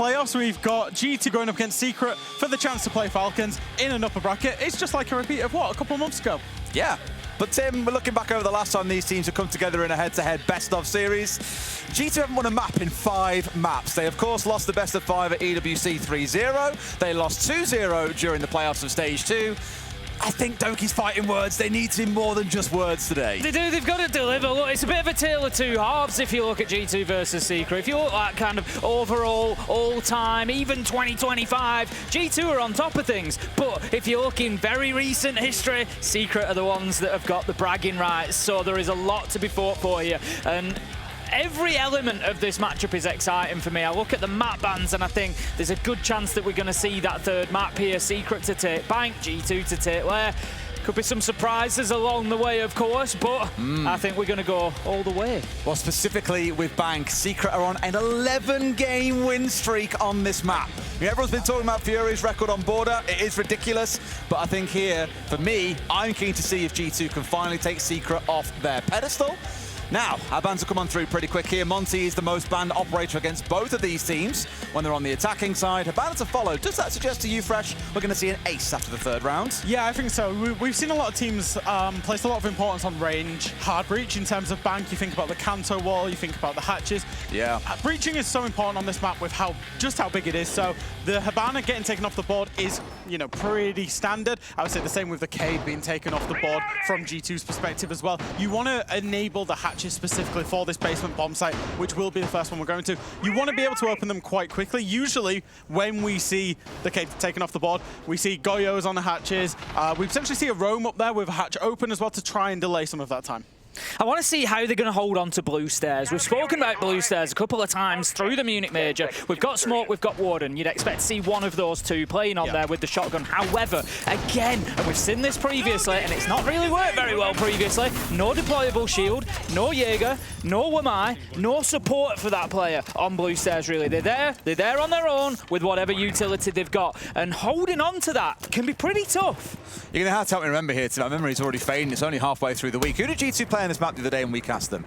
playoffs, we've got G2 going up against Secret for the chance to play Falcons in an upper bracket. It's just like a repeat of what, a couple of months ago? Yeah. But Tim, we're looking back over the last time these teams have come together in a head-to-head best-of series. G2 haven't won a map in 5 maps. They, of course, lost the best of 5 at EWC 3-0. They lost 2-0 during the playoffs of Stage 2. I think Doki's fighting words. They need to be more than just words today. They do. They've got to deliver. Look, it's a bit of a tale of two halves if you look at G2 versus Secret. If you look at kind of overall, all-time, even 2025, G2 are on top of things. But if you look in very recent history, Secret are the ones that have got the bragging rights. So there is a lot to be fought for here. And every element of this matchup is exciting for me. I look at the map bans and I think there's a good chance that we're going to see that third map here. Secret to take Bank, G2 to take Lair. Could be some surprises along the way, of course, but I think we're going to go all the way. Well, specifically with Bank, Secret are on an 11-game win streak on this map. Everyone's been talking about Fury's record on Border. It is ridiculous, but I think here, for me, I'm keen to see if G2 can finally take Secret off their pedestal. Now, our bans will come on through pretty quick here. Monty is the most banned operator against both of these teams when they're on the attacking side. Habana to follow. Does that suggest to you, Fresh, we're going to see an ace after the third round? Yeah, I think so. We've seen a lot of teams place a lot of importance on range, hard breach in terms of Bank. You think about the Kanto wall, you think about the hatches. Yeah. Breaching is so important on this map with just how big it is. So the Habana getting taken off the board is, pretty standard. I would say the same with the Cade being taken off the board from G2's perspective as well. You want to enable the hatches specifically for this basement bomb site, which will be the first one we're going to. You want to be able to open them quite quickly. Usually, when we see the Cade taken off the board, we see Goyos on the hatches. We potentially see a roam up there with a hatch open as well to try and delay some of that time. I want to see how they're going to hold on to blue stairs. We've spoken about blue stairs a couple of times through the Munich Major. We've got Smoke, we've got Warden. You'd expect to see one of those two playing on there with the shotgun. However, again, and we've seen this previously, and it's not really worked very well previously, no deployable shield, no Jaeger, no Wamai, no support for that player on blue stairs, really. They're there on their own with whatever utility they've got, and holding on to that can be pretty tough. You're going to have to help me remember here tonight. My memory's already fading. It's only halfway through the week. Who did G2 play on this map the other day when we cast them?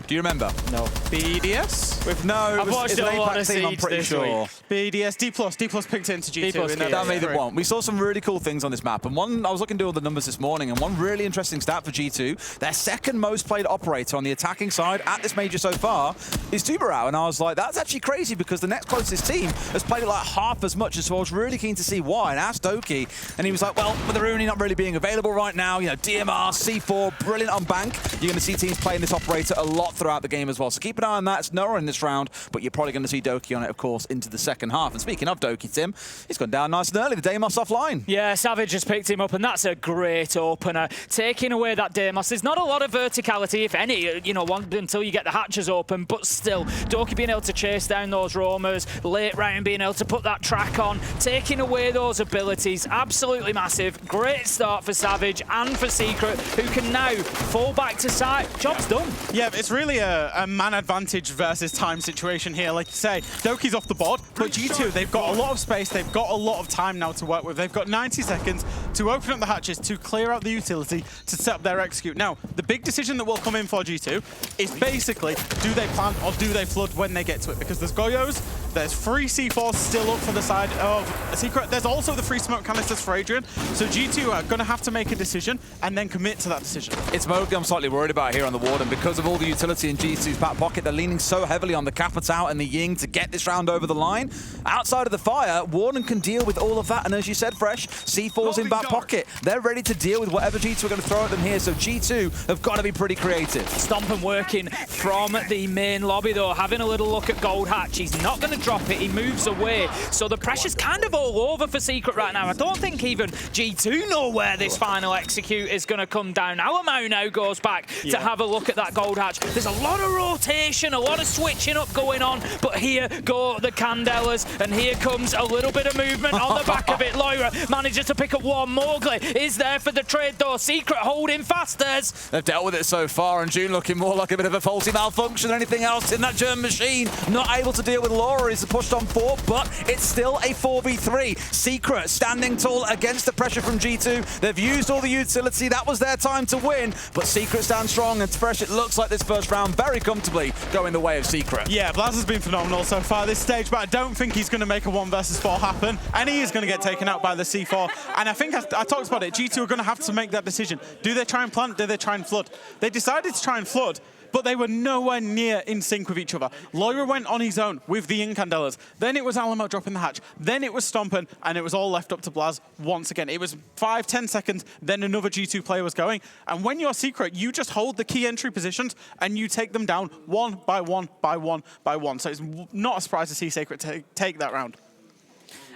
Do you remember? No. BDS? I've watched a lot of Siege I'm pretty sure. BDS, D+. D+ picked it into G2. That made it one. We saw some really cool things on this map, and I was looking to all the numbers this morning, and one really interesting stat for G2, their second most played operator on the attacking side at this major so far is Tubarao, and I was like, that's actually crazy because the next closest team has played it like half as much, so I was really keen to see why, and asked Doki, and he was like, well, with the Rooney not really being available right now, DMR, C4, brilliant on Bank, you're going to see teams playing this operator a lot throughout the game as well, so keep an eye on that. It's Noah in this round, but you're probably going to see Doki on it, of course, into the second half. And speaking of Doki, Tim, he's gone down nice and early. The Deimos offline. Yeah, Savage has picked him up, and that's a great opener. Taking away that Deimos. There's not a lot of verticality, if any, until you get the hatches open, but still, Doki being able to chase down those roamers, late round being able to put that track on, taking away those abilities, absolutely massive. Great start for Savage and for Secret, who can now fall back to site. Job's done. Yeah, it's really a man advantage versus time situation here. Like you say, Doki's off the board, but G2, they've got a lot of space, they've got a lot of time now to work with. They've got 90 seconds to open up the hatches, to clear out the utility, to set up their execute. Now, the big decision that will come in for G2 is basically, do they plant or do they flood when they get to it? Because there's Goyos, there's free C4 still up for the side of Secret. There's also the free smoke canisters for Adrian. So G2 are going to have to make a decision and then commit to that decision. It's Mogi I'm slightly worried about here on the Warden because of all the utility in G2's back pocket. They're leaning so heavily on the Capitao and the Ying to get this round over the line. Outside of the fire, Warden can deal with all of that. And as you said, Fresh, C4's in back pocket. They're ready to deal with whatever G2 are going to throw at them here. So G2 have got to be pretty creative. Stomp working from the main lobby, though, having a little look at Gold Hatch. He's not going to drop it. He moves away. So the pressure's kind of all over for Secret right now. I don't think even G2 know where this final execute is going to come down. Alamau now goes back to have a look at that Gold Hatch. There's a lot of rotation, a lot of switching up going on, but here go the Candelas, and here comes a little bit of movement on the back of it. Lair manages to pick up one Mowgli is there for the trade though. Secret holding fast as they've dealt with it so far, and June looking more like a bit of a faulty malfunction than anything else in that German machine. Not able to deal with Laura. He's pushed on 4, but it's still a 4v3. Secret standing tall against the pressure from G2. They've used all the utility. That was their time to win, but Secret stands strong, and fresh, it looks like this first round very comfortably going the way of Secret. Yeah, Blaz has been phenomenal so far this stage, but I don't think he's going to make a 1 versus 4 happen, and he is going to get taken out by the C4. And I think I talked about it. G2 are going to have to make that decision. Do they try and plant? Do they try and flood? They decided to try and flood, but they were nowhere near in sync with each other. Lair went on his own with the Incandelas. Then it was Alamo dropping the hatch. Then it was Stomping, and it was all left up to Blaz once again. It was 5-10 seconds, then another G2 player was going. And when you're Secret, you just hold the key entry positions and you take them down one by one by one by one. So it's not a surprise to see Secret take that round.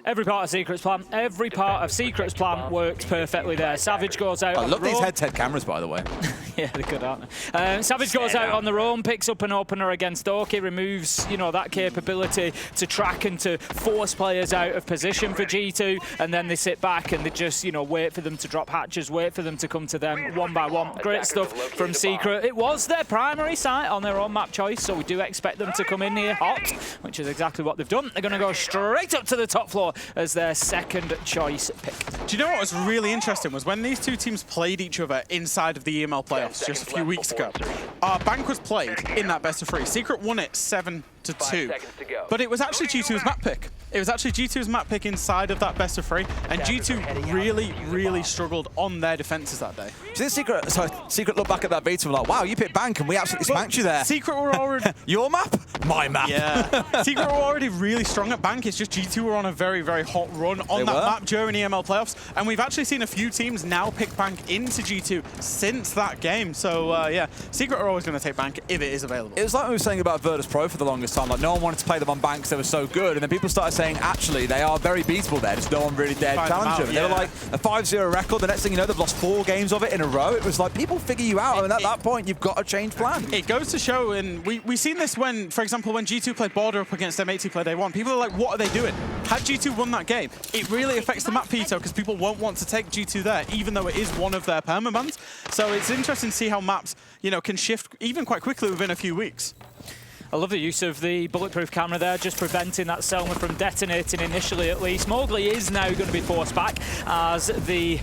Every part of Secret's plan, every part of Secret's plan works perfectly there. Savage goes out. I love these head-to-head cameras, by the way. Yeah, they're good, aren't they? Savage goes out on their own, picks up an opener against Doki, removes, you know, that capability to track and to force players out of position for G2, and then they sit back and they just, you know, wait for them to drop hatches, wait for them to come to them one by one. Great stuff from Secret. It was their primary site on their own map choice, so we do expect them to come in here hot, which is exactly what they've done. They're going to go straight up to the top floor as their second choice pick. Do you know what was really interesting was when these two teams played each other inside of the EML playoffs just a few weeks ago. Bank was played in that best of 3. Secret won it 7-2, but it was actually G2's map pick. It was actually G2's map pick inside of that best of 3, and G2 really struggled on their defenses that day. So Secret looked back at that beta and like, wow, you picked Bank and we absolutely spanked you there. Secret were already... Your map? My map. Yeah. Secret were already really strong at Bank. It's just G2 were on a very hot run on that map during EML playoffs, and we've actually seen a few teams now pick Bank into G2 since that game. So yeah, Secret are always going to take Bank if it is available. It was like we were saying about Virtus Pro for the longest time. Like, no one wanted to play them on Bank because they were so good, and then people started saying, actually, they are very beatable there. Just no one really dared challenge them. They were like a 5-0 record. The next thing you know, they've lost 4 games of it in a row. It was like, people figure you out, and at that point, you've got to change plan. It goes to show, and we've seen this when, for example, when G2 played Border up against M80 play day 1, people are like, what are they doing? Had G2 won that game, it really affects the map veto because people won't want to take G2 there, even though it is one of their permabans. So it's interesting to see how maps, you know, can shift even quite quickly within a few weeks. I love the use of the bulletproof camera there, just preventing that Selma from detonating initially at least. Mowgli is now going to be forced back as the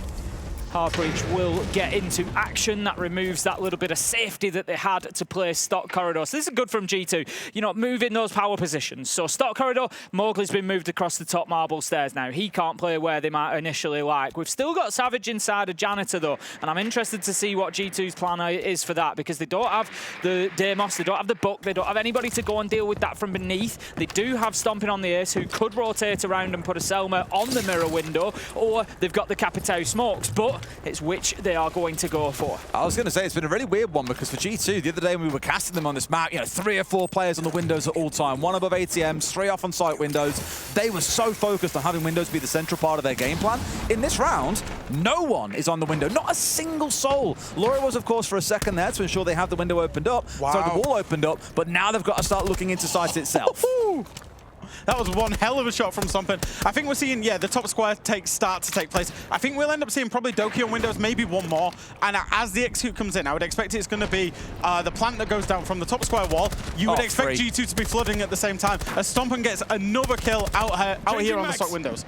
Hard Breach will get into action. That removes that little bit of safety that they had to play stock corridor. So this is good from G2, you know, moving those power positions. So stock corridor, Mowgli's been moved across the top marble stairs now. He can't play where they might initially like. We've still got Savage inside a Janitor though, and I'm interested to see what G2's plan is for that, because they don't have the Deimos, they don't have the Buck, they don't have anybody to go and deal with that from beneath. They do have Stomping on the Ace, who could rotate around and put a Selma on the mirror window, or they've got the Capitao smokes, but it's which they are going to go for. I was going to say, it's been a really weird one, because for G2, the other day when we were casting them on this map, you know, 3 or 4 players on the windows at all time, 1 above ATMs, 3 off on site windows. They were so focused on having windows be the central part of their game plan. In this round, no one is on the window, not a single soul. Laura was, of course, for a second there to ensure they have the window opened up, so the wall opened up, but now they've got to start looking into site itself. That was one hell of a shot from Stomping. I think we're seeing, yeah, the top square start to take place. I think we'll end up seeing probably Doki on windows, maybe 1 more. And as the execute comes in, I would expect it's going to be the plant that goes down from the top square wall. You would expect 3. G2 to be flooding at the same time as Stomping gets another kill out here on the stock windows.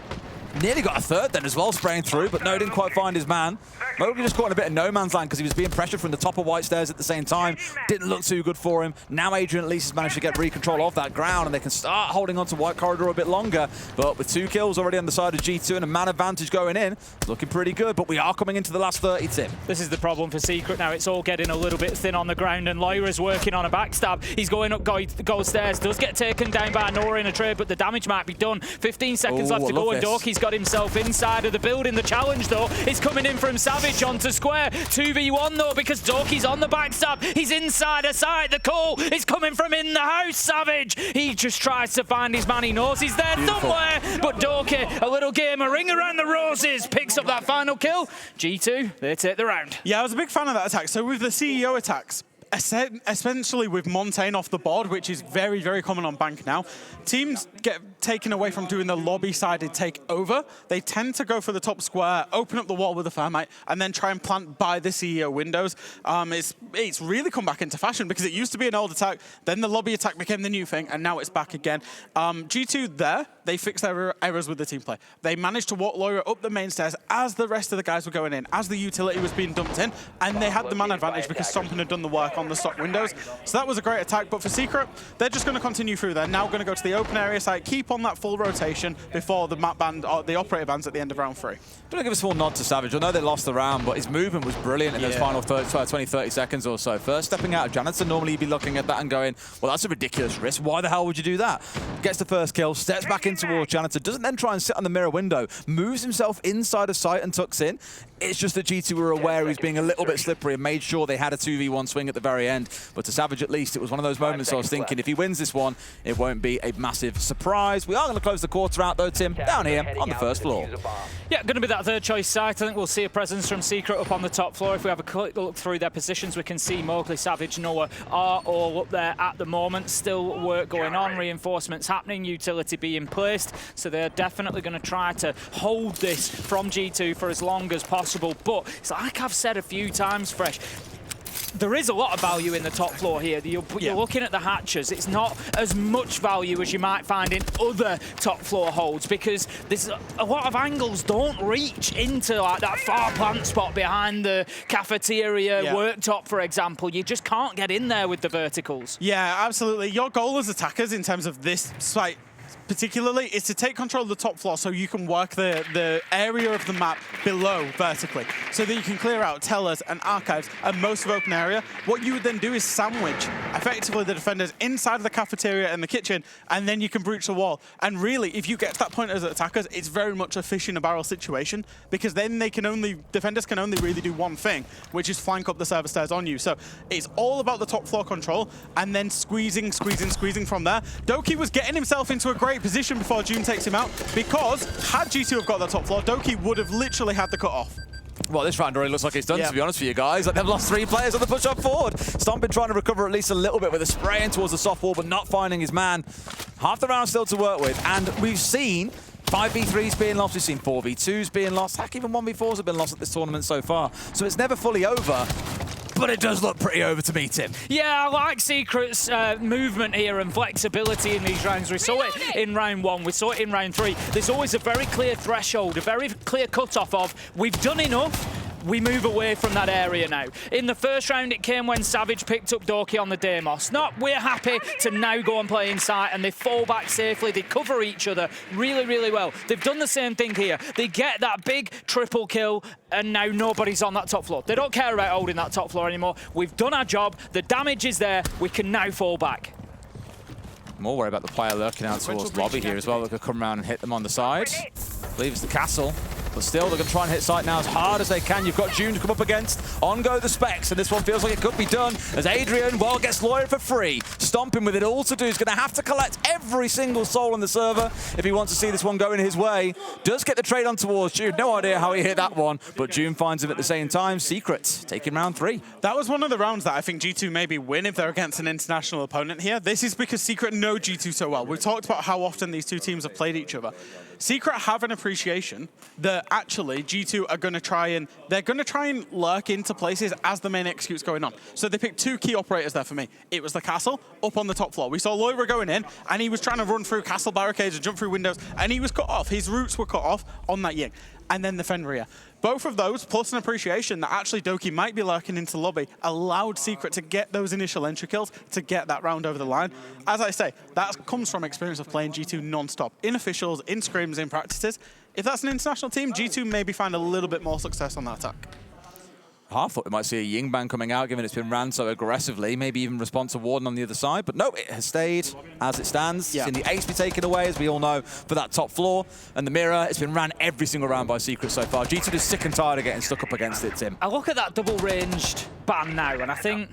Nearly got a 3rd then as well, spraying through, but no, didn't quite find his man. Mowgli just caught in a bit of no man's land because he was being pressured from the top of white stairs at the same time. Didn't look too good for him. Now Adrian at least has managed to get re-control of that ground, and they can start holding on to white corridor a bit longer. But with 2 kills already on the side of G2 and a man advantage going in, looking pretty good. But we are coming into the last 30, Tim. This is the problem for Secret now. It's all getting a little bit thin on the ground, and Lyra's working on a backstab. He's going up gold stairs, does get taken down by Nora in a trade, but the damage might be done. 15 seconds left to go, and Doki's got himself inside of the building. The challenge, though, is coming in from Savage onto square. 2v1, though, because Doki's on the backstab. He's inside a site. The call is coming from in the house. Savage, he just tries to find his man. He knows he's there somewhere, but Doki, a little game of ring around the roses, picks up that final kill. G2, they take the round. Yeah, I was a big fan of that attack. So with the CEO attacks, essentially with Montaigne off the board, which is very, very common on Bank now, teams get taken away from doing the lobby-sided takeover. They tend to go for the top square, open up the wall with a Thermite, and then try and plant by the CEO windows. It's really come back into fashion because it used to be an old attack, then the lobby attack became the new thing, and now it's back again. G2 there, they fixed their errors with the team play. They managed to walk Lair up the main stairs as the rest of the guys were going in, as the utility was being dumped in, and they had the man advantage because Stompin had done the work on the stock windows. So that was a great attack, but for Secret, they're just going to continue through. They're now going to go to the open area site, keep on that full rotation before the map ban, or the operator bans at the end of round 3. I'm going to give a small nod to Savage. I know they lost the round, but his movement was brilliant in those final 20, 30 seconds or so. First stepping out of Janitor, normally you'd be looking at that and going, well, that's a ridiculous risk. Why the hell would you do that? Gets the first kill, steps back in towards Janitor, doesn't then try and sit on the mirror window, moves himself inside of sight and tucks in. It's just that G2 were aware he was being a little bit slippery and made sure they had a 2v1 swing at the very end. But to Savage, at least, it was one of those moments I was thinking, if he wins this one, it won't be a massive surprise. We are going to close the quarter out, though, Tim, down here on the first floor. Yeah, going to be that third choice site. I think we'll see a presence from Secret up on the top floor. If we have a quick look through their positions, we can see Mowgli, Savage, Noah are all up there at the moment. Still work going on, reinforcements happening, utility being placed. So they're definitely going to try to hold this from G2 for as long as possible. But it's like I've said a few times, Fresh, there is a lot of value in the top floor here. You're looking at the hatches. It's not as much value as you might find in other top floor holds because there's a lot of angles don't reach into like that far plant spot behind the cafeteria worktop, for example. You just can't get in there with the verticals. Yeah, absolutely. Your goal as attackers in terms of this site particularly is to take control of the top floor so you can work the area of the map below vertically so that you can clear out tellers and archives and most of open area. What you would then do is sandwich effectively the defenders inside of the cafeteria and the kitchen, and then you can breach the wall. And really, if you get to that point as attackers, it's very much a fish in a barrel situation because then defenders can only really do one thing, which is flank up the server stairs on you. So it's all about the top floor control and then squeezing from there. Doki was getting himself into a great position before June takes him out because had G2 have got that top floor, Doki would have literally had the cut off. Well, this round already looks like it's done, to be honest with you guys. Like, they've lost 3 players on the push-up forward. Stompin trying to recover at least a little bit with a spray in towards the soft wall, but not finding his man. Half the round still to work with, and we've seen 5v3s being lost, we've seen 4v2s being lost, heck, even 1v4s have been lost at this tournament so far. So it's never fully over. But it does look pretty over to me, Tim. Yeah, I like Secret's movement here and flexibility in these rounds. We saw it in round 1, we saw it in round 3. There's always a very clear threshold, a very clear cutoff of we've done enough. We move away from that area now. In the first round, it came when Savage picked up Doki on the Deimos. We're happy to now go and play inside, and they fall back safely. They cover each other really, really well. They've done the same thing here. They get that big triple kill, and now nobody's on that top floor. They don't care about holding that top floor anymore. We've done our job. The damage is there. We can now fall back. More worried about the player lurking out towards lobby here as well. They could come around and hit them on the side. I believe it's the castle. But still, they're going to try and hit site now as hard as they can. You've got June to come up against. On go the Specs, and this one feels like it could be done as Adrian, well, gets Lair for free. Stomping with it all to do. He's going to have to collect every single soul on the server if he wants to see this one going his way. Does get the trade on towards June. No idea how he hit that one, but June finds him at the same time. Secret taking round 3. That was one of the rounds that I think G2 maybe win if they're against an international opponent here. This is because Secret know G2 so well. We've talked about how often these two teams have played each other. Secret have an appreciation that actually G2 are going to try and lurk into places as the main execute's going on. So they picked 2 key operators there for me. It was the castle up on the top floor. We saw Lair going in, and he was trying to run through castle barricades and jump through windows, and he was cut off. His routes were cut off on that Ying. And then the Fenrir. Both of those, plus an appreciation that actually Doki might be lurking into lobby, allowed Secret to get those initial entry kills to get that round over the line. As I say, that comes from experience of playing G2 non-stop, in officials, in scrims, in practices. If that's an international team, G2 maybe find a little bit more success on that attack. I thought we might see a Ying ban coming out, given it's been ran so aggressively, maybe even respond to Warden on the other side. But no, it has stayed as it stands. Yeah. Seen the ace be taken away, as we all know, for that top floor. And the mirror, it's been ran every single round by Secret so far. G2 is sick and tired of getting stuck up against it, Tim. I look at that double-ranged ban now, and I think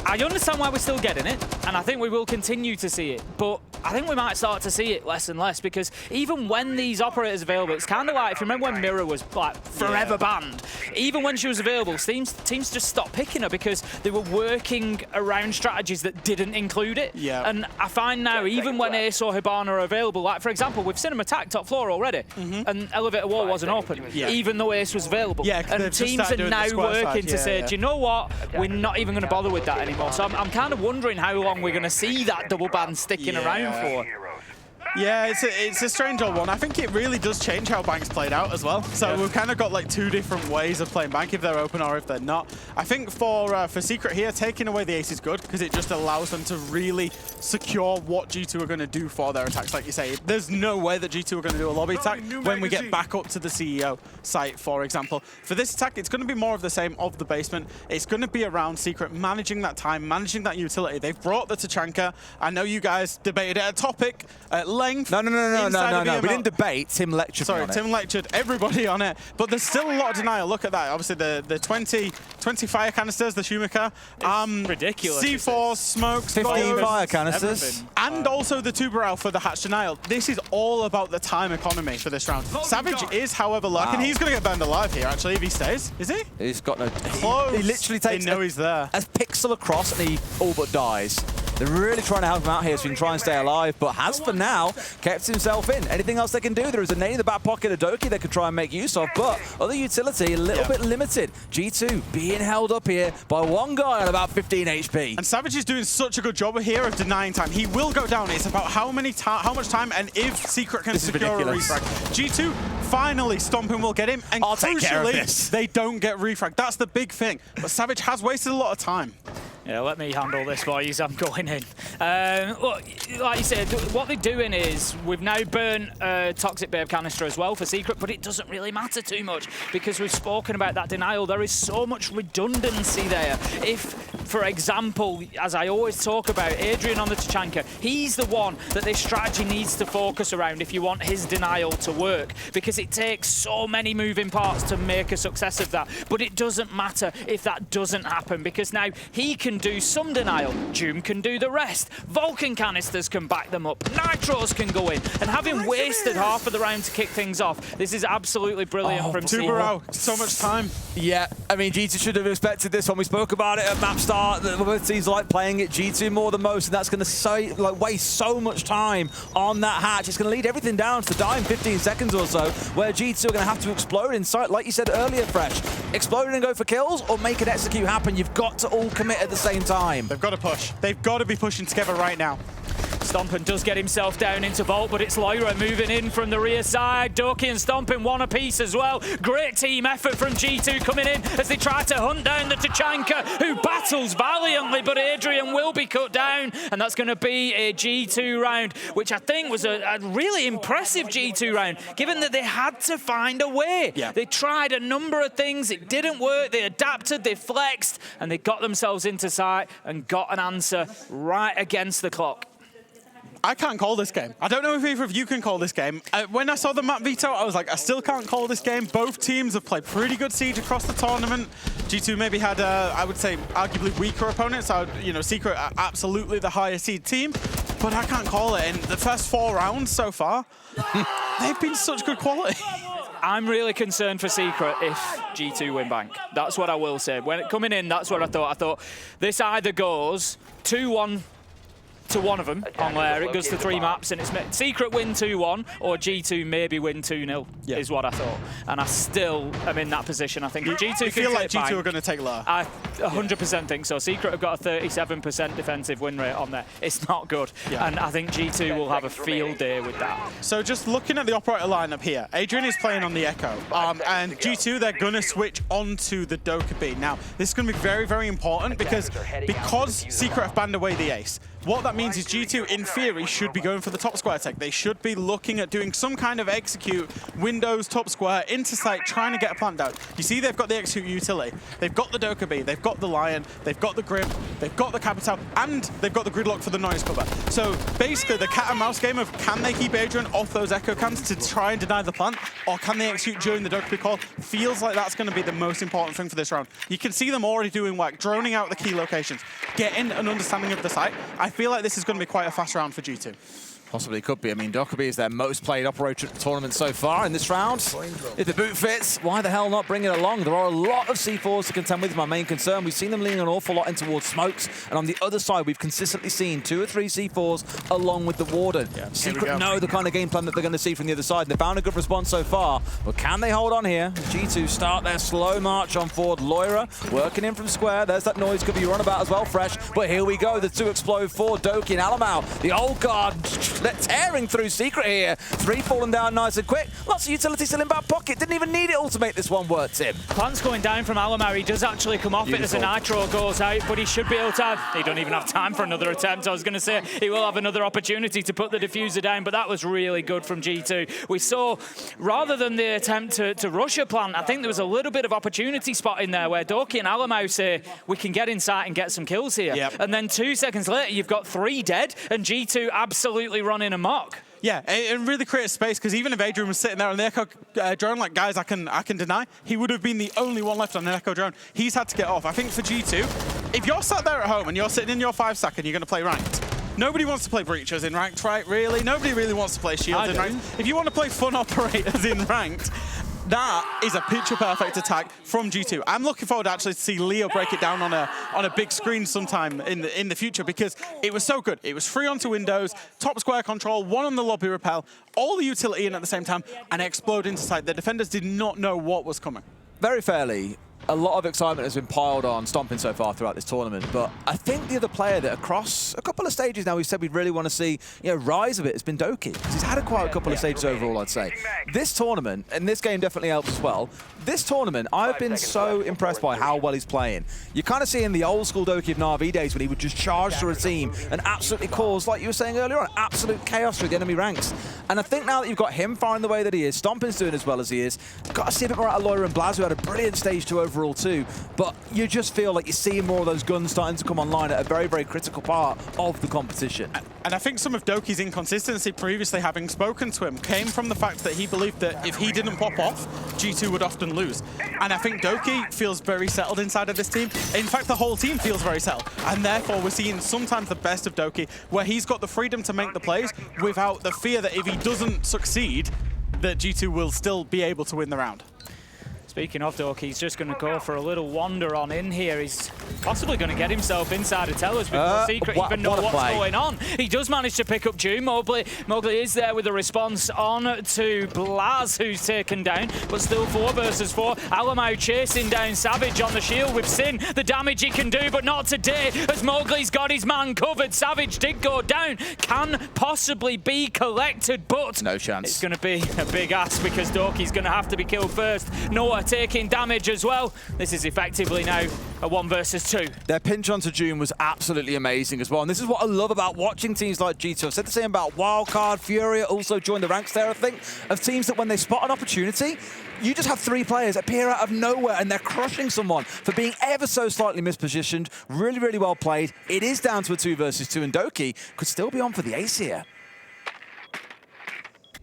I understand why we're still getting it, and I think we will continue to see it, but I think we might start to see it less and less, because even when these operators are available, it's kind of like, if you remember when Mirror was like forever banned, even when she was available, teams just stopped picking her because they were working around strategies that didn't include it. Yeah. And I find now, even when Ace or Hibana are available, like for example, we've seen them attack top floor already, and Elevator Wall wasn't open, even though Ace was available. Yeah, and teams are now working to say, do you know what, we're not even going to bother with that anymore. So I'm kind of wondering how long we're going to see that double ban sticking around for. Yeah, it's a strange old one. I think it really does change how Bank's played out as well. So we've kind of got like two different ways of playing Bank, if they're open or if they're not. I think for Secret here, taking away the ace is good because it just allows them to really secure what G2 are going to do for their attacks. Like you say, there's no way that G2 are going to do a lobby attack when we get back up to the CEO site, for example. For this attack, it's going to be more of the same of the basement. It's going to be around Secret, managing that time, managing that utility. They've brought the Tachanka. I know you guys debated it a topic at length. No. We didn't debate. Tim lectured me on it. Tim lectured everybody on it. But there's still a lot of denial. Look at that. Obviously, the 20 fire canisters, the Shumika. Ridiculous. C4, smokes, 15 fire canisters. Everything. And also the Tuberal for the hatch denial. This is all about the time economy for this round. Savage is, however, lucky. And he's going to get burned alive here, actually, if he stays. Is he? He's got no... Close. He literally takes he's there. a pixel across and he all but dies. They're really trying to help him out here so he can try and stay alive, but has for now kept himself in. Anything else they can do? There is a nade in the back pocket of Doki they could try and make use of, but other utility a little bit limited. G2 being held up here by one guy at about 15 HP. And Savage is doing such a good job here of denying time. He will go down. It's about how much time and if Secret can secure a refrag. G2 finally stomping will get him, and I'll take care of this. They don't get refrag. That's the big thing. But Savage has wasted a lot of time. Yeah, let me handle this, boys. I'm going in. Look, like you said, what they're doing is we've now burnt Toxic Babe canister as well for Secret, but it doesn't really matter too much because we've spoken about that denial. There is so much redundancy there. If, for example, as I always talk about, Adrian on the Tachanka, he's the one that this strategy needs to focus around if you want his denial to work, because it takes so many moving parts to make a success of that. But it doesn't matter if that doesn't happen, because now he can do some denial, Doom can do the rest, Vulcan canisters can back them up, Nitros can go in, and having wasted half of the round to kick things off, this is absolutely brilliant from Tuberal, so much time. Yeah, I mean, G2 should have expected this one. We spoke about it at map start. Both teams like playing it, G2 more than most, and that's going to waste so much time on that hatch. It's going to lead everything down to die in 15 seconds or so, where G2 are going to have to explode inside, like you said earlier, Fresh. Explode and go for kills, or make it execute happen. You've got to all commit at the same time. They've got to push. They've got to be pushing together right now. Stompin does get himself down into Vault, but it's Lyra moving in from the rear side. Doki and Stompin one apiece as well. Great team effort from G2 coming in as they try to hunt down the Tachanka, who battles valiantly, but Adrian will be cut down, and that's going to be a G2 round, which I think was a really impressive G2 round, given that they had to find a way. Yeah. They tried a number of things, it didn't work, they adapted, they flexed, and they got themselves into sight and got an answer right against the clock. I can't call this game. I don't know if either of you can call this game. When I saw the map veto, I was like, I still can't call this game. Both teams have played pretty good Siege across the tournament. G2 maybe had, I would say, arguably weaker opponents. Secret are absolutely the higher seed team, but I can't call it. In the first 4 rounds so far, they've been such good quality. I'm really concerned for Secret if G2 win Bank. That's what I will say. When coming in, that's what I thought. I thought this either goes 2-1 to one of them on Lair. It goes to 3 maps, and it's Secret win 2-1 or G2 maybe win 2-0 is what I thought. And I still am in that position. I think if G2 you feel like G2 are going to take Lair. I 100% think so. Secret have got a 37% defensive win rate on there. It's not good. Yeah. And I think G2 will have a field day with that. So just looking at the operator lineup here, Adrian is playing on the Echo. And G2, they're going to switch onto the Dokkaebi. Now, this is going to be very, very important because Secret have banned away the Ace. what that means is G2, in theory, should be going for the top square tech. They should be looking at doing some kind of execute, windows, top square, into site, trying to get a plant down. You see they've got the execute utility. They've got the Dokkaebi, they've got the Lion, they've got the Grim, they've got the Capital, and they've got the Gridlock for the noise cover. So basically, the cat and mouse game of can they keep Adrian off those echo cams to try and deny the plant, or can they execute during the Dokkaebi call, feels like that's going to be the most important thing for this round. You can see them already doing work, droning out the key locations, getting an understanding of the site. I feel like this is going to be quite a fast round for G2. Possibly could be. I mean, Dokkaebi is their most played operator at the tournament so far in this round. If the boot fits, why the hell not bring it along? There are a lot of C4s to contend with, is my main concern. We've seen them leaning an awful lot in towards smokes, and on the other side, we've consistently seen 2 or 3 C4s along with the Warden. Yeah, Secret know the kind of game plan that they're going to see from the other side, and they found a good response so far, but can they hold on here? G2 start their slow march on forward. Lair working in from square. There's that noise cover you run about as well, Fresh, but here we go. The 2 explode for Doki and Alamau. The old guard, they're tearing through Secret here. 3 falling down nice and quick. Lots of utility still in back pocket. Didn't even need it all to make this one work, Tim. Plant's going down from Alamar. He does actually come off it as a Nitro goes out, but he should be able to have... He don't even have time for another attempt. I was going to say he will have another opportunity to put the diffuser down, but that was really good from G2. We saw, rather than the attempt to rush a plant, I think there was a little bit of opportunity spot in there where Doki and Alamau say, we can get inside and get some kills here. Yep. And then 2 seconds later, you've got 3 dead, and G2 absolutely running amok. Yeah, it really created space, because even if Adrian was sitting there on the Echo drone, like, guys, I can deny, he would have been the only one left on an Echo drone. He's had to get off. I think for G2, if you're sat there at home and you're sitting in your 5-stack and you're going to play ranked, nobody wants to play breachers in ranked, right? Really? Nobody really wants to play shields in ranked. If you want to play fun operators in ranked, that is a picture-perfect attack from G2. I'm looking forward actually to see Leo break it down on a big screen sometime in the future, because it was so good. It was free onto windows, top square control, 1 on the lobby repel, all the utility in at the same time, and explode into sight. The defenders did not know what was coming. Very fairly, a lot of excitement has been piled on Stomping so far throughout this tournament, but I think the other player that across a couple of stages now we said we'd really want to see rise a bit has been Doki, because he's had quite a couple of stages overall, I'd say. This tournament, and this game definitely helps as well, this tournament, I've been so impressed by how well he's playing. You kind of see in the old school Doki of Na'Vi days when he would just charge through a team and absolutely cause, like you were saying earlier on, absolute chaos through the enemy ranks. And I think now that you've got him firing the way that he is, Stomping's doing as well as he is, got to see a bit more out of Lair and Blaz, who had a brilliant stage 2 overall too, but you just feel like you're seeing more of those guns starting to come online at a very, very critical part of the competition. And I think some of Doki's inconsistency previously, having spoken to him, came from the fact that he believed that if he didn't pop off, G2 would often lose. And I think Doki feels very settled inside of this team. In fact, the whole team feels very settled. And therefore, we're seeing sometimes the best of Doki, where he's got the freedom to make the plays without the fear that if he doesn't succeed, that G2 will still be able to win the round. Speaking of Doki, he's just going to go for a little wander on in here. He's possibly going to get himself inside of Tellers before Secret even know what's going on. He does manage to pick up June. Mowgli is there with a response on to Blaz, who's taken down, but still 4 versus 4. Alamau chasing down Savage on the shield. We've seen the damage he can do, but not today, as Mowgli's got his man covered. Savage did go down. Can possibly be collected, but no chance. It's going to be a big ask, because Doki's going to have to be killed first. Noah taking damage as well. This is effectively now a 1 versus 2. Their pinch onto June was absolutely amazing as well, and this is what I love about watching teams like G2. I've said the same about Wildcard, Furia also joined the ranks there, I think, of teams that when they spot an opportunity, you just have 3 players appear out of nowhere and they're crushing someone for being ever so slightly mispositioned. Really, really well played. It is down to a 2 versus 2, and Doki could still be on for the ace here.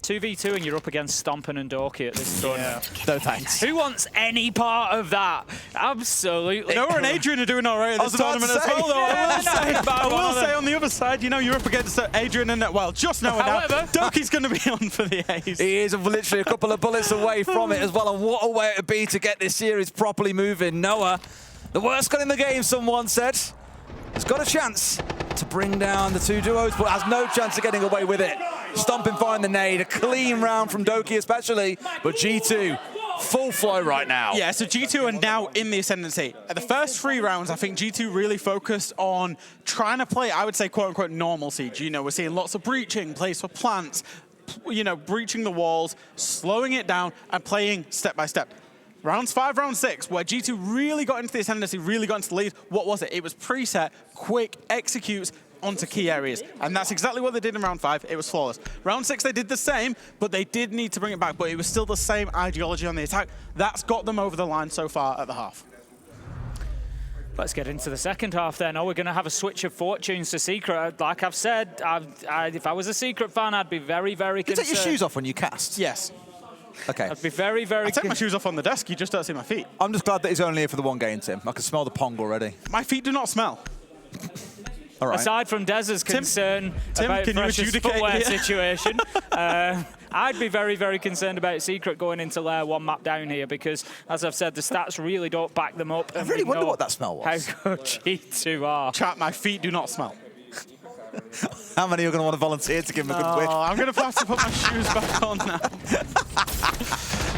2v2 and you're up against Stompin and Doki at this tournament. Yeah. No thanks. Who wants any part of that? Absolutely. Noah and Adrian are doing all right at this tournament as well, though. I will say on the other side, you're up against Adrian and, well, just Noah now. Doki's going to be on for the ace. He is literally a couple of bullets away from it as well, and what a way it would be to get this series properly moving. Noah, the worst gun in the game, someone said, has got a chance to bring down the 2 duos, but has no chance of getting away with it. Stomping firing the nade, a clean round from Doki especially, but G2 full flow right now. Yeah, so G2 are now in the ascendancy. At the first 3 rounds, I think G2 really focused on trying to play, I would say, quote-unquote, normal Siege. We're seeing lots of breaching, plays for plants, breaching the walls, slowing it down, and playing step by step. Rounds 5, round 6, where G2 really got into the ascendancy, really got into the lead. What was it? It was preset, quick executes, onto key areas. And that's exactly what they did in round 5. It was flawless. Round 6, they did the same, but they did need to bring it back. But it was still the same ideology on the attack. That's got them over the line so far at the half. Let's get into the second half then. Oh, we're going to have a switch of fortunes to Secret. Like I've said, if I was a Secret fan, I'd be very, very concerned. You take your shoes off when you cast? Yes. Okay. I'd be very, very... I take my shoes off on the desk, you just don't see my feet. I'm just glad that he's only here for the one game, Tim. I can smell the pong already. My feet do not smell. All right. Aside from Dez's concern Tim, about Fresh's footwear here? situation, I'd be very, very concerned about Secret going into Lair one map down here because, as I've said, the stats really don't back them up. I really wonder what that smell was. How good G2 are. Chat, my feet do not smell. How many are going to want to volunteer to give him a good whiff? I'm going to have to put my shoes back on now.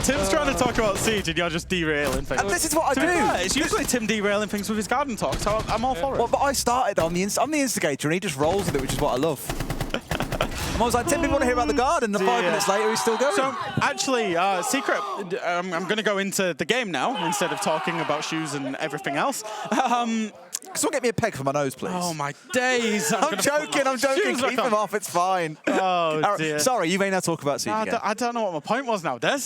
Tim's trying to talk about Siege and you're just derailing things. And this is what I do. It's usually Tim derailing things with his garden talk, so I'm all for it. Well, but I started on the instigator and he just rolls with it, which is what I love. I was like, Tim, people want to hear about the garden. And 5 minutes later, he's still going. So, actually, Secret, I'm going to go into the game now instead of talking about shoes and everything else. Someone get me a peg for my nose, please. Oh, my days. I'm joking. Keep them off. It's fine. Oh, dear. Sorry, you may now talk about Siege again. I don't know what my point was now, Des.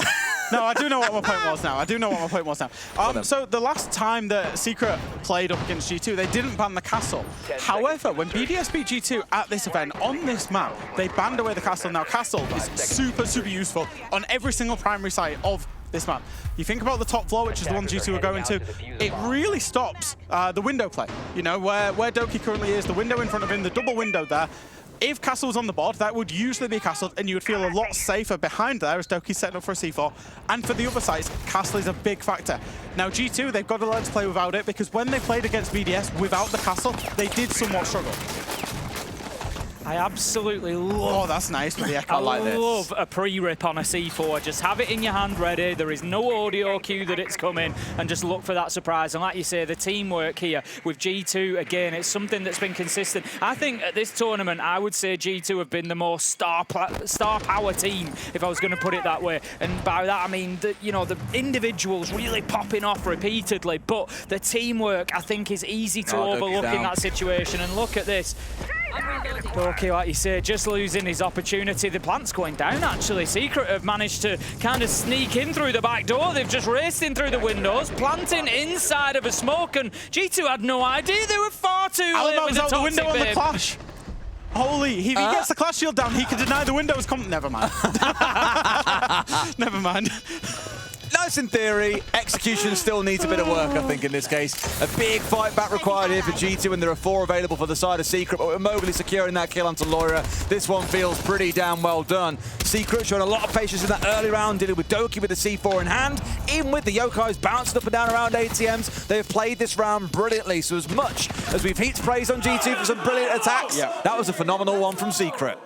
No, I do know what my point was now. So the last time that Secret played up against G2, they didn't ban the castle. However, when BDS beat G2 at this event, on this map, they banned away the castle. Now, castle is super, super useful on every single primary site of this map. You think about the top floor, which is the one G2 are going to, it really stops the window play. You know, where Doki currently is, the window in front of him, the double window there. If Castle was on the board, that would usually be Castle, and you would feel a lot safer behind there as Doki's setting up for a C4. And for the other sides, Castle is a big factor. Now, G2, they've got to learn to play without it, because when they played against BDS without the Castle, they did somewhat struggle. I absolutely love... Oh, that's nice with the echo like this. I love a pre-rip on a C4. Just have it in your hand ready. There is no audio cue that it's coming, and just look for that surprise. And like you say, the teamwork here with G2, again, it's something that's been consistent. I think at this tournament, I would say G2 have been the more star power team, if I was going to put it that way. And by that, I mean, the individuals really popping off repeatedly, but the teamwork, I think, is easy to overlook in that situation. And look at this. Doki, like you say, just losing his opportunity. The plant's going down, actually. Secret have managed to kind of sneak in through the back door. They've just raced in through the windows, planting inside of a smoke, and G2 had no idea. They were far too late with the out the window on the clash. Holy, if he gets the clash shield down, he can deny the windows. Never mind. Never mind. Nice in theory, execution still needs a bit of work, I think, in this case. A big fight back required here for G2, and there are 4 available for the side of Secret, but we're mobily securing that kill onto Lair. This one feels pretty damn well done. Secret showing a lot of patience in that early round, dealing with Doki with the C4 in hand. Even with the Yokais bouncing up and down around ATMs, they have played this round brilliantly. So as much as we've heaped praise on G2 for some brilliant attacks, that was a phenomenal one from Secret.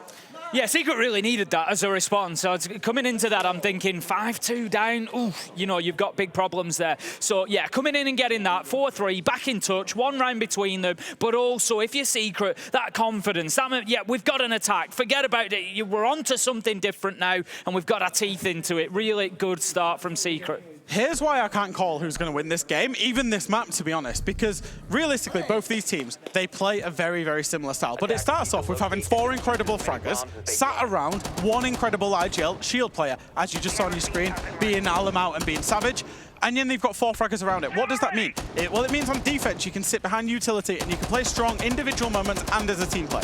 Yeah, Secret really needed that as a response. So coming into that, I'm thinking 5-2 down. Oof, you've got big problems there. So yeah, coming in and getting that 4-3, back in touch, 1 round between them. But also, if you're Secret, that confidence, we've got an attack. Forget about it. We're on to something different now, and we've got our teeth into it. Really good start from Secret. Here's why I can't call who's going to win this game, even this map, to be honest, because realistically, both these teams, they play a very, very similar style. But it starts off with having 4 incredible fraggers sat around 1 incredible IGL shield player, as you just saw on your screen, being Alamau and being Savage. And then they've got 4 fraggers around it. What does that mean? Well, it means on defense, you can sit behind utility and you can play strong individual moments and as a team play.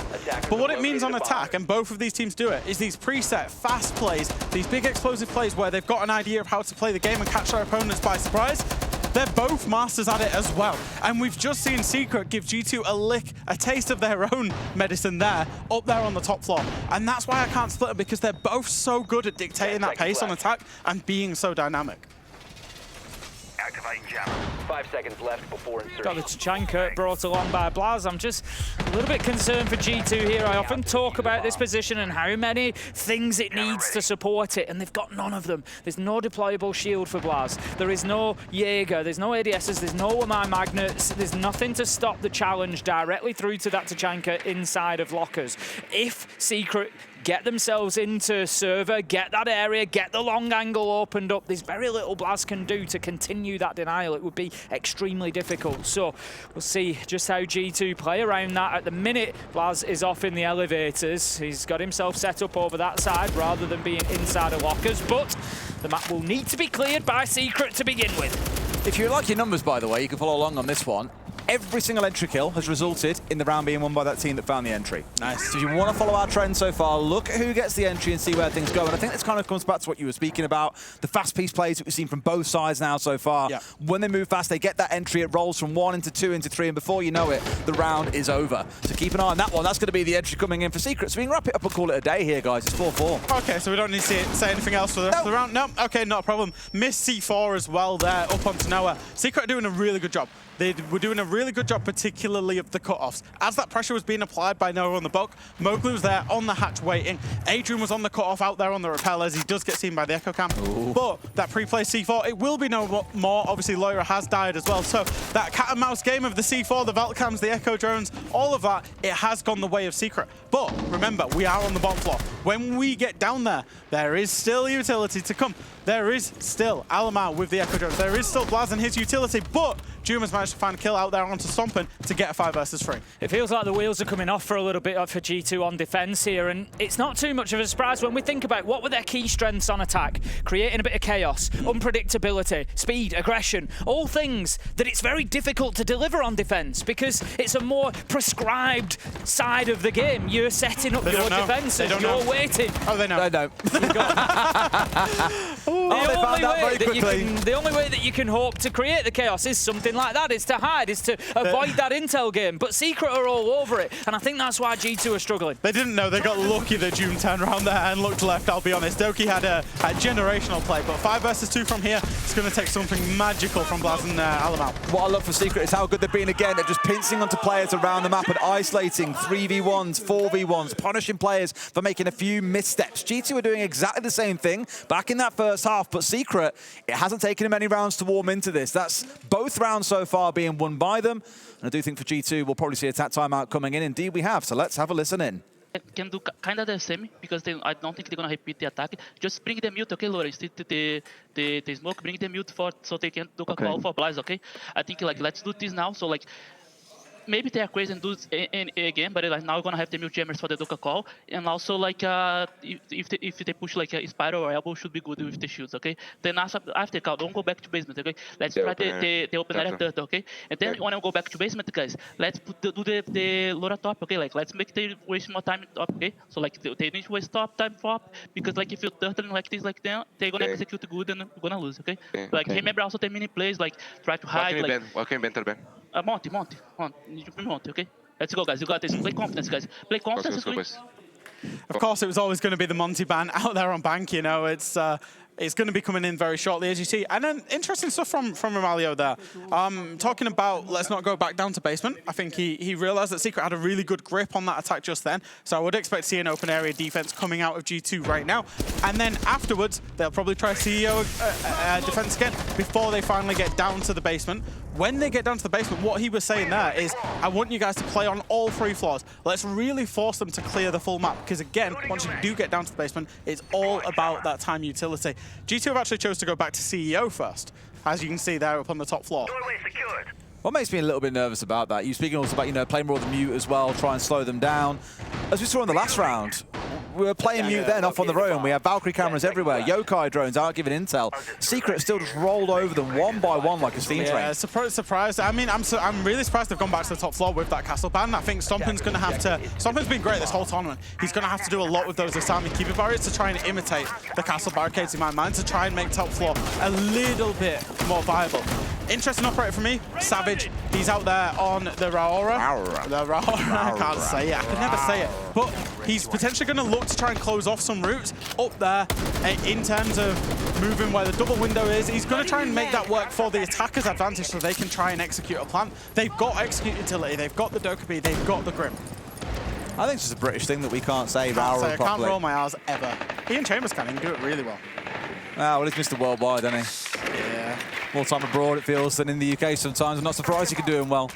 But what it means on attack, and both of these teams do it, is these preset, fast plays, these big explosive plays where they've got an idea of how to play the game and catch their opponents by surprise. They're both masters at it as well. And we've just seen Secret give G2 a taste of their own medicine there, up there on the top floor. And that's why I can't split them, because they're both so good at dictating that pace on attack and being so dynamic. Activating jammer. 5 seconds left before insertion. Got the Tachanka brought along by Blaz. I'm just a little bit concerned for G2 here. I often talk about this position and how many things it needs to support it, and they've got none of them. There's no deployable shield for Blaz. There is no Jaeger. There's no ADSs. There's no Mine Magnets. There's nothing to stop the challenge directly through to that Tachanka inside of lockers. If Secret get themselves into server, get that area, get the long angle opened up. There's very little Blaz can do to continue that denial. It would be extremely difficult. So we'll see just how G2 play around that. At the minute, Blaz is off in the elevators. He's got himself set up over that side rather than being inside of lockers, but the map will need to be cleared by Secret to begin with. If you like your numbers, by the way, you can follow along on this one. Every single entry kill has resulted in the round being won by that team that found the entry. Nice. So if you want to follow our trend so far, look at who gets the entry and see where things go. And I think this kind of comes back to what you were speaking about, the fast-paced plays that we've seen from both sides now so far. Yeah. When they move fast, they get that entry, it rolls from 1 into 2 into 3, and before you know it, the round is over. So keep an eye on that one. That's going to be the entry coming in for Secret. So we can wrap it up and call it a day here, guys. It's 4-4. Okay, so we don't need to say anything else for the rest of the round? No, okay, not a problem. Missed C4 as well there, up onto Noah. Secret are doing a really good job. They were doing a really good job, particularly of the cutoffs. As that pressure was being applied by Noah on the bulk, Mowgli was there on the hatch waiting. Adrian was on the cutoff out there on the repellers. He does get seen by the Echo Cam. Ooh. But that pre-play C4, it will be no more. Obviously, Lair has died as well. So that cat and mouse game of the C4, the Velt Cams, the Echo drones, all of that, it has gone the way of Secret. But remember, we are on the bottom floor. When we get down there, there is still utility to come. There is still Alamar with the Echo drones. There is still Blaz and his utility, but Juma's managed to find a kill out there onto Stompin to get a 5 versus 3. It feels like the wheels are coming off for a little bit for G2 on defense here, and it's not too much of a surprise when we think about what were their key strengths on attack. Creating a bit of chaos, unpredictability, speed, aggression, all things that it's very difficult to deliver on defense because it's a more prescribed side of the game. You're setting up your defenses, you're waiting. Oh, they know. They don't. The only way that you can hope to create the chaos is something like that, is to hide, is to avoid that intel game. But Secret are all over it, and I think that's why G2 are struggling. They didn't know. They got lucky that June turned around there and looked left, I'll be honest. Doki had a generational play, but 5 versus 2 from here, it's going to take something magical from Blaz and Alamar. What I love for Secret is how good they've been again. They're just pincing onto players around the map and isolating 3v1s, 4v1s, punishing players for making a few missteps. G2 are doing exactly the same thing back in that first half, but Secret, it hasn't taken them many rounds to warm into this. That's both rounds so far being won by them. And I do think for G2, we'll probably see a timeout coming in. Indeed, we have. So let's have a listen in. Can do kind of the same because I don't think they're gonna repeat the attack. Just bring the mute, okay, Laura? The smoke, bring the mute so they can do a call for Blaz, okay? I think like let's do this now. So like maybe they are crazy and do it again, but like now we're gonna have the mute jammers for the Duka call, and also like if they push like a spiral or elbow should be good with the shields, okay? Then after call, don't go back to basement, okay? Let's try the open area turtle, okay? And then when I go back to basement, guys, let's do the Laura top, okay? Like let's make they waste more time top, okay? So like they need to waste time for up because like if you're turtling like this, like then they're gonna execute good and we're gonna lose, okay? Like remember also the mini plays, like try to hide, What can Ben? Monty. Need to be Monty, okay? Let's go, guys. You got this. Play confidence, guys. Play confidence. Of course, it was always going to be the Monty ban out there on bank, you know. It's going to be coming in very shortly, as you see. And then interesting stuff from Romalio there. Talking about let's not go back down to basement. I think he realized that Secret had a really good grip on that attack just then. So I would expect to see an open area defense coming out of G2 right now. And then afterwards, they'll probably try CEO defense again before they finally get down to the basement. When they get down to the basement, what he was saying there is, I want you guys to play on all 3 floors. Let's really force them to clear the full map. Because again, once you do get down to the basement, it's all about that time utility. G2 have actually chose to go back to CEO first, as you can see there up on the top floor. Doorway secured. What makes me a little bit nervous about that, you speaking also about, playing more of the mute as well, try and slow them down. As we saw in the last round, we were playing mute then off on their own. We have Valkyrie cameras everywhere, yokai drones out giving intel. Secret still just rolled over them one by one like a steam train. Yeah, surprised. I mean, I'm really surprised they've gone back to the top floor with that castle ban. I think Stompin's going to have to... Stompin's been great this whole tournament. He's going to have to do a lot with those Asami keeper barriers to try and imitate the castle barricades in my mind, to try and make top floor a little bit more viable. Interesting operator for me, Savage. He's out there on the Raora. The Raora, I can't say it. I can never say it. But he's potentially going to look to try and close off some routes up there in terms of moving where the double window is. He's going to try and make that work for the attacker's advantage so they can try and execute a plan. They've got execute utility, they've got the Dokkaebi, they've got the Grim. I think it's just a British thing that we can't say I can't roll my R's ever. Ian Chambers can, he can do it really well. Ah, well, he's Mr. Worldwide, isn't he? Yeah. More time abroad, it feels, than in the UK sometimes. I'm not surprised he can do him well.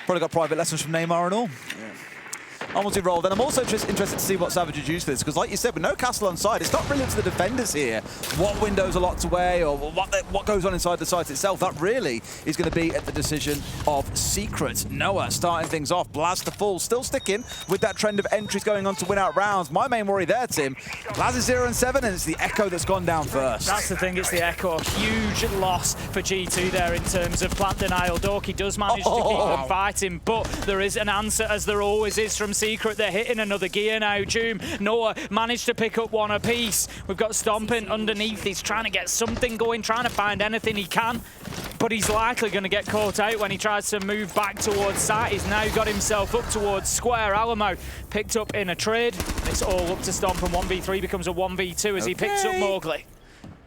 Probably got private lessons from Neymar and all. Yeah. multi-roll. Then I'm also just interested to see what Savage used for this, because like you said, with no castle on side, it's not really up to the defenders here what windows are locked away or what goes on inside the site itself. That really is going to be at the decision of Secret. Noah starting things off, Blaz to full, still sticking with that trend of entries going on to win out rounds. My main worry there, Tim, Blaz is 0-7, and it's the Echo that's gone down first. That's the thing, it's the Echo. Huge loss for G2 there in terms of plant denial. Doki does manage to keep them fighting, but there is an answer, as there always is from Secret. They're hitting another gear now. Doom, Noah managed to pick up one apiece. We've got Stomping underneath. He's trying to get something going, trying to find anything he can, but he's likely going to get caught out when he tries to move back towards site. He's now got himself up towards square. Alamo picked up in a trade. It's all up to Stomp, and 1v3 becomes a 1v2 as he picks up Mowgli.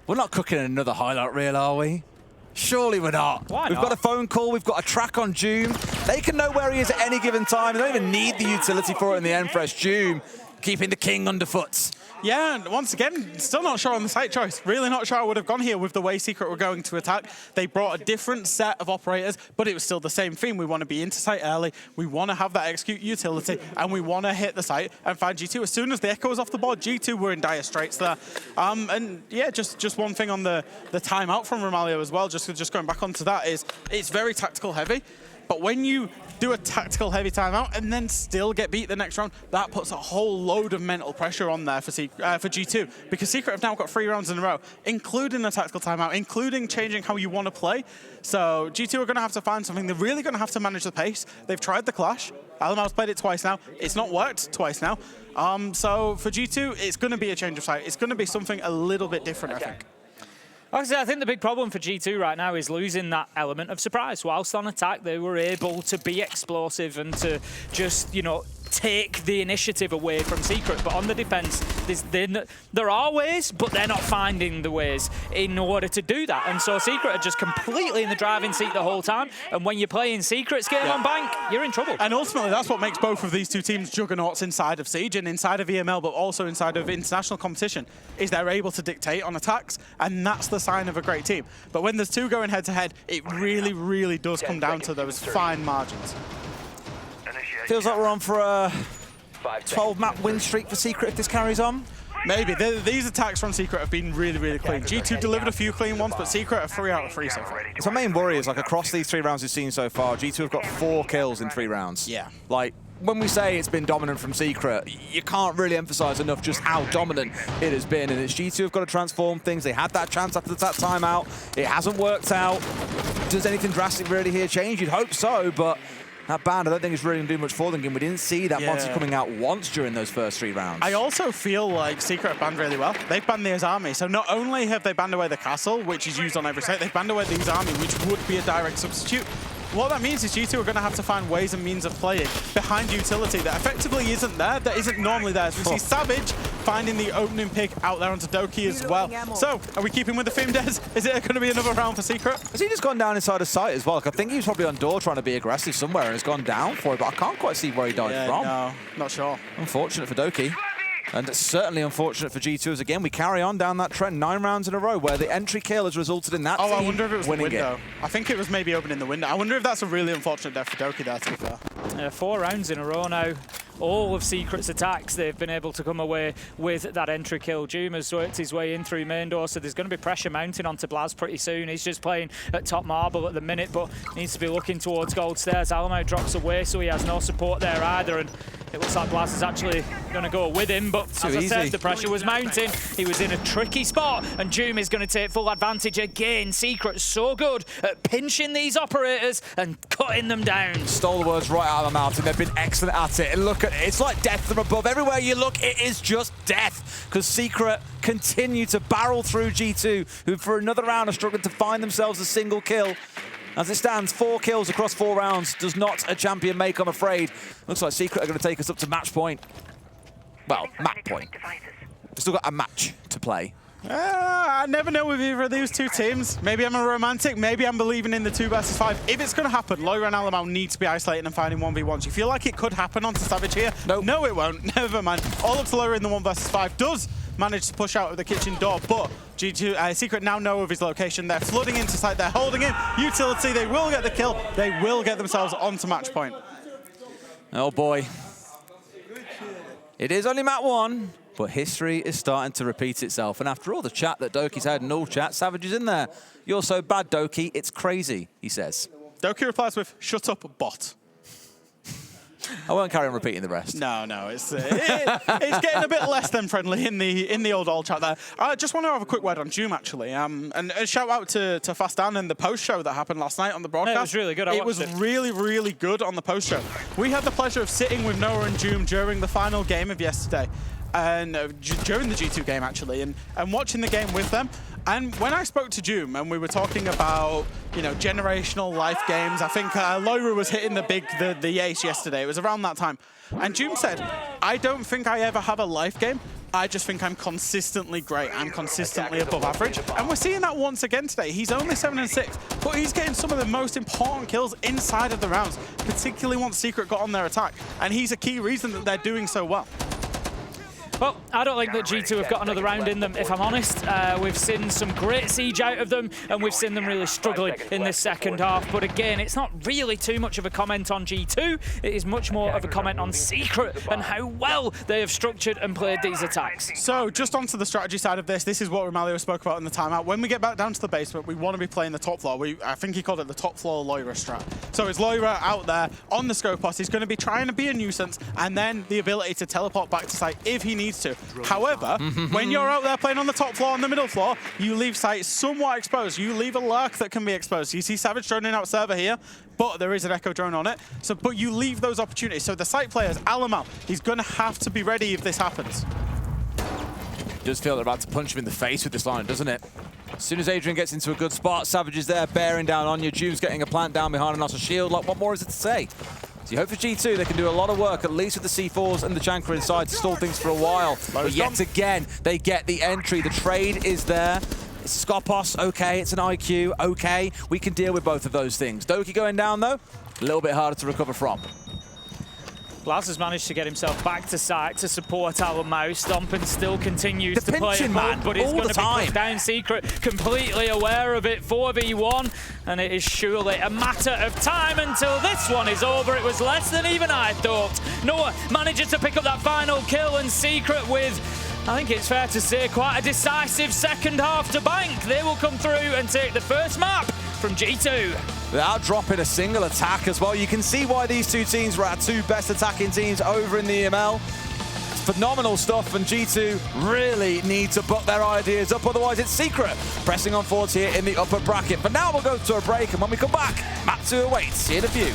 We're not cooking another highlight reel, are we? Surely we're not. Why We've not? got a phone call, we've got a track on Doom. They can know where he is at any given time. They don't even need the utility for it in the end fresh. Doom keeping the king underfoot. Yeah, and once again, still not sure on the site choice. Really not sure I would have gone here with the way Secret were going to attack. They brought a different set of operators, but it was still the same theme. We want to be into site early, we want to have that execute utility, and we want to hit the site and find G2. As soon as the Echo was off the board, G2 were in dire straits there. And yeah, just one thing on the timeout from Romalio as well, just going back onto that, is it's very tactical heavy, but when you do a tactical heavy timeout and then still get beat the next round, that puts a whole load of mental pressure on there for G2, because Secret have now got 3 rounds in a row, including a tactical timeout, including changing how you want to play. So G2 are going to have to find something. They're really going to have to manage the pace. They've tried the clash. Alamo's played it twice now. It's not worked twice now. So for G2, it's going to be a change of site. It's going to be something a little bit different, I think. Like I think the big problem for G2 right now is losing that element of surprise. Whilst on attack, they were able to be explosive and to just, you know, take the initiative away from Secret. But on the defense, there are ways, but they're not finding the ways in order to do that. And so Secret are just completely in the driving seat the whole time. And when you're playing Secret's game on Bank, you're in trouble. And ultimately, that's what makes both of these two teams juggernauts inside of Siege and inside of EML, but also inside of international competition, is they're able to dictate on attacks, and that's the sign of a great team. But when there's two going head-to-head, it really, really does come down to those fine margins. Feels like we're on for a 12-map win streak for Secret if this carries on. Maybe. These attacks from Secret have been really, really clean. G2 delivered a few clean ones, but Secret are 3 out of 3 so far. So my main worry is, like, across these 3 rounds we've seen so far, G2 have got 4 kills in 3 rounds. Yeah. Like, when we say it's been dominant from Secret, you can't really emphasize enough just how dominant it has been. And it's G2 have got to transform things. They had that chance after that timeout. It hasn't worked out. Does anything drastic really here change? You'd hope so, but that ban, I don't think it's really going to do much for them. We didn't see that monster coming out once during those first 3 rounds. I also feel like Secret have banned really well. They've banned the Azami. So not only have they banned away the castle, which is used on every site, they've banned away the Azami, which would be a direct substitute. What that means is G2 are going to have to find ways and means of playing behind utility that effectively isn't there, that isn't normally there. So we see Savage finding the opening pick out there onto Doki as well. So, are we keeping with the theme, Des? Is it going to be another round for Secret? Has he just gone down inside a site as well? Like, I think he was probably on door trying to be aggressive somewhere and has gone down for it, but I can't quite see where he died from. No, not sure. Unfortunate for Doki. And it's certainly unfortunate for G2 as, again, we carry on down that trend 9 rounds in a row where the entry kill has resulted in that team I wonder if it was the winning window. I think it was maybe opening the window. I wonder if that's a really unfortunate death for Doki there, to be fair. 4 rounds in a row now. All of Secret's attacks, they've been able to come away with that entry kill. Doom has worked his way in through main door, so there's going to be pressure mounting onto Blaz pretty soon. He's just playing at top marble at the minute, but needs to be looking towards gold stairs. Alamo drops away, so he has no support there either, and it looks like Blaz is actually going to go with him, but as I said, the pressure was mounting. He was in a tricky spot, and Doom is going to take full advantage again. Secret's so good at pinching these operators and cutting them down. Stole the words right out of the mouth, and they've been excellent at it. And look at it, it's like death from above. Everywhere you look, it is just death, because Secret continue to barrel through G2, who for another round are struggling to find themselves a single kill. As it stands, 4 kills across 4 rounds does not a champion make, I'm afraid. Looks like Secret are going to take us up to match point. Well, map point. We've still got a match to play. I never know with either of these two teams. Maybe I'm a romantic, maybe I'm believing in the 2 versus 5. If it's going to happen, Lair and Alamo need to be isolating and finding 1v1s. You feel like it could happen onto Savage here? Nope. No, it won't. Never mind. All up to Lair in the 1 versus 5 does manage to push out of the kitchen door, but G2 Secret now know of his location. They're flooding into site, they're holding him. Utility, they will get the kill. They will get themselves onto match point. Oh boy. It is only map 1, but history is starting to repeat itself. And after all the chat that Doki's had in all chat, Savage is in there. You're so bad, Doki, it's crazy, he says. Doki replies with, shut up, bot. I won't carry on repeating the rest. No, it's getting a bit less than friendly in the old chat there. I just want to have a quick word on Doom, actually. And a shout out to Fast Dan and the post show that happened last night on the broadcast. Yeah, it was really good. It was really, really good on the post show. We had the pleasure of sitting with Noah and Doom during the final game of yesterday, and during the G2 game actually, and watching the game with them. And when I spoke to Doom and we were talking about, you know, generational life games, I think Lair was hitting the ace yesterday. It was around that time. And Doom said, I don't think I ever have a life game. I just think I'm consistently great. I'm consistently above average. And we're seeing that once again today. He's only 7-6, but he's getting some of the most important kills inside of the rounds, particularly once Secret got on their attack. And he's a key reason that they're doing so well. Well, I don't think that G2 have got another round in them, if I'm honest. We've seen some great siege out of them, and we've seen them really struggling in this second half. But again, it's not really too much of a comment on G2. It is much more of a comment on Secret and how well they have structured and played these attacks. So, just onto the strategy side of this, this is what Romalio spoke about in the timeout. When we get back down to the basement, we want to be playing the top floor. I think he called it the top floor Loira strat. So it's Loira out there on the Scopos. He's going to be trying to be a nuisance, and then the ability to teleport back to site if he needs to. However, when you're out there playing on the top floor and the middle floor, you leave site somewhat exposed. You leave a lurk that can be exposed. You see Savage droning out server here, but there is an Echo drone on it. So, but you leave those opportunities. So the site players, Alamal, he's going to have to be ready if this happens. Does feel they're about to punch him in the face with this line, doesn't it? As soon as Adrian gets into a good spot, Savage is there bearing down on you. Doom's getting a plant down behind an Ossa shield. Like, what more is it to say? So you hope for G2 they can do a lot of work, at least with the C4s and the Jankra inside, to stall things for a while. But yet again, they get the entry. The trade is there. It's Skopos, okay. It's an IQ, okay. We can deal with both of those things. Doki going down, though, a little bit harder to recover from. Laz has managed to get himself back to site to support our mouse. Stompin still continues to play it hard, but he's going to be pushed down. Secret, completely aware of it. 4v1, and it is surely a matter of time until this one is over. It was less than even I thought. Noah manages to pick up that final kill, and Secret with, I think it's fair to say, quite a decisive second half to bank. They will come through and take the first map from G2. Without dropping a single attack as well. You can see why these two teams were our two best attacking teams over in the EML. It's phenomenal stuff, and G2 really need to buck their ideas up, otherwise it's Secret pressing on forwards here in the upper bracket. But now we'll go to a break, and when we come back, map 2 awaits. See you in a few.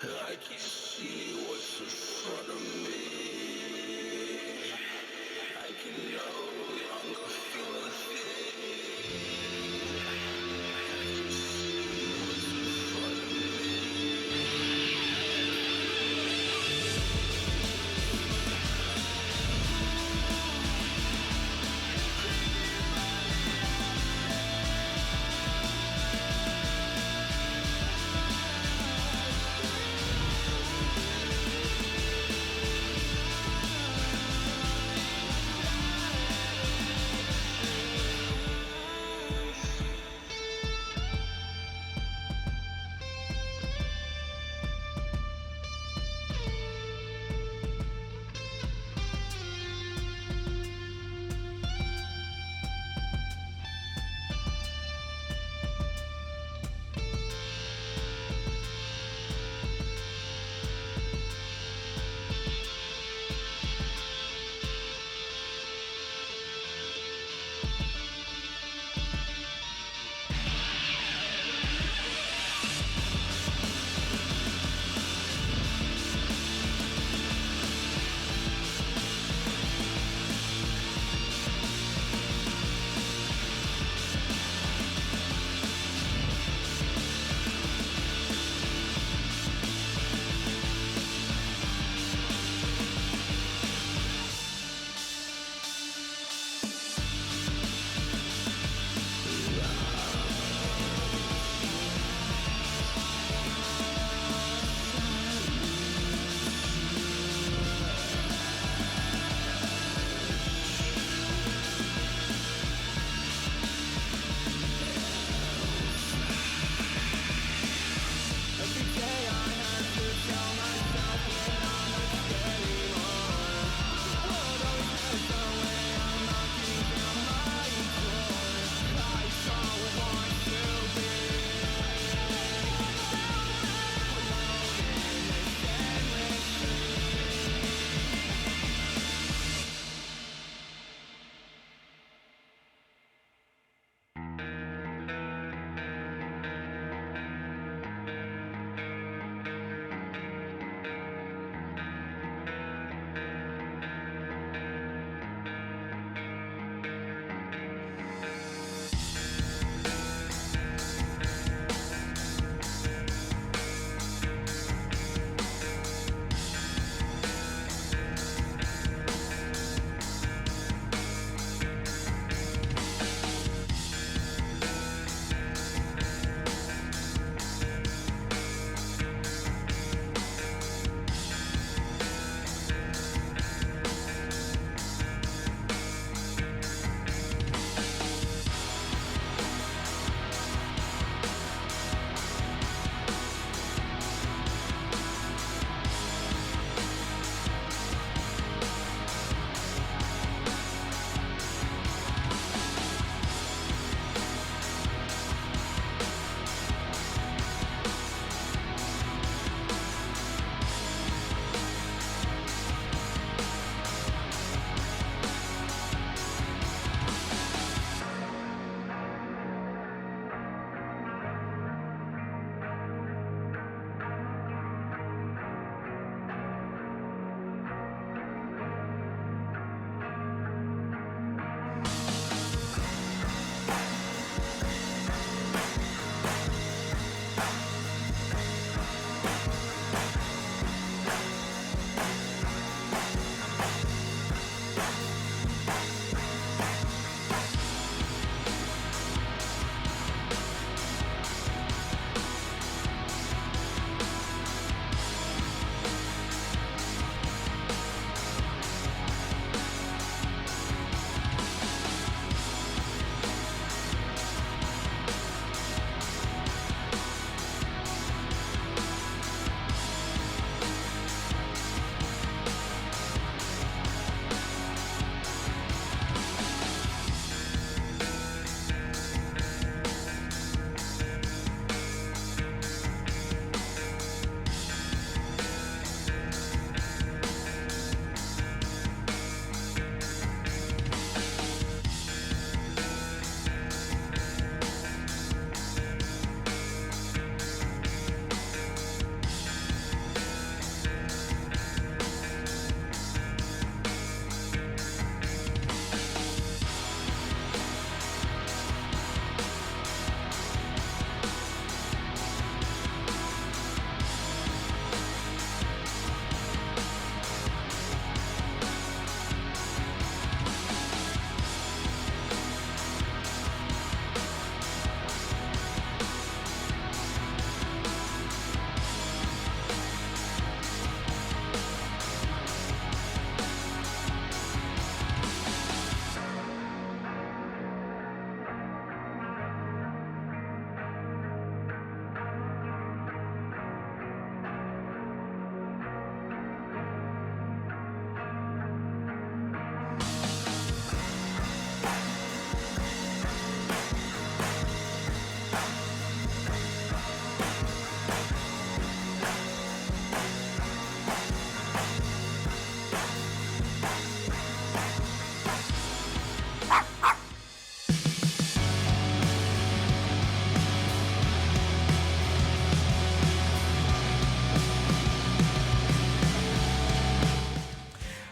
I can see what's in front.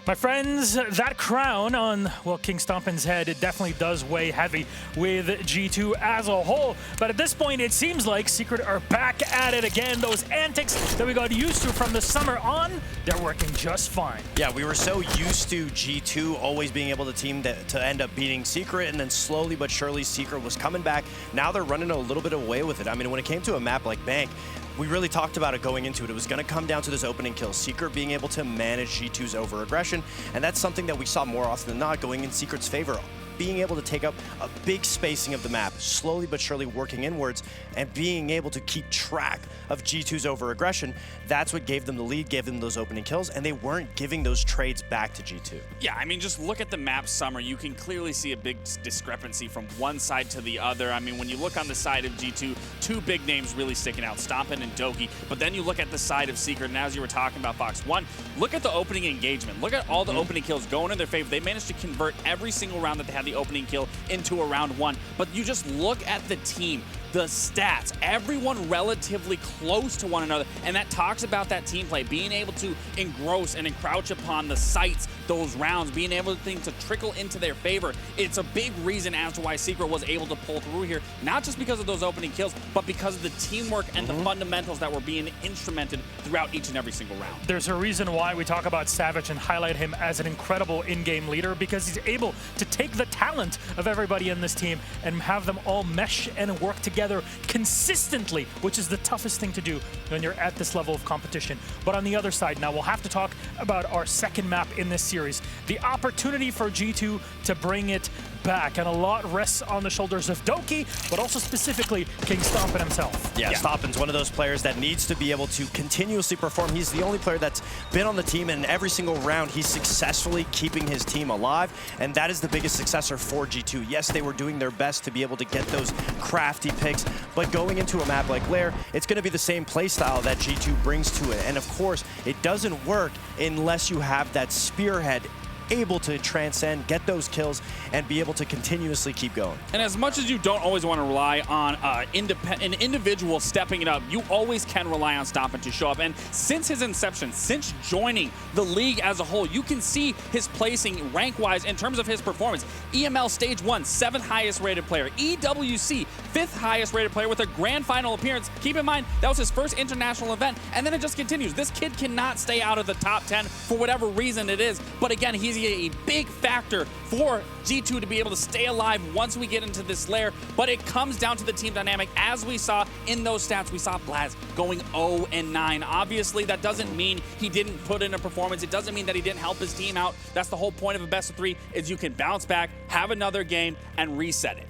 My friends, that crown on, well, King Stompin's head, it definitely does weigh heavy with G2 as a whole. But at this point, it seems like Secret are back at it again. Those antics that we got used to from the summer on, they're working just fine. Yeah, we were so used to G2 always being able to team to end up beating Secret, and then slowly but surely Secret was coming back. Now they're running a little bit away with it. I mean, when it came to a map like Bank, we really talked about it going into it. It was going to come down to this opening kill. Secret being able to manage G2's over-aggression, and that's something that we saw more often than not going in Secret's favor. Being able to take up a big spacing of the map, slowly but surely working inwards, and being able to keep track of G2's over-aggression, that's what gave them the lead, gave them those opening kills, and they weren't giving those trades back to G2. Yeah, I mean, just look at the map Summer. You can clearly see a big discrepancy from one side to the other. I mean, when you look on the side of G2, two big names really sticking out, Stompin and Doki, but then you look at the side of Secret, and as you were talking about, Fox, one, look at the opening engagement. Look at all the opening kills going in their favor. They managed to convert every single round that they had the opening kill into a round one. But you just look at the team, the stats, everyone relatively close to one another, and that talks about that team play, being able to engross and encroach upon the sights, those rounds, being able to trickle into their favor. It's a big reason as to why Secret was able to pull through here, not just because of those opening kills, but because of the teamwork and the fundamentals that were being instrumented throughout each and every single round. There's a reason why we talk about Savage and highlight him as an incredible in-game leader, because he's able to take the talent of everybody in this team and have them all mesh and work together consistently, which is the toughest thing to do when you're at this level of competition. But on the other side, now we'll have to talk about our second map in this series, the opportunity for G2 to bring it back, and a lot rests on the shoulders of Doki, but also specifically King Stompin himself. Yeah, Stompin's one of those players that needs to be able to continuously perform. He's the only player that's been on the team, and every single round he's successfully keeping his team alive, and that is the biggest successor for G2. Yes, they were doing their best to be able to get those crafty picks, but going into a map like Lair, it's going to be the same playstyle that G2 brings to it, and of course, it doesn't work unless you have that spearhead able to transcend, get those kills, and be able to continuously keep going. And as much as you don't always want to rely on an individual stepping it up, you always can rely on Stompin to show up. And since his inception, since joining the league as a whole, you can see his placing rank-wise in terms of his performance. EML Stage 1, 7th highest rated player. EWC, 5th highest rated player with a grand final appearance. Keep in mind, that was his first international event, and then it just continues. This kid cannot stay out of the top 10 for whatever reason it is, but again, he's a big factor for G2 to be able to stay alive once we get into this Lair, but it comes down to the team dynamic. As we saw in those stats, we saw Blaz going 0-9. Obviously, that doesn't mean he didn't put in a performance. It doesn't mean that he didn't help his team out. That's the whole point of a best of 3, is you can bounce back, have another game, and reset it.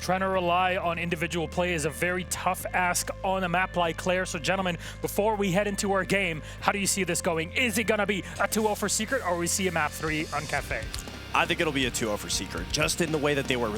Trying to rely on individual play is a very tough ask on a map like Lair. So, gentlemen, before we head into our game, how do you see this going? Is it going to be a 2-0 for Secret, or we see a map 3 on Kafe? I think it'll be a 2-0 for Secret. Just in the way that they were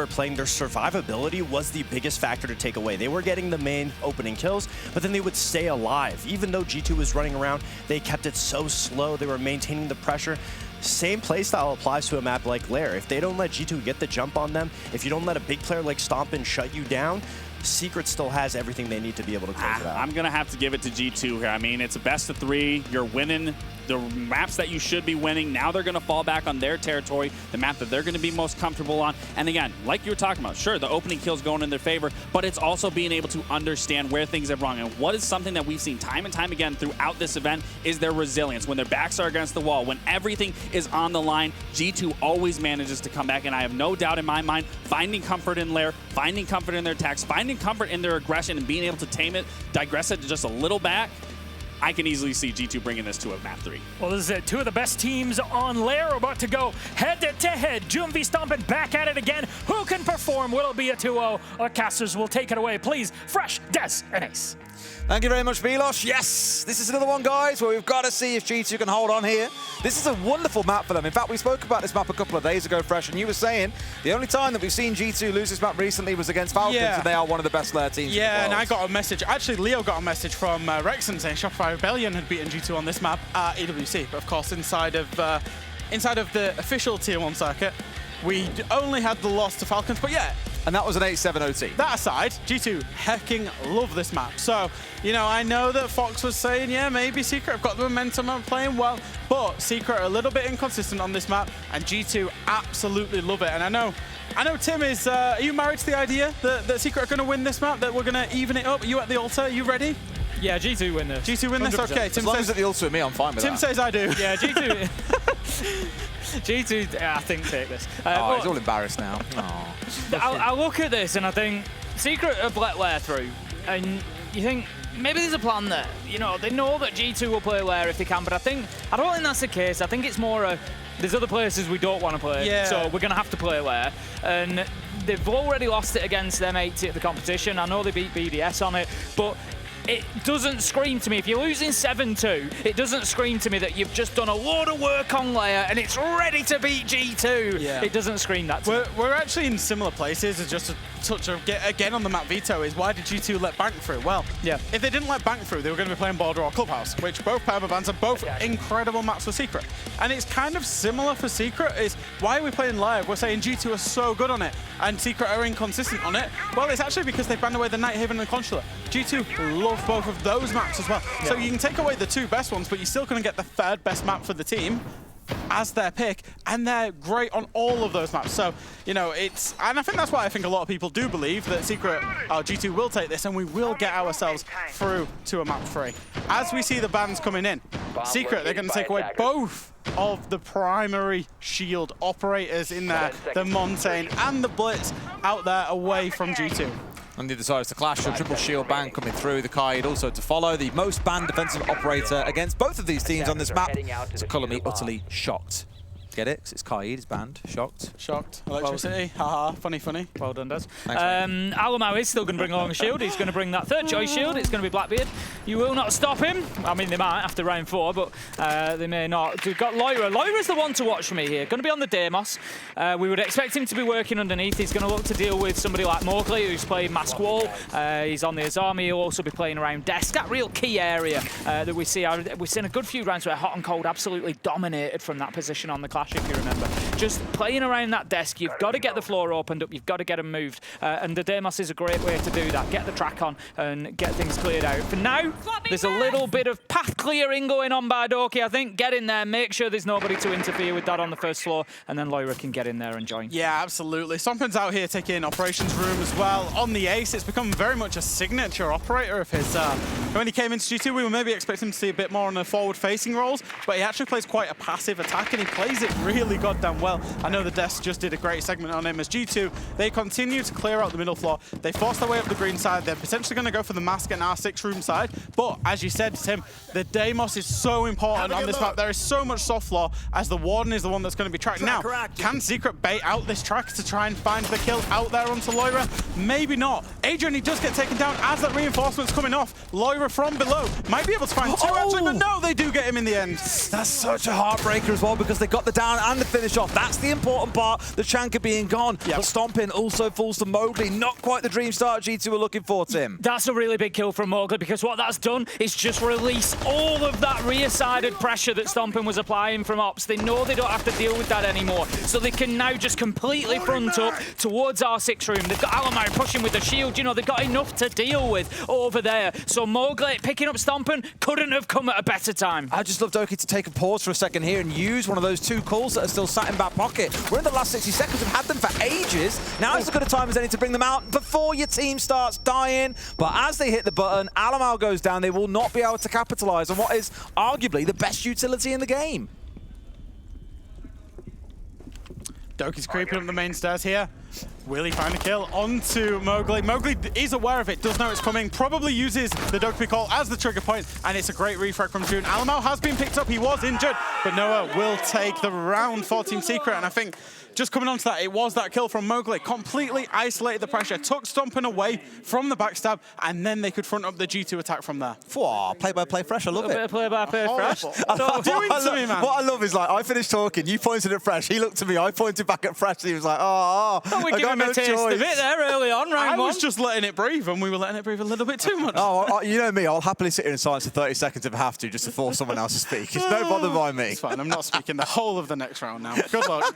playing, their survivability was the biggest factor to take away. They were getting the main opening kills, but then they would stay alive. Even though G2 was running around, they kept it so slow. They were maintaining the pressure. Same playstyle applies to a map like Lair. If they don't let G2 get the jump on them, if you don't let a big player like Stompin shut you down, Secret still has everything they need to be able to close it out. I'm going to have to give it to G2 here. I mean, it's a best of 3. You're winning the maps that you should be winning. Now they're going to fall back on their territory, the map that they're going to be most comfortable on. And again, like you were talking about, sure, the opening kill's going in their favor, but it's also being able to understand where things are wrong. And what is something that we've seen time and time again throughout this event is their resilience. When their backs are against the wall, when everything is on the line, G2 always manages to come back. And I have no doubt in my mind, finding comfort in Lair, finding comfort in their attacks, finding comfort in their aggression, and being able to tame it, digress it just a little back, I can easily see G2 bringing this to a map 3. Well, this is it. 2 of the best teams on Lair are about to go head-to-head. Jum v Stompin back at it again. Who can perform? Will it be a 2-0? Our casters will take it away. Please, Fresh, Des, and Ace. Thank you very much, Milos. Yes, this is another one, guys, where we've got to see if G2 can hold on here. This is a wonderful map for them. In fact, we spoke about this map a couple of days ago, Fresh, and you were saying the only time that we've seen G2 lose this map recently was against Falcons, and they are one of the best Lair teams in the world. And I got a message. Actually, Leo got a message from Rexon saying Shopify Rebellion had beaten G2 on this map at EWC. But of course, inside of the official Tier 1 circuit, we only had the loss to Falcons. But yeah, And that was an 8-7 OT. That aside, G2 hecking love this map. So, you know, I know that Fox was saying, yeah, maybe Secret have got the momentum and playing well, but Secret are a little bit inconsistent on this map, and G2 absolutely love it. And I know Tim is, are you married to the idea that Secret are going to win this map, that we're going to even it up? Are you at the altar? Are you ready? Yeah, G2 win this. G2 win this? 100%. Okay, Tim As long says as it's at the altar with me, I'm fine with Tim that. says I do. Yeah, G2. G2, I think, take this. Oh, he's all embarrassed now. Oh. I look at this and I think Secret have let Lair through, and you think maybe there's a plan there. You know, they know that G2 will play Lair if they can, but I don't think that's the case. I think it's more there's other places we don't want to play, so we're going to have to play Lair. And they've already lost it against them 80 at the competition. I know they beat BDS on it, but it doesn't scream to me. If you're losing 7-2, it doesn't scream to me that you've just done a load of work on Lair and it's ready to beat G2. Yeah. It doesn't scream that to me. We're actually in similar places. It's just a touch of, again on the map veto, is why did G2 let Bank through? Well, if they didn't let Bank through, they were going to be playing Border or Clubhouse, which both power bands are both incredible maps for Secret. And it's kind of similar for Secret, is why are we playing live? We're saying G2 are so good on it, and Secret are inconsistent on it. Well, it's actually because they banned away the Night Haven and Consular. G2 love both of those maps as well. So you can take away the two best ones, but you're still going to get the third best map for the team as their pick, and they're great on all of those maps. So, you know, and I think that's why I think a lot of people do believe that G2 will take this, and we will get ourselves through to a map 3. As we see the bans coming in, Secret, they're going to take away both of the primary shield operators in there, the Montaigne and the Blitz out there away from G2. And they decides to clash, so triple shield ban coming through, the Kaid also to follow. The most banned defensive operator against both of these teams on this map. So Colony utterly shocked. Get it? 'Cause it's Kaid, he's banned. Shocked. Shocked. Electricity. Haha. Funny, funny. Well done, Des. Thanks, Alamau is still going to bring along a shield. He's going to bring that third choice shield. It's going to be Blackbeard. You will not stop him. I mean, they might after round 4, but they may not. We've got Lair. Lair's the one to watch for me here. Going to be on the Deimos. We would expect him to be working underneath. He's going to look to deal with somebody like Mowgli, who's played Mask Wall. He's on the Azami. He'll also be playing around Desk. That real key area that we see. We've seen a good few rounds where Hot and Cold absolutely dominated from that position on the Clash, if you remember. Just playing around that desk, you've got to get the floor opened up, you've got to get them moved. And the Deimos is a great way to do that. Get the track on and get things cleared out. For now, there's a little bit of path clearing going on by Doki, I think. Get in there, make sure there's nobody to interfere with that on the first floor, and then Lair can get in there and join. Yeah, absolutely. Stompin's out here taking operations room as well. On the Ace, it's become very much a signature operator of his. When he came into G2, we were maybe expecting him to see a bit more on the forward-facing roles, but he actually plays quite a passive attack, and he plays it really goddamn well. I know the Desk just did a great segment on him. As G2, they continue to clear out the middle floor. They force their way up the green side. They're potentially going to go for the Mask and R6 room side, but as you said, Tim, the Deimos is so important on this map. There is so much soft floor, as the Warden is the one that's going to be tracked. Now, can Secret bait out this track to try and find the kill out there onto Lair? Maybe not. Adrian, he does get taken down as that reinforcement's coming off. Lair from below might be able to find two actually, but no, they do get him in the end. That's such a heartbreaker as well, because they got the down and the finish off. That's the important part, the Chanka being gone. But Stompin also falls to Mowgli. Not quite the dream start G2 were looking for, Tim. That's a really big kill from Mowgli, because what that's done is just release all of that rear-sided pressure that Stompin was applying from Ops. They know they don't have to deal with that anymore, so they can now just completely front up towards R6 room. They've got Alamau pushing with the shield. You know, they've got enough to deal with over there. So Mowgli picking up Stompin couldn't have come at a better time. I just love Doki to take a pause for a second here and use one of those two calls that are still sat in back pocket. We're in the last 60 seconds. We've had them for ages. Now it's as good a time as any to bring them out before your team starts dying. But as they hit the button, Alamau goes down. They will not be able to capitalize on what is arguably the best utility in the game. Doki's creeping up the main stairs here. Will he find a kill onto Mowgli? Mowgli is aware of it, does know it's coming, probably uses the Doki call as the trigger point, and it's a great refrag from June. Alamau has been picked up, he was injured, but Noah will take the round for Team Secret, and I think just coming onto that, it was that kill from Mowgli. Completely isolated the pressure, took Stompin away from the backstab, and then they could front up the G2 attack from there. Play-by-play fresh, I love it. Play-by-play fresh. What I love is, like, I finished talking, you pointed at Fresh, he looked at me, I pointed back at Fresh, and he was like, oh. thought we'd give him a taste of it there early on, round I one. was just letting it breathe, and we were letting it breathe a little bit too much. Oh, you know me, I'll happily sit here in silence for 30 seconds if I have to, just to force someone else to speak. It's no bother by me. It's fine, I'm not speaking the whole of the next round now. Good luck.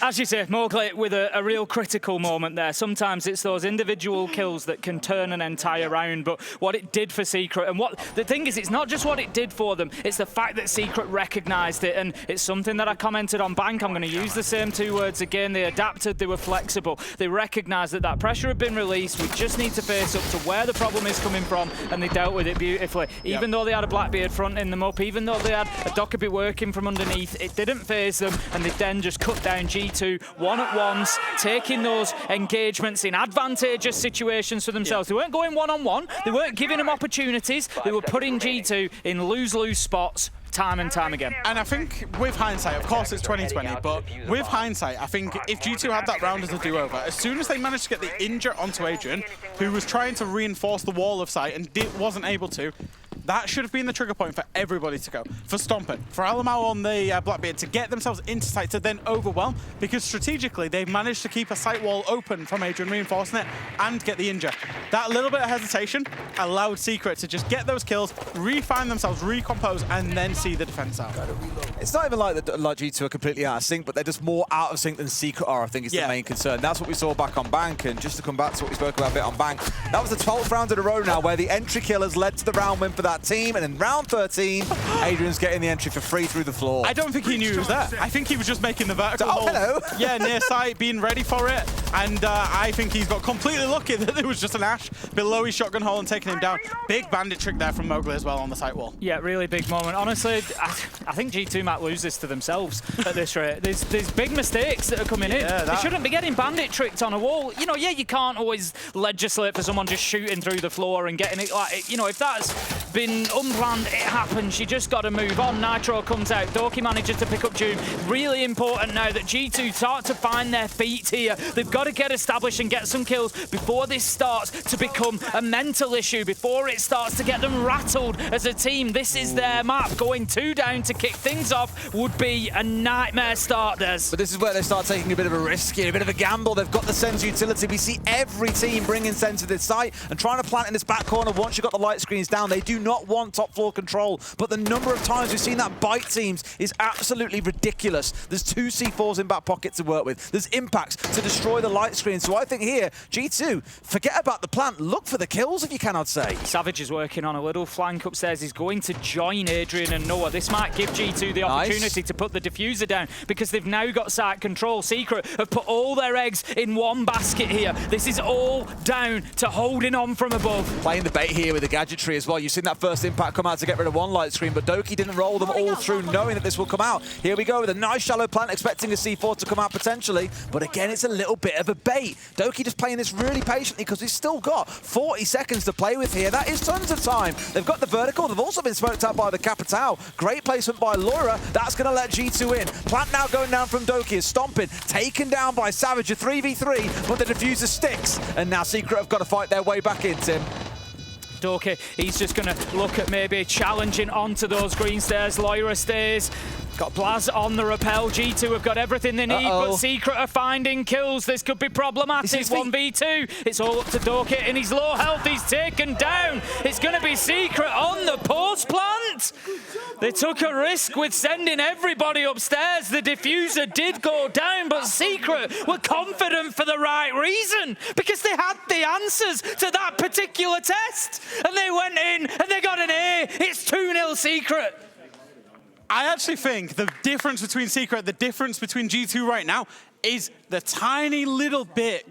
As you say, Mowgli with a real critical moment there. Sometimes it's those individual kills that can turn an entire round, but what it did for Secret, and what the thing is, it's not just what it did for them, it's the fact that Secret recognised it, and it's something that I commented on Bank. I'm going to use the same two words again. They adapted, they were flexible, they recognised that that pressure had been released, we just need to face up to where the problem is coming from, and they dealt with it beautifully. Even though they had a Blackbeard fronting them up, even though they had a Dokkaebi working from underneath, it didn't phase them, and they then just cut down G2 one at once, taking those engagements in advantageous situations for themselves. They weren't going one-on-one, they weren't giving them opportunities, they were putting G2 in lose-lose spots time and time again. And I think with hindsight, of course it's 2020, but with hindsight, I think if G2 had that round as a do-over, as soon as they managed to get the injure onto Adrian, who was trying to reinforce the wall of sight and wasn't able to, that should have been the trigger point for everybody to go. For Stompin, for Alamau on the Blackbeard to get themselves into sight to then overwhelm, because strategically they've managed to keep a sight wall open from Adrian, reinforcing it, and get the injure. That little bit of hesitation allowed Secret to just get those kills, refine themselves, recompose, and then see the defense out. It's not even like G2 are completely out of sync, but they're just more out of sync than Secret are, I think is the main concern. That's what we saw back on Bank, and just to come back to what we spoke about a bit on Bank, that was the 12th round in a row now where the entry kill has led to the round win for that team, and in round 13, Adrian's getting the entry for free through the floor. I don't think he knew he was there. I think he was just making the vertical hold. Hello. Yeah, near sight, being ready for it, and I think he's got completely lucky that there was just an Ash below his shotgun hole and taking him down. Big bandit trick there from Mowgli as well on the sight wall. Yeah, really big moment. Honestly, I think G2 might lose this to themselves at this rate. There's big mistakes that are coming in. They shouldn't be getting bandit tricked on a wall. You know, yeah, you can't always legislate for someone just shooting through the floor and getting it. Like, you know, if that's been unplanned, it happens. You just got to move on. Nitro comes out. Doki manages to pick up June. Really important now that G2 start to find their feet here. They've got to get established and get some kills before this starts to become a mental issue, before it starts to get them rattled as a team. This is their map. Going 2 down to kick things off would be a nightmare start, Des. But this is where they start taking a bit of a risk here, a bit of a gamble. They've got the Sen's utility. We see every team bringing Sen to this site and trying to plant in this back corner once you've got the light screens down. They do not want top floor control, but the number of times we've seen that bite teams is absolutely ridiculous. There's 2 C4s in back pocket to work with. There's impacts to destroy the light screen. So I think here, G2, forget about the plant. Look for the kills, if you can, I'd say. Savage is working on a little flank upstairs. He's going to join Adrian and Noah. This might give G2 the opportunity to put the diffuser down, because they've now got site control. Secret have put all their eggs in one basket here. This is all down to holding on from above. Playing the bait here with the gadgetry as well. You've seen that first impact come out to get rid of one light screen, but Doki didn't roll them all through knowing that this will come out. Here we go with a nice shallow plant, expecting a C4 to come out potentially, but again, it's a little bit of a bait. Doki just playing this really patiently because he's still got 40 seconds to play with here. That is tons of time. They've got the vertical. They've also been smoked out by the Capitao. Great placement by Laura. That's going to let G2 in. Plant now going down from Doki is Stompin, taken down by Savage, a 3v3, but the diffuser sticks, and now Secret have got to fight their way back in, Tim. Doki, he's just going to look at maybe challenging onto those green stairs. Loira stays. Got Blaz on the rappel. G2 have got everything they need, but Secret are finding kills. This could be problematic. 1v2. It's all up to Doki, and he's low health. He's taken down. It's going to be Secret on the post plant. They took a risk with sending everybody upstairs. The diffuser did go down, but Secret were confident for the right reason, because they had the answers to that particular test. And they went in and they got an A. It's 2-0 Secret. I actually think the difference between Secret, the difference between G2 right now is the tiny little bit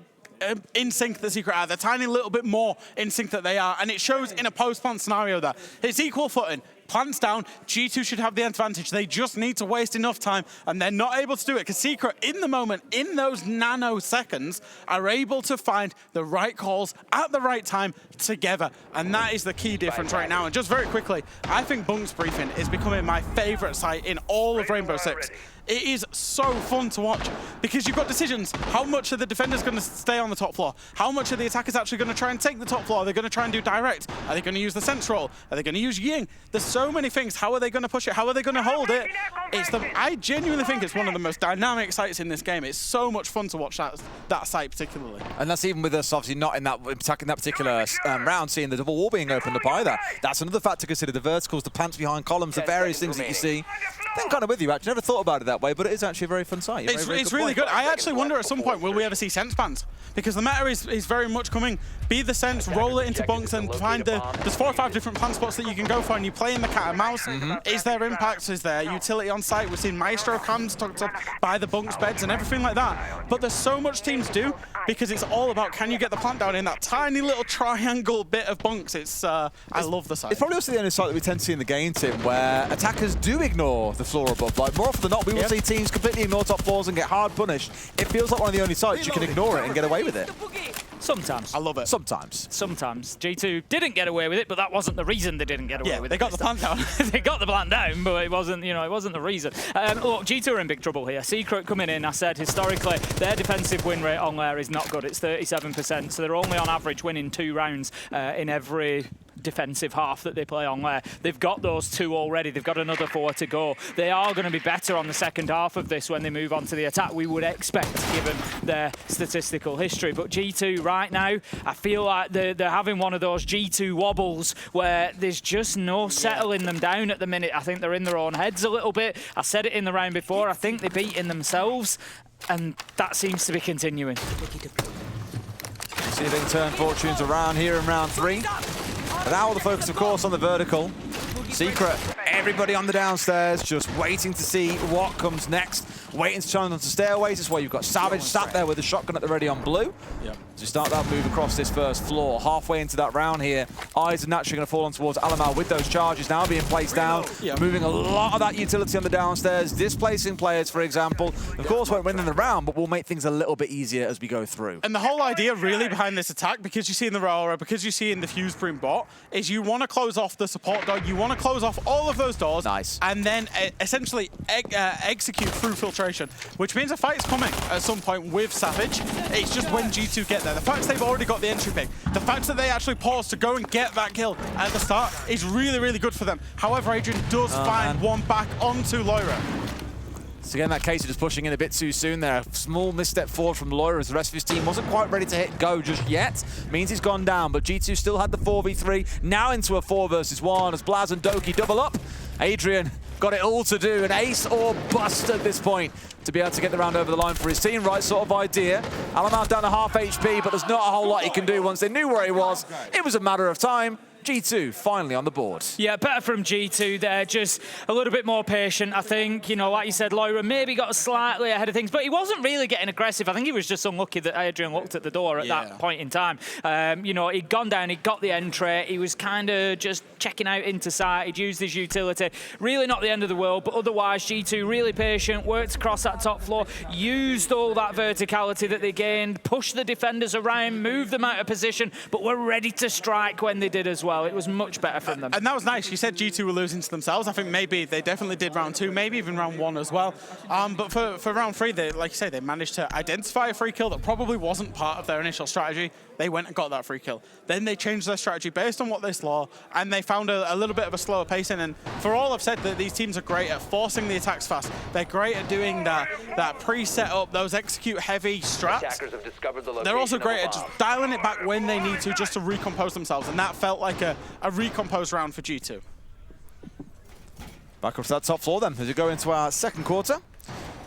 in sync that Secret are, the tiny little bit more in sync that they are, and it shows in a post-plant scenario there. It's equal footing. Plants down, G2 should have the advantage. They just need to waste enough time, and they're not able to do it because Secret, in the moment, in those nanoseconds, are able to find the right calls at the right time together, and that is the key difference right now. And just very quickly, I think Bunk's briefing is becoming my favorite site in all of Rainbow Six. It is so fun to watch because you've got decisions. How much are the defenders going to stay on the top floor? How much are the attackers actually going to try and take the top floor? Are they going to try and do direct? Are they going to use the sense roll? Are they going to use Ying? There's so many things. How are they going to push it? How are they going to hold it? I genuinely think it's one of the most dynamic sites in this game. It's so much fun to watch that site particularly. And that's even with us obviously not in that attacking that particular round, seeing the double wall being opened up either. That's another factor to consider. The verticals, the plants behind columns, the various things that you see. I'm kind of with you, actually. Never thought about it that way, but it is actually a very fun site. It's really good. I actually wonder at some point, will we ever see sense bans? Because the meta is very much coming. Be the sense, roll it into bunks, and find there's 4 or 5 different plant spots that you can go for, and you play in the cat and mouse. Is there impact? Is there utility on site? We've seen Maestro cams tucked up by the bunks beds and everything like that. But there's so much teams do, because it's all about, can you get the plant down in that tiny little triangle bit of bunks? I love the site. It's probably also the only site that we tend to see in the game, Tim, where attackers do ignore the floor above. Like, more often than not, we will see teams completely ignore top floors and get hard punished. It feels like one of the only sites you can ignore it and get away with it. Sometimes. I love it. Sometimes. Sometimes. G2 didn't get away with it, but that wasn't the reason they didn't get away with it. They got the plant down. They got the plant down, but it wasn't, it wasn't the reason. Look, G2 are in big trouble here. Secret coming in, I said, historically, their defensive win rate on Lair is not good. It's 37%, so they're only on average winning 2 rounds in every defensive half that they play on Lair. They've got those 2 already. They've got another 4 to go. They are going to be better on the second half of this when they move on to the attack, we would expect, given their statistical history. But G2 right now, I feel like they're having one of those G2 wobbles where there's just no settling them down at the minute. I think they're in their own heads a little bit. I said it in the round before. I think they're beating themselves, and that seems to be continuing. See if they can turn fortunes around here in round 3. But now all the focus, of course, on the vertical. Secret, everybody on the downstairs, just waiting to see what comes next. Waiting to challenge onto stairways. That's why you've got Savage sat there with a shotgun at the ready on blue. To start that move across this first floor. Halfway into that round here, eyes are naturally going to fall on towards Alamar with those charges now being placed down. Moving a lot of that utility on the downstairs, displacing players, for example. Of course, won't win in the round, but will make things a little bit easier as we go through. And the whole idea really behind this attack, because you see in the Aurora, because you see in the Fuse Broom bot, is you want to close off the support dog, you want to close off all of those doors, and then essentially execute through filtration, which means a fight's coming at some point with Savage. It's just when G2 get there. The fact they've already got the entry pick, the fact that they actually pause to go and get that kill at the start is really, really good for them. However, Adrian does find one back onto Lair. So again, that case of just pushing in a bit too soon there. A small misstep forward from Lair as the rest of his team wasn't quite ready to hit go just yet. Means he's gone down, but G2 still had the 4v3. Now into a 4 versus 1 as Blaz and Doki double up. Adrian got it all to do, an ace or bust at this point to be able to get the round over the line for his team. Right sort of idea. Alamar down to half HP, but there's not a whole lot he can do once they knew where he was. It was a matter of time. G2 finally on the board. Yeah, better from G2 there, just a little bit more patient, I think. Like you said, Lair maybe got slightly ahead of things, but he wasn't really getting aggressive. I think he was just unlucky that Adrian looked at the door at that point in time. He'd gone down, he'd got the entry, he was kind of just checking out into sight, he'd used his utility. Really not the end of the world, but otherwise G2 really patient, worked across that top floor, used all that verticality that they gained, pushed the defenders around, moved them out of position, but were ready to strike when they did as well. It was much better from them. And that was nice. You said G2 were losing to themselves. I think maybe they definitely did round 2, maybe even round 1 as well. But for round 3, they, like you say, they managed to identify a free kill that probably wasn't part of their initial strategy. They went and got that free kill. Then they changed their strategy based on what they saw, and they found a little bit of a slower pacing. And for all I've said, that these teams are great at forcing the attacks fast. They're great at doing that pre-set up, those execute heavy strats. They're also great at just dialing it back when they need to, just to recompose themselves. And that felt like a recomposed round for G2. Back up to that top floor then, as we go into our second quarter.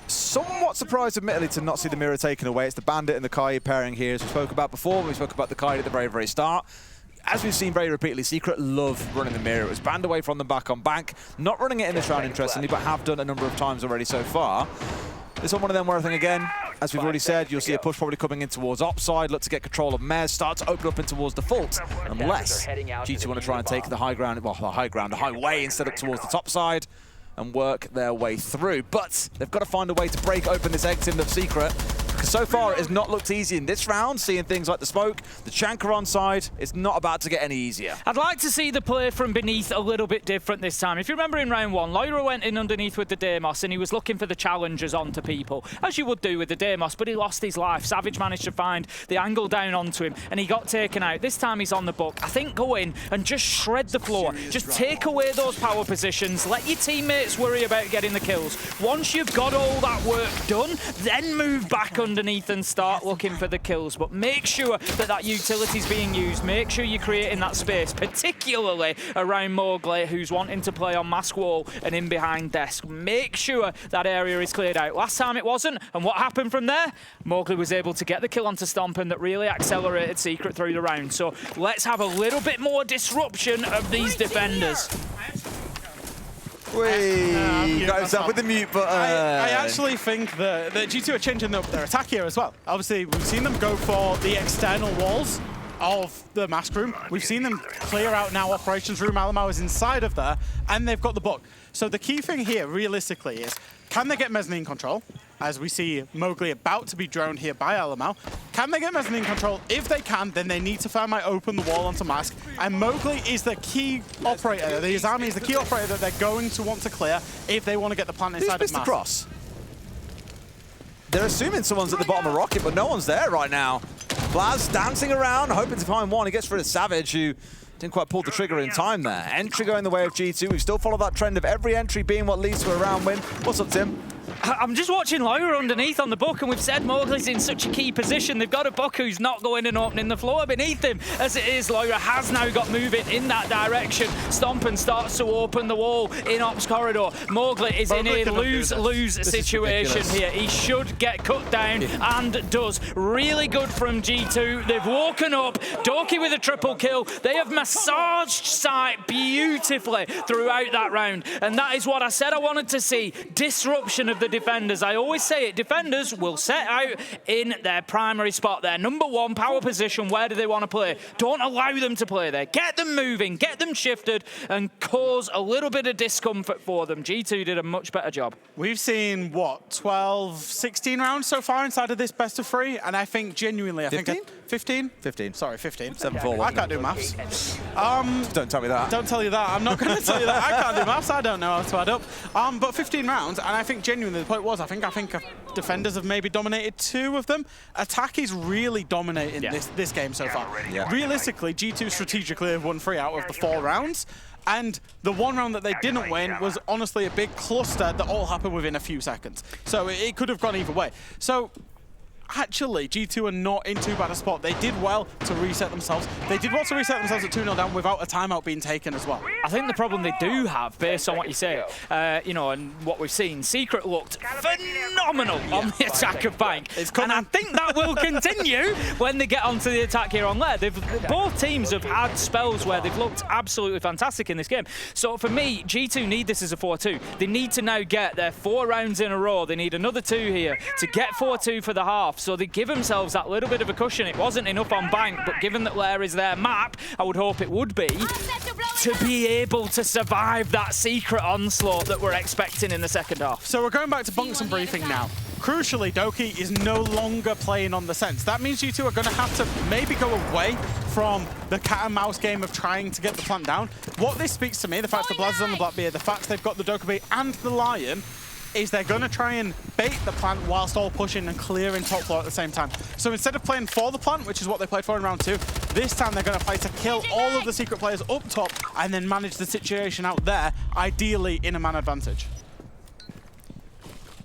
Somewhat surprised, admittedly, to not see the mirror taken away. It's the Bandit and the Kai pairing here, as we spoke about before. We spoke about the Kai at the very, very start. As we've seen very repeatedly, Secret love running the mirror. It was banned away from them back on bank. Not running it in this round, interestingly, but have done a number of times already so far. This one of them where I think, again, as we've already said, you'll see a push probably coming in towards upside. Look to get control of Mez, start to open up in towards default. Unless G2 want to try and take the high ground, well, the highway instead up towards the top side and work their way through. But they've got to find a way to break open this exit of Secret. Because so far, it has not looked easy in this round, seeing things like the smoke, the Chanker on side. It's not about to get any easier. I'd like to see the play from beneath a little bit different this time. If you remember in round 1, Lair went in underneath with the Deimos and he was looking for the challengers onto people, as you would do with the Deimos, but he lost his life. Savage managed to find the angle down onto him and he got taken out. This time he's on the book. I think go in and just shred the floor. Just take away those power positions. Let your teammates worry about getting the kills. Once you've got all that work done, then move back underneath and start looking for the kills. But make sure that that utility's being used. Make sure you're creating that space, particularly around Mowgli, who's wanting to play on mask wall and in behind desk. Make sure that area is cleared out. Last time it wasn't, and what happened from there? Mowgli was able to get the kill onto Stompin that really accelerated Secret through the round. So let's have a little bit more disruption of these defenders. Wait, got himself with the mute button. I actually think that G2 are changing up their attack here as well. Obviously, we've seen them go for the external walls of the mask room. We've seen them clear out now operations room. Alamau is inside of there, and they've got the book. So the key thing here, realistically, is can they get mezzanine control? As we see Mowgli about to be droned here by Alamau. Can they get mezzanine control? If they can, then they need to find my open the wall onto mask. And Mowgli is the key operator. His army is the key operator that they're going to want to clear if they want to get the plant inside of mask. Cross. They're assuming someone's at the bottom of Rocket, but no one's there right now. Blaz dancing around, hoping to find one. He gets rid of Savage, who didn't quite pull the trigger in time there. Entry going the way of G2. We still follow that trend of every entry being what leads to a round win. What's up, Tim? I'm just watching Lair underneath on the book, and we've said Mowgli's in such a key position. They've got a book who's not going and opening the floor beneath him. As it is, Lair has now got moving in that direction. Stompin starts to open the wall in Ops Corridor. Mowgli is in a lose-lose situation here. He should get cut down and does. Really good from G2. They've woken up. Doki with a triple kill. They have massaged Sight beautifully throughout that round. And that is what I said I wanted to see. Disruption of the defenders. I always say it, defenders will set out in their primary spot, their number one power position. Where do they want to play? Don't allow them to play there. Get them moving, get them shifted, and cause a little bit of discomfort for them. G2 did a much better job. We've seen, what, 12, 16 rounds so far inside of this best of 3, and I think genuinely, 15? 15? Sorry, 15. 7-4. I can't do maths. Don't tell me that. Don't tell you that. I'm not going to tell you that. I can't do maths. I don't know how to add up. But 15 rounds, and I think genuinely the point was, I think defenders have maybe dominated 2 of them. Attack is really dominating this game so far. Realistically, G2 strategically have won 3 out of the 4 rounds. And the 1 round that they didn't win was honestly a big cluster that all happened within a few seconds. So it could have gone either way. So actually, G2 are not in too bad a spot. They did well to reset themselves. They did well to reset themselves at 2-0 down without a timeout being taken as well. I think the problem they do have, based on what you say, you know, and what we've seen, Secret looked phenomenal on the attack of Bank. And I think that will continue when they get onto the attack here on Lair. Both teams have had spells where they've looked absolutely fantastic in this game. So for me, G2 need this as a 4-2. They need to now get their 4 rounds in a row. They need another 2 here to get 4-2 for the half. So they give themselves that little bit of a cushion. It wasn't enough on Bank, but given that Lair is their map, I would hope it would be, to be able to survive that Secret onslaught that we're expecting in the second half. So we're going back to Bunks and Briefing now. Crucially, Doki is no longer playing on the sense. That means you 2 are going to have to maybe go away from the cat and mouse game of trying to get the plant down. What this speaks to me, the fact the Blaz is on the Blackbeard, the fact they've got the Dokkaebi and the Lion, is they're going to try and bait the plant whilst all pushing and clearing top floor at the same time. So instead of playing for the plant, which is what they played for in round 2, this time they're going to play to kill all of the Secret players up top and then manage the situation out there, ideally in a man advantage.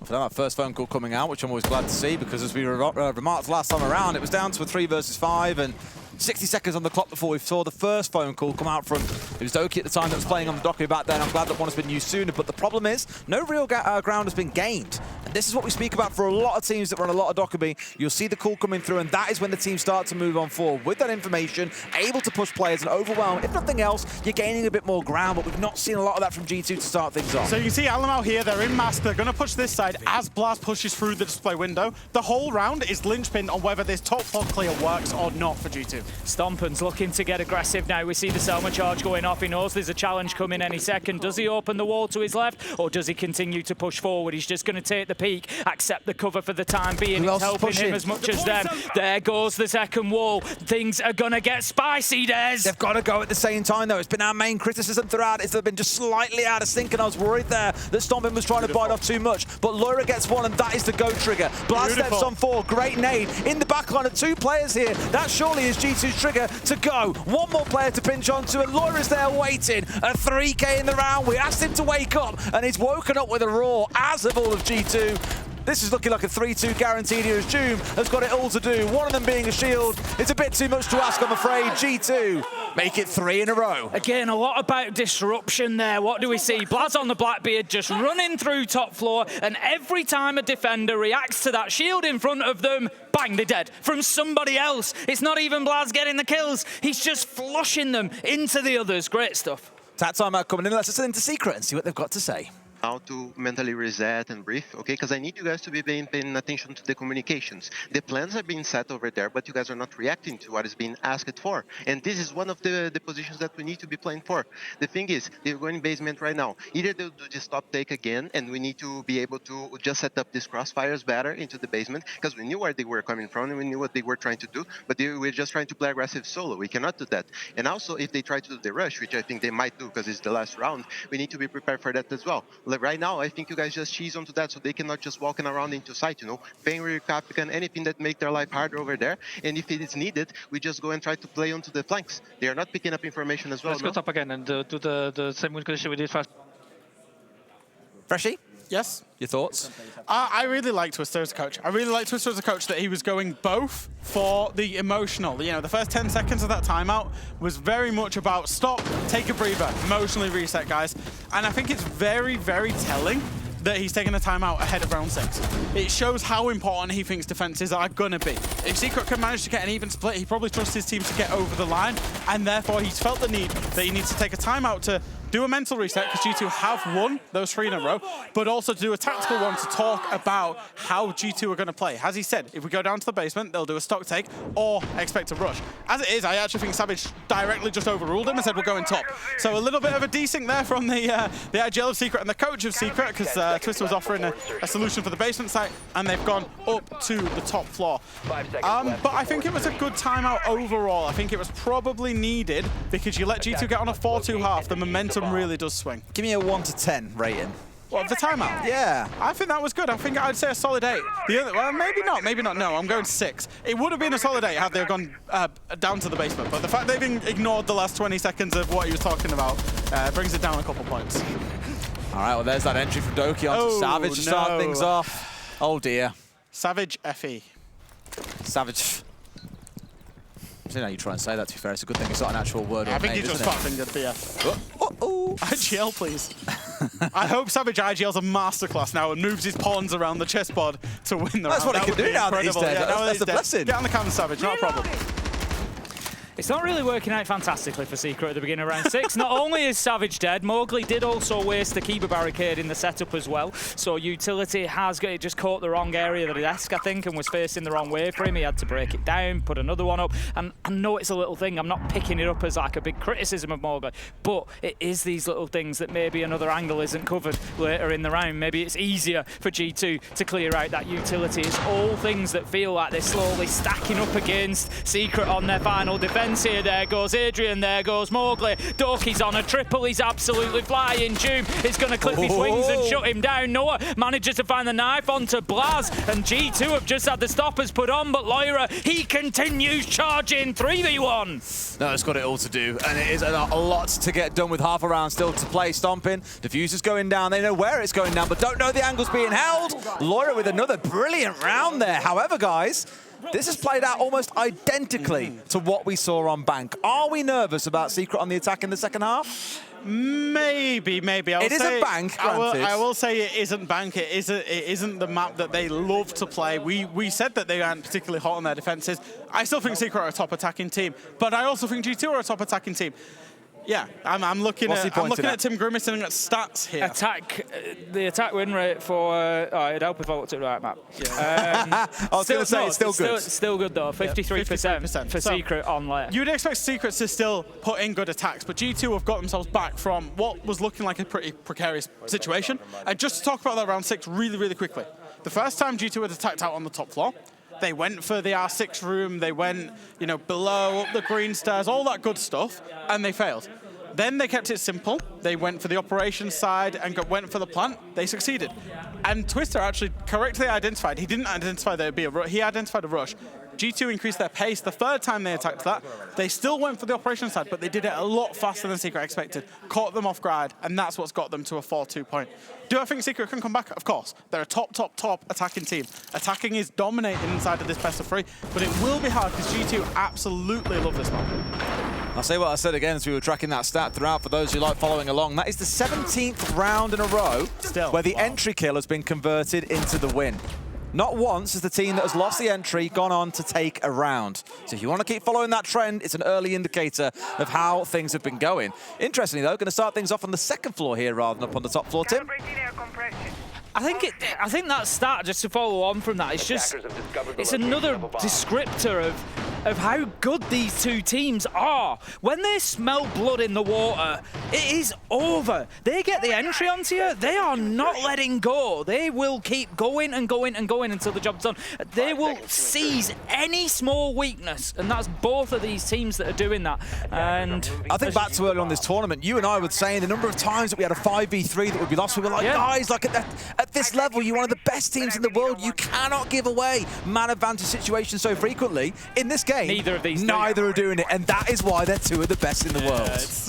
For that first phone call coming out, which I'm always glad to see, because as we remarked last time around, it was down to a 3 versus 5 and 60 seconds on the clock before we saw the first phone call come out from, it was Doki at the time that was playing on the Dokkaebi back then. I'm glad that one has been used sooner, but the problem is no real ground has been gained. And this is what we speak about for a lot of teams that run a lot of Dokkaebi. You'll see the call coming through, and that is when the teams start to move on forward. With that information, able to push players and overwhelm. If nothing else, you're gaining a bit more ground, but we've not seen a lot of that from G2 to start things off. So you can see Alamau here, they're in mask, they're going to push this side as Blast pushes through the display window. The whole round is linchpin on whether this top floor clear works or not for G2. Stompin's looking to get aggressive now. We see the Selma charge going off. He knows there's a challenge coming any second. Does he open the wall to his left, or does he continue to push forward? He's just going to take the peek, accept the cover for the time being. Who It's else is helping pushing? him as much as them. There goes the second wall. Things are going to get spicy, Des. They've got to go at the same time, though. It's been our main criticism throughout. It's been just slightly out of sync, and I was worried there that Stompin was trying to bite off too much. But Lair gets one, and that is the go trigger. Blast steps on 4. Great nade. In the backline of 2 players here. That surely is G2's trigger to go. One more player to pinch onto, and Lair is there waiting. A 3K in the round. We asked him to wake up, and he's woken up with a roar, as have all of G2. This is looking like a 3-2 guaranteed here as Doom has got it all to do. One of them being a shield. It's a bit too much to ask, I'm afraid. G2 make it 3 in a row. Again, a lot about disruption there. What do we see? Blaz on the Blackbeard just running through top floor, and every time a defender reacts to that shield in front of them, bang, they're dead from somebody else. It's not even Blaz getting the kills. He's just flushing them into the others. Great stuff. That timeout coming in. Let's listen to Secret and see what they've got to say. How to mentally reset and breathe, okay? Because I need you guys to be paying attention to the communications. The plans are being set over there, but you guys are not reacting to what is being asked for. And this is one of the positions that we need to be playing for. The thing is, they're going basement right now. Either they'll do this top take again, and we need to be able to just set up these crossfires better into the basement, because we knew where they were coming from, and we knew what they were trying to do, but they were just trying to play aggressive solo. We cannot do that. And also, if they try to do the rush, which I think they might do because it's the last round, we need to be prepared for that as well. Right now, I think you guys just cheese onto that so they cannot just walking around into sight, you know, Fenrir, Capcan, anything that make their life harder over there. And if it is needed, we just go and try to play onto the flanks. They are not picking up information as well. Let's go top again and do the same condition we did first. Freshie? Yes? Your thoughts? I really like Twister as a coach. I really like Twister as a coach that he was going both for the emotional. You know, the first 10 seconds of that timeout was very much about stop, take a breather, emotionally reset, guys. And I think it's very, very telling that he's taking a timeout ahead of round 6. It shows how important he thinks defenses are gonna be. If Secret can manage to get an even split, he probably trusts his team to get over the line, and therefore he's felt the need that he needs to take a timeout to do a mental reset, because G2 have won those 3 in a row, but also to do a tactical one to talk about how G2 are going to play. As he said, if we go down to the basement, they'll do a stock take or expect a rush. As it is, I actually think Savage directly just overruled him and said we're going top. So a little bit of a desync there from the IGL of Secret and the coach of Secret, because Twister was offering a solution for the basement site, and they've gone up to the top floor. But I think it was a good timeout overall. I think it was probably needed, because you let G2 get on a 4-2 half, the momentum really does swing. Give me a 1 to 10 rating. What, the timeout? Yeah. I think that was good. I think I'd say a solid 8. The other, well, maybe not. No, I'm going 6. It would have been a solid 8 had they gone down to the basement, but the fact they've ignored the last 20 seconds of what he was talking about brings it down a couple points. All right, well, there's that entry from Doki onto Savage to start things off. Oh, dear. Savage FE. Savage. I don't know how you try and say that, to be fair. It's a good thing it's not an actual word. I think he just fat fingered the IGL, please. I hope Savage IGL's a masterclass now and moves his pawns around the chessboard to win the round. That's what he can do now that he's dead. Yeah, that's the blessing. Get on the cannon, Savage, not a problem. It's not really working out fantastically for Secret at the beginning of round 6. Not only is Savage dead, Mowgli did also waste the Kiba barricade in the setup as well. So Utility has got it, just caught the wrong area of the desk, I think, and was facing the wrong way for him. He had to break it down, put another one up. And I know it's a little thing. I'm not picking it up as like a big criticism of Mowgli, but it is these little things that maybe another angle isn't covered later in the round. Maybe it's easier for G2 to clear out that Utility. It's all things that feel like they're slowly stacking up against Secret on their final defense here. There goes Adrian, there goes Mowgli. Doki's on a triple, he's absolutely flying. Doom is going to clip his wings and shut him down. Noah manages to find the knife onto Blaz, and G2 have just had the stoppers put on, but Lair, he continues charging 3v1. No, it's got it all to do, and it is a lot to get done with half a round still to play. Stomping, Diffuser's going down, they know where it's going down, but don't know the angle's being held. Lair with another brilliant round there. However, guys, this has played out almost identically to what we saw on Bank. Are we nervous about Secret on the attack in the second half? Maybe. It isn't Bank, granted. I will say it isn't Bank. It isn't the map that they love to play. We said that they aren't particularly hot on their defenses. I still think Secret are a top attacking team, but I also think G2 are a top attacking team. Yeah, I'm looking at Tim Grimacing at stats here. The attack win rate for it'd help if I looked at the right map. Yeah. I was going to say it's still good. Still good though. 53% for Secret on Lair. You'd expect Secret to still put in good attacks, but G2 have got themselves back from what was looking like a pretty precarious situation. And just to talk about that round 6 really, really quickly. The first time G2 had attacked out on the top floor, they went for the R6 room, they went, you know, below, up the green stairs, all that good stuff, and they failed. Then they kept it simple. They went for the operations side and went for the plant. They succeeded. And Twister actually correctly identified. He didn't identify there would be a rush. He identified a rush. G2 increased their pace. The third time they attacked that, they still went for the operations side, but they did it a lot faster than Secret expected. Caught them off guard, and that's what's got them to a 4-2 point. Do I think Secret can come back? Of course. They're a top attacking team. Attacking is dominating inside of this best of 3, but it will be hard because G2 absolutely love this map. I'll say what I said again as we were tracking that stat throughout for those who like following along. That is the 17th round in a row where the entry kill has been converted into the win. Not once has the team that has lost the entry gone on to take a round. So if you want to keep following that trend, it's an early indicator of how things have been going. Interestingly, though, going to start things off on the second floor here rather than up on the top floor, Tim. I think that stat, just to follow on from that, it's another descriptor of how good these two teams are. When they smell blood in the water, it is over. They get the entry onto you, they are not letting go. They will keep going and going and going until the job's done. They will seize any small weakness, and that's both of these teams that are doing that. And I think back to early on this tournament, you and I were saying the number of times that we had a 5v3 that would be lost. We were like, guys, like at this level, you're one of the best teams in the world. You cannot give away man advantage situations so frequently. In this game, neither of these are doing it, and that is why they're two of the best in the world. It's,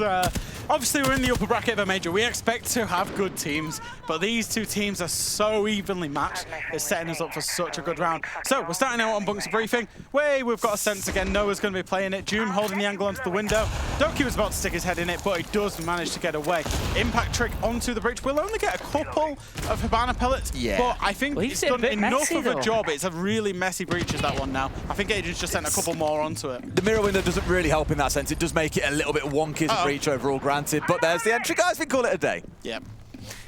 obviously, we're in the upper bracket of a major. We expect to have good teams, but these two teams are so evenly matched. It's setting us up for such a good round. So we're starting out on Bunks Briefing. We've got a sense again. Noah's going to be playing it. Joom holding the angle onto the window. Doki was about to stick his head in it, but he does manage to get away. Impact trick onto the bridge. We'll only get a couple of Hibana pellets, but I think he's done enough of a job. It's a really messy breach as that one now. I think Agent's just sent a couple more onto it. The mirror window doesn't really help in that sense. It does make it a little bit wonky as a breach overall, granted, but there's the entry, guys. We call it a day. Yep.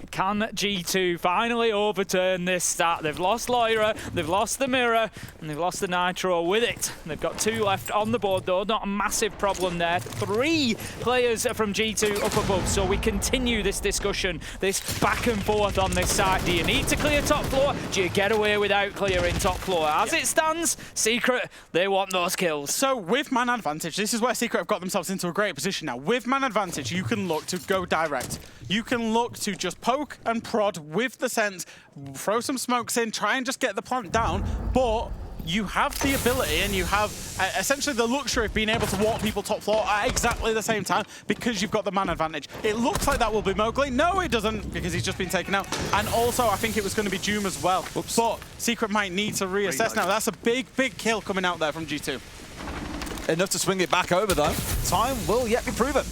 Can G2 finally overturn this stat? They've lost Lair, they've lost the mirror, and they've lost the Nitro with it. They've got 2 left on the board, though. Not a massive problem there. 3 players from G2 up above, so we continue this discussion, this back and forth on this side. Do you need to clear top floor? Do you get away without clearing top floor? As it stands, Secret, they want those kills. So with man advantage, this is where Secret have got themselves into a great position now. With man advantage, you can look to go direct. You can look to just poke and prod with the sense, throw some smokes in, try and just get the plant down, but you have the ability and you have essentially the luxury of being able to walk people top floor at exactly the same time because you've got the man advantage. It looks like that will be Mowgli. No, it doesn't, because he's just been taken out. And also, I think it was going to be Joom as well. Oops. But Secret might need to reassess now. That's a big kill coming out there from G2. Enough to swing it back over, though. Time will yet be proven.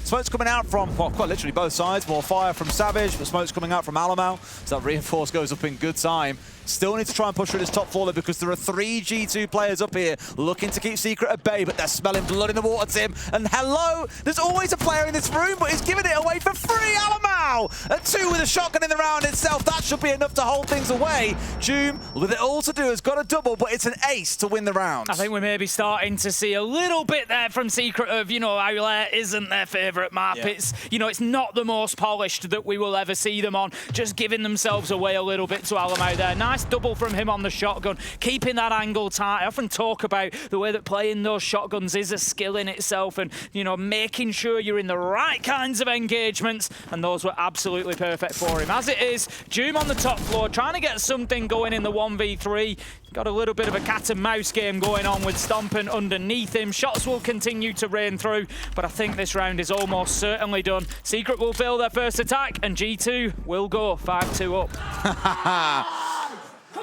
Smoke's coming out from, well, quite literally both sides. More fire from Savage, but smoke's coming out from Alamau. So that reinforce goes up in good time. Still need to try and push through this top floor, though, because there are 3 G2 players up here looking to keep Secret at bay, but they're smelling blood in the water, Tim. And hello, there's always a player in this room, but he's giving it away for free, Alamau! A 2 with a shotgun in the round itself. That should be enough to hold things away. Joom, with it all to do, has got a double, but it's an ace to win the round. I think we may be starting to see a little bit there from Secret of, you know, how Lair isn't their favourite map. Yeah. It's, you know, it's not the most polished that we will ever see them on. Just giving themselves away a little bit to Alamau there. Nice double from him on the shotgun, keeping that angle tight. I often talk about the way that playing those shotguns is a skill in itself, and, you know, making sure you're in the right kinds of engagements, and those were absolutely perfect for him. As it is, Joom on the top floor, trying to get something going in the 1v3. Got a little bit of a cat and mouse game going on with Stompin underneath him. Shots will continue to rain through, but I think this round is almost certainly done. Secret will fail their first attack, and G2 will go 5-2 up.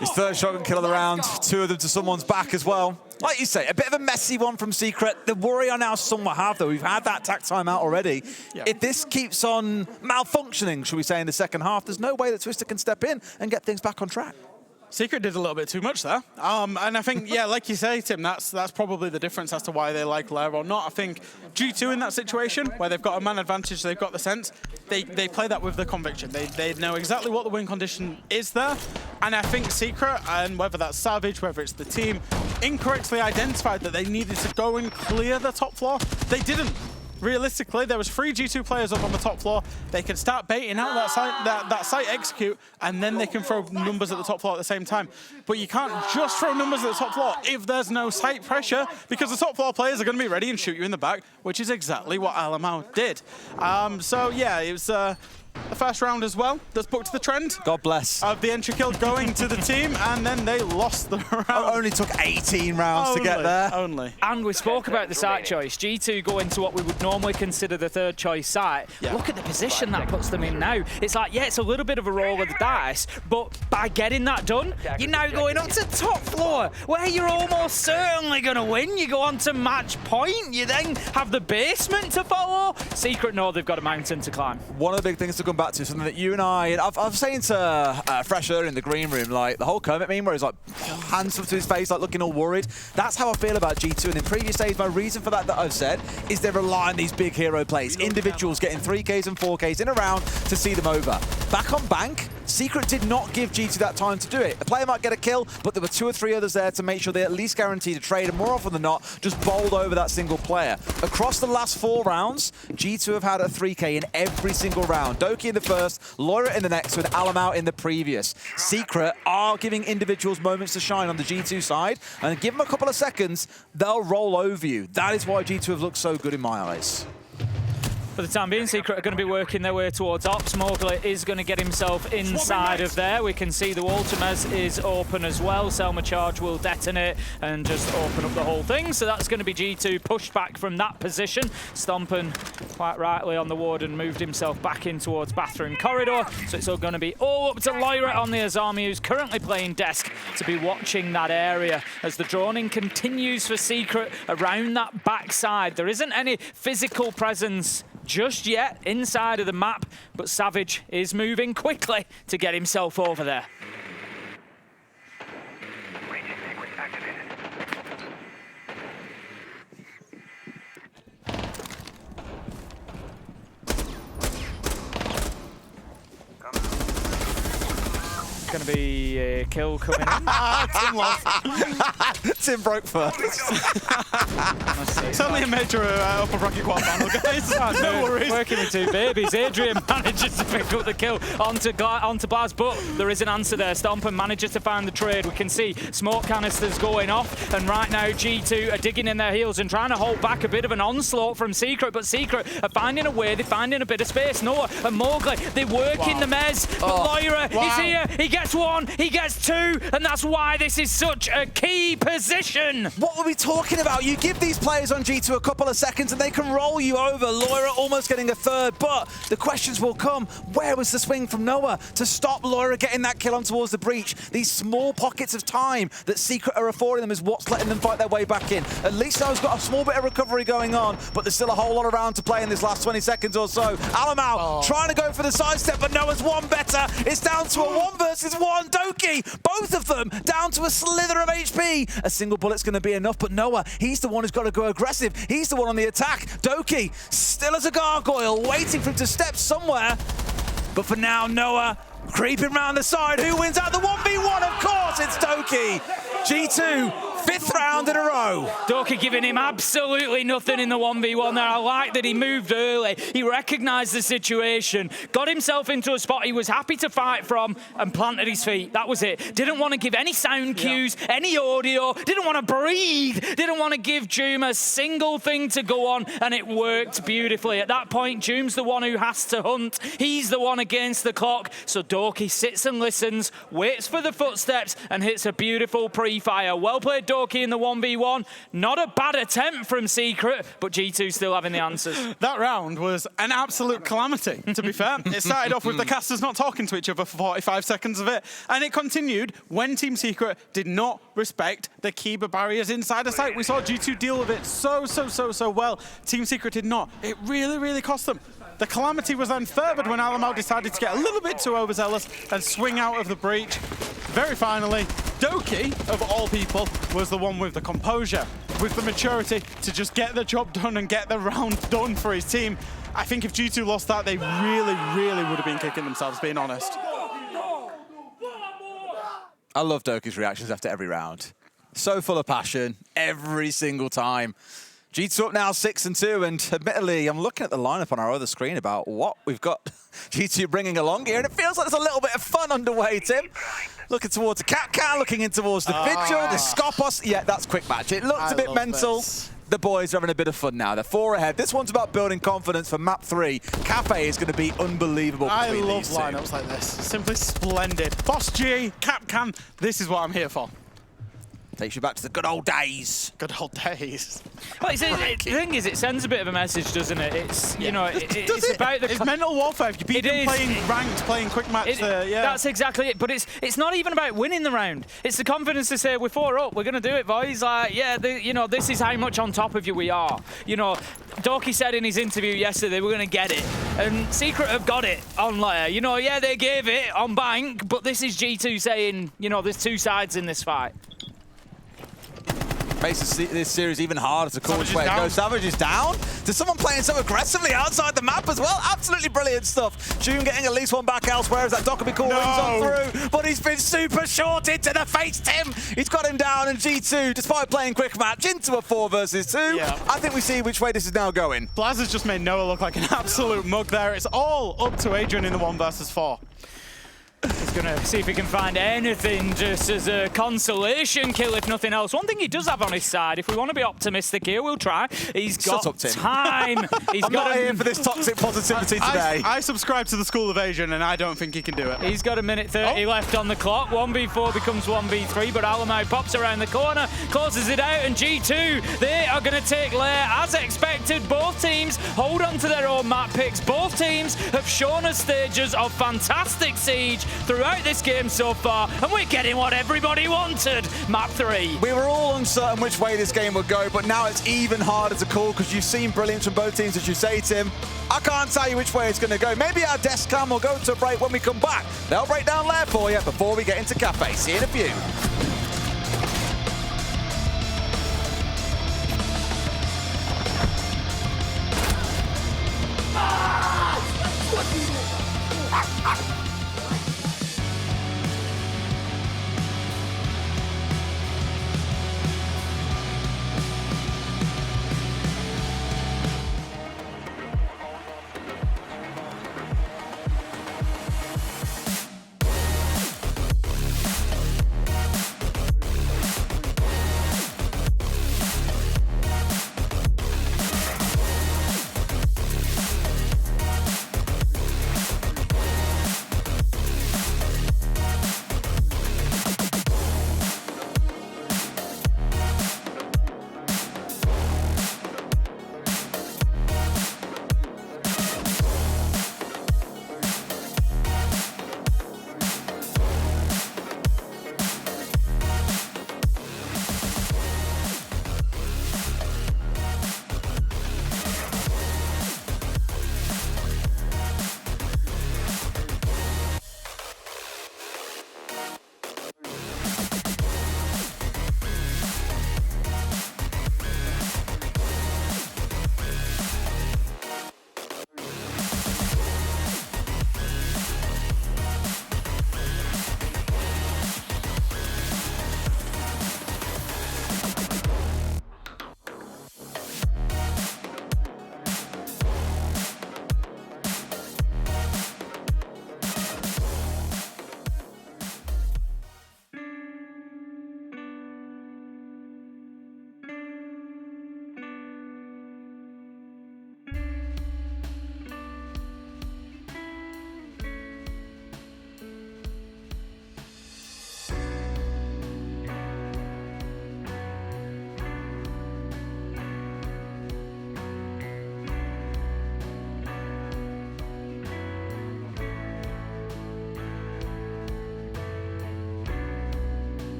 His third shotgun kill of the round, 2 of them to someone's back as well. Like you say, a bit of a messy one from Secret. The worry I now somewhat have, though, we've had that attack timeout already. Yeah. If this keeps on malfunctioning, shall we say, in the second half, there's no way that Twister can step in and get things back on track. Secret did a little bit too much there. And I think, yeah, like you say, Tim, that's probably the difference as to why they like Lair or not. I think G2 in that situation, where they've got a man advantage, they've got the sense, they play that with the conviction. They know exactly what the win condition is there. And I think Secret, and whether that's Savage, whether it's the team, incorrectly identified that they needed to go and clear the top floor. They didn't. realistically, there was 3 G2 players up on the top floor. They can start baiting out that site execute, and then they can throw numbers at the top floor at the same time. But you can't just throw numbers at the top floor if there's no site pressure, because the top floor players are going to be ready and shoot you in the back, which is exactly what Alamau did. So yeah, it was the first round as well. That's booked the trend. God bless. Of the entry kill going to the team, and then they lost the round. Only took 18 rounds to get there. Only. And we spoke about the site choice. G2 go into what we would normally consider the third choice site. Yeah. Look at the position that puts them in now. It's like, yeah, it's a little bit of a roll of the dice, but by getting that done, you're now going up to top floor, where you're almost certainly going to win. You go on to match point. You then have the basement to follow. Secret know they've got a mountain to climb. One of the big things to come back to, something that you and I was saying to Fresh earlier in the green room, like the whole Kermit meme where he's like hands up to his face, like looking all worried. That's how I feel about G2. And in previous days, my reason for that I've said is they rely on these big hero plays. Individuals getting 3Ks and 4Ks in a round to see them over. Back on Bank, Secret did not give G2 that time to do it. A player might get a kill, but there were 2 or 3 others there to make sure they at least guaranteed a trade, and more often than not, just bowled over that single player. Across the last 4 rounds, G2 have had a 3K in every single round. Doki in the first, Lair in the next, with Alamau in the previous. Secret are giving individuals moments to shine on the G2 side, and give them a couple of seconds, they'll roll over you. That is why G2 have looked so good in my eyes. For the time being, Secret are going to be working their way towards Ops. Mowgli is going to get himself inside of there. We can see the Ultimas is open as well. Selma Charge will detonate and just open up the whole thing. So that's going to be G2 pushed back from that position. Stompen, quite rightly on the Warden, moved himself back in towards Bathroom Corridor. So it's all going to be all up to Lyra on the Azami, who's currently playing Desk, to be watching that area as the droning continues for Secret around that backside. There isn't any physical presence just yet inside of the map, but Savage is moving quickly to get himself over there. Raging sequence activated. Going to be a kill coming in. Tim lost. Tim broke first. It's only a major upper bracket quarterfinal, guys. No worries. Working with 2 babies. Adrian manages to pick up the kill onto Blaz, but there is an answer there. Stompen manages to find the trade. We can see smoke canisters going off, and right now G2 are digging in their heels and trying to hold back a bit of an onslaught from Secret, but Secret are finding a way. They're finding a bit of space. Noah and Mowgli, they work in the mez, but Lyra is here. He gets 1, he gets 2, and that's why this is such a key position. What were we talking about? You give these players on G2 a couple of seconds and they can roll you over. Lyra almost getting a 3rd, but the questions will come. Where was the swing from Noah to stop Lyra getting that kill on towards the breach? These small pockets of time that Secret are affording them is what's letting them fight their way back in. At least Noah's got a small bit of recovery going on, but there's still a whole lot around to play in this last 20 seconds or so. Alamau trying to go for the sidestep, but Noah's one better. It's down to a 1 versus 1. Doki, both of them down to a slither of HP. A single bullet's going to be enough, but Noah, he's the one who's got to go aggressive. He's the one on the attack. Doki, still as a gargoyle, waiting for him to step somewhere. But for now, Noah creeping round the side. Who wins out the 1v1? Of course, it's Doki. G2, 5th round in a row. Doki giving him absolutely nothing in the 1v1 there. I like that he moved early. He recognised the situation, got himself into a spot he was happy to fight from, and planted his feet. That was it. Didn't want to give any sound cues, any audio, didn't want to breathe, didn't want to give Joom a single thing to go on, and it worked beautifully. At that point, Joom's the one who has to hunt. He's the one against the clock, so Doki sits and listens, waits for the footsteps, and hits a beautiful pre-fire. Well played, Doki, in the 1v1. Not a bad attempt from Secret, but G2 still having the answers. That round was an absolute calamity, to be fair. It started off with the casters not talking to each other for 45 seconds of it, and it continued when Team Secret did not respect the Kiba barriers inside the site. We saw G2 deal with it so well. Team Secret did not. It really cost them. The calamity was then furthered when Alamau decided to get a little bit too overzealous and swing out of the breach. Very finally, Doki, of all people, was the one with the composure, with the maturity to just get the job done and get the round done for his team. I think if G2 lost that, they really would have been kicking themselves, being honest. I love Doki's reactions after every round. So full of passion, every single time. G2 up now 6-2, and admittedly, I'm looking at the lineup on our other screen about what we've got G2 bringing along here, and it feels like there's a little bit of fun underway, Tim. Looking towards the Cat, looking in towards the Vigil, the Skopos. Yeah, that's quick match. It looked a bit mental. The boys are having a bit of fun now. They're 4 ahead. This one's about building confidence for map 3. Kafe is going to be unbelievable. I love these two. lineups like this. Simply splendid. Boss G, Capcan, this is what I'm here for. Takes you back to the good old days. Good old days. Well, the thing is, it sends a bit of a message, doesn't it? It's, you know, it's about the... It's mental warfare. If you beat them playing ranked, playing quick match, yeah. That's exactly it. But it's not even about winning the round. It's the confidence to say, we're 4 up, we're going to do it, boys. Like, yeah, you know, this is how much on top of you we are. You know, Doki said in his interview yesterday, we're going to get it. And Secret have got it on Lair. You know, yeah, they gave it on Bank, but this is G2 saying, you know, there's 2 sides in this fight. Makes this series even harder to call which way it goes. Savage is down. There's someone playing so aggressively outside the map as well. Absolutely brilliant stuff. June getting at least one back elsewhere as that Dockerby call rings on through. But he's been super shorted to the face, Tim. He's got him down, and G2, despite playing quick match into a 4 versus 2, I think we see which way this is now going. Blaza's just made Noah look like an absolute mug there. It's all up to Adrian in the 1 versus 4. He's going to see if he can find anything just as a consolation kill, if nothing else. One thing he does have on his side, if we want to be optimistic here, we'll try. He's got time. I'm not here for this toxic positivity today. I subscribe to the school of Asian, and I don't think he can do it. He's got 1:30 left on the clock. 1v4 becomes 1v3, but Alamai pops around the corner, closes it out, and G2, they are going to take Lair as expected. Both teams hold on to their own map picks. Both teams have shown us stages of fantastic siege throughout this game so far, and we're getting what everybody wanted, map 3. We were all uncertain which way this game would go, but now it's even harder to call because you've seen brilliance from both teams, as you say, Tim. I can't tell you which way it's going to go. Maybe our desk cam will go to a break when we come back. They'll break down Lair for you before we get into Kafe. See you in a few.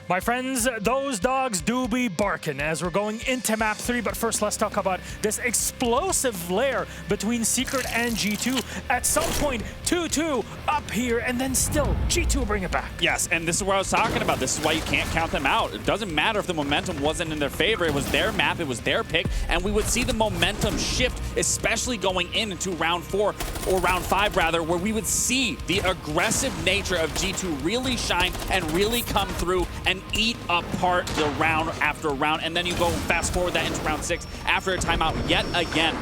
My friends, those dogs do be barking as we're going into map 3. But first, let's talk about this explosive Lair between Secret and G2. At some point, 2-2 up here, and then still, G2 will bring it back. Yes, and this is what I was talking about. This is why you can't count them out. It doesn't matter if the momentum wasn't in their favor. It was their map, it was their pick, and we would see the momentum shift, especially going into round 4, or round 5 rather, where we would see the aggressive nature of G2 really shine and really come through and eat apart the round after round. And then you go fast forward that into round 6 after a timeout yet again.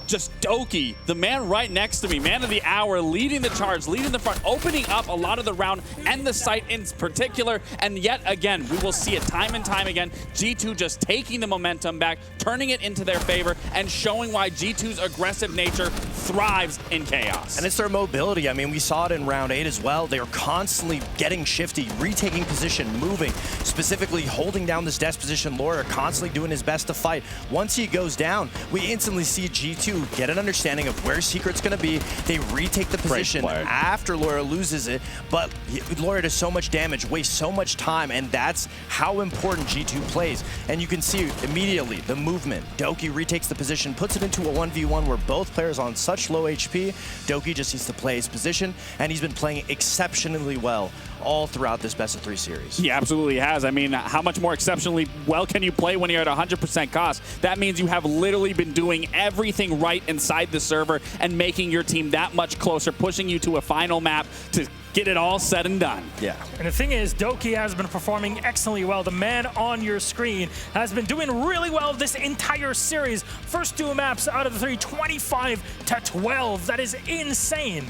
Just Doki, the man right next to me, man of the hour, leading the charge, leading the front, opening up a lot of the round and the site in particular. And yet again, we will see it time and time again. G2 just taking the momentum back, turning it into their favor, and showing why G2's aggressive nature thrives in chaos. And it's their mobility. I mean, we saw it in round 8 as well. They are constantly getting shifty, retaking position, moving, specifically holding down this desk position. Lair constantly doing his best to fight. Once he goes down, we instantly see G2 get an understanding of where Secret's going to be. They retake the position after Lair loses it, but Lair does so much damage, wastes so much time, and that's how important G2 plays. And you can see immediately the movement. Doki retakes the position, puts it into a 1v1 where both players are on such low HP. Doki just needs to play his position, and he's been playing exceptionally well all throughout this best-of-3 series. He absolutely has. I mean, how much more exceptionally well can you play when you're at 100% cost? That means you have literally been doing everything right inside the server and making your team that much closer, pushing you to a final map to get it all said and done. Yeah. And the thing is, Doki has been performing excellently well. The man on your screen has been doing really well this entire series. First 2 maps out of the 3, 25-12. That is insane.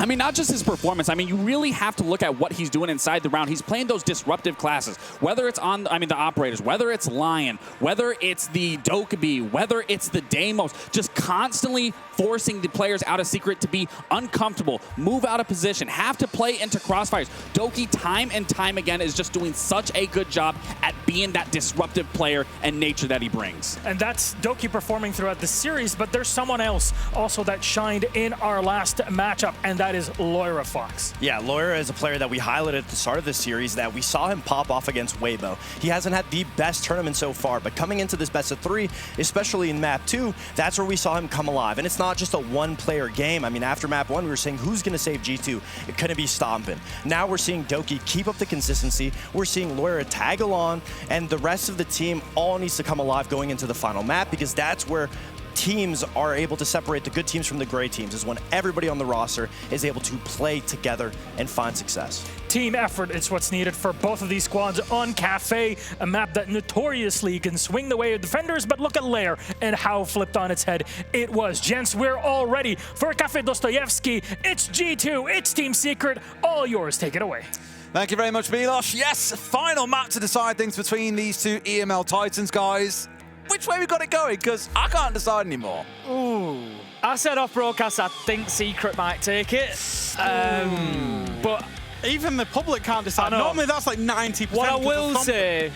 I mean, not just his performance. I mean, you really have to look at what he's doing inside the round. He's playing those disruptive classes, whether it's on, the operators, whether it's Lion, whether it's the Dokkaebi, whether it's the Deimos, just constantly forcing the players out of Secret to be uncomfortable, move out of position, have to play into crossfires. Doki, time and time again, is just doing such a good job at being that disruptive player and nature that he brings. And that's Doki performing throughout the series, but there's someone else also that shined in our last matchup, and that is Lair Fox. Yeah, Lair is a player that we highlighted at the start of the series that we saw him pop off against Weibo. He hasn't had the best tournament so far, but coming into this best of 3, especially in map 2, that's where we saw him come alive. And it's not just a one-player game. I mean, after map 1, we were saying, who's going to save G2? It couldn't be Stompin'. Now we're seeing Doki keep up the consistency. We're seeing Lair tag along, and the rest of the team all needs to come alive going into the final map, because that's where teams are able to separate the good teams from the great teams, is when everybody on the roster is able to play together and find success. Team effort is what's needed for both of these squads on Kafe, a map that notoriously can swing the way of defenders, but look at Lair and how flipped on its head it was. Gents, we're all ready for Kafe Dostoyevsky. It's G2, it's Team Secret, all yours, take it away. Thank you very much, Milos. Yes, final map to decide things between these two EML Titans, guys. Which way we got it going? Because I can't decide anymore. Ooh. I said off broadcast I think Secret might take it. But even the public can't decide. Normally that's like 90%. What I will say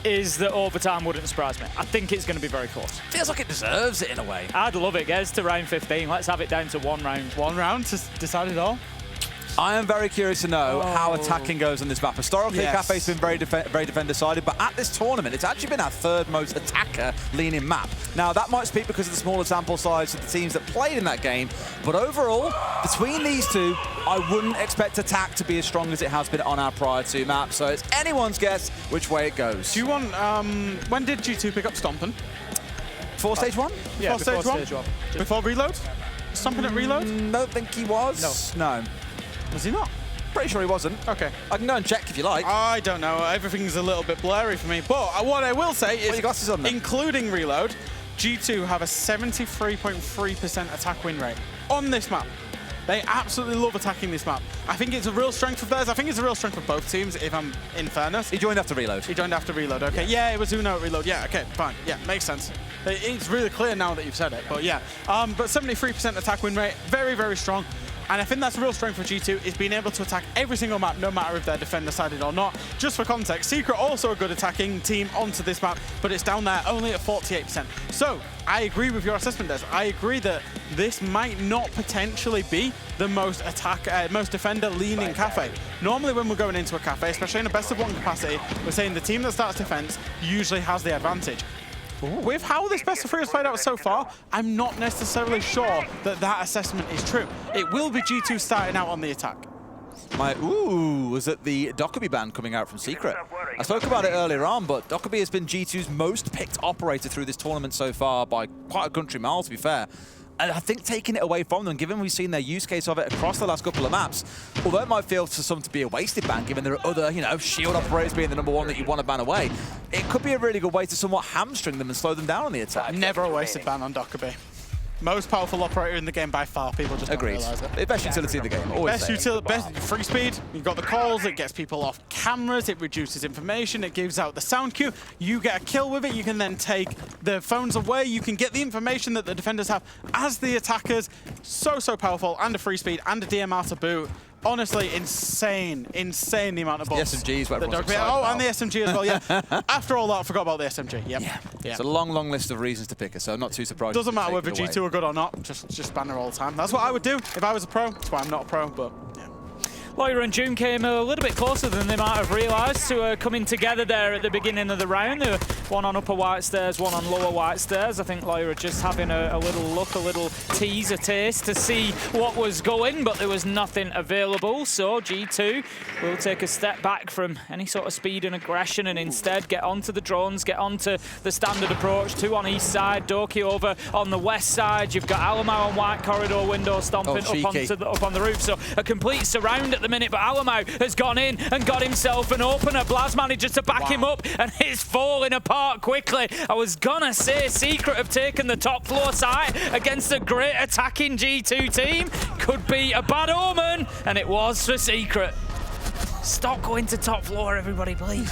is that overtime wouldn't surprise me. I think it's going to be very close. Feels like it deserves it in a way. I'd love it. Get us to round 15. Let's have it down to one round. One round to decide it all. I am very curious to know how attacking goes on this map. Historically, Kafe's been very defender-sided, but at this tournament, it's actually been our third most attacker-leaning map. Now, that might speak because of the smaller sample size of the teams that played in that game, but overall, between these two, I wouldn't expect attack to be as strong as it has been on our prior two maps, so it's anyone's guess which way it goes. Do you want, when did G2 pick up Stompin'? Before stage 1? Yeah, before stage 1. Before reload? Stompin' at reload? Don't think he was. No. Was he not? Pretty sure he wasn't. Okay. I can go and check if you like. I don't know. Everything's a little bit blurry for me. But what I will say is, your glasses on, then? Including reload, G2 have a 73.3% attack win rate on this map. They absolutely love attacking this map. I think it's a real strength of theirs. I think it's a real strength of both teams, if I'm in fairness. He joined after reload. He joined after reload, okay. Yeah, it was Uno at reload. Yeah, okay, fine. Yeah, makes sense. It's really clear now that you've said it, but yeah. But 73% attack win rate, very, very strong. And I think that's a real strength for G2, is being able to attack every single map, no matter if they're defender-sided or not. Just for context, Secret also a good attacking team onto this map, but it's down there only at 48%. So, I agree with your assessment, Des. I agree that this might not potentially be the most most defender-leaning Kafe. Normally when we're going into a Kafe, especially in a best-of-1 capacity, we're saying the team that starts defense usually has the advantage. With how this best of 3 has played out so far, I'm not necessarily sure that that assessment is true. It will be G2 starting out on the attack. Was it the Dokkaebi ban coming out from Secret? I spoke about it earlier on, but Dokkaebi has been G2's most picked operator through this tournament so far by quite a country mile, to be fair. And I think taking it away from them, given we've seen their use case of it across the last couple of maps, although it might feel for some to be a wasted ban, given there are other, shield operators being the #1 that you want to ban away, it could be a really good way to somewhat hamstring them and slow them down on the attack. Never a wasted ban on Dokkaebi. Most powerful operator in the game by far. People just don't realize it. Best utility in the game. Best free speed. You've got the calls. It gets people off cameras. It reduces information. It gives out the sound cue. You get a kill with it. You can then take the phones away. You can get the information that the defenders have as the attackers. So powerful. And a free speed and a DMR to boot. Honestly, insane the amount of buffs. The SMGs, and the SMG as well, yeah. After all that, I forgot about the SMG, yep. Yeah. It's a long list of reasons to pick her, so I'm not too surprised. Doesn't matter whether G2 are good or not, just ban her all the time. That's what I would do if I was a pro. That's why I'm not a pro, but yeah. Lair and June came a little bit closer than they might have realised to coming together there at the beginning of the round. They were one on upper white stairs, one on lower white stairs. I think Lair just having a little look, a little tease, a taste to see what was going, but there was nothing available. So G2 will take a step back from any sort of speed and aggression and instead get onto the drones, get onto the standard approach. 2 on east side, Doki over on the west side. You've got Alamau on white corridor window stomping up on the roof. So a complete surround at the minute, but Alamau has gone in and got himself an opener. Blaz manages to back him up and it's falling apart. apart quickly. I was gonna say Secret have taken the top floor site against a great attacking G2 team. Could be a bad omen, and it was for Secret. Stop going to top floor, everybody, please.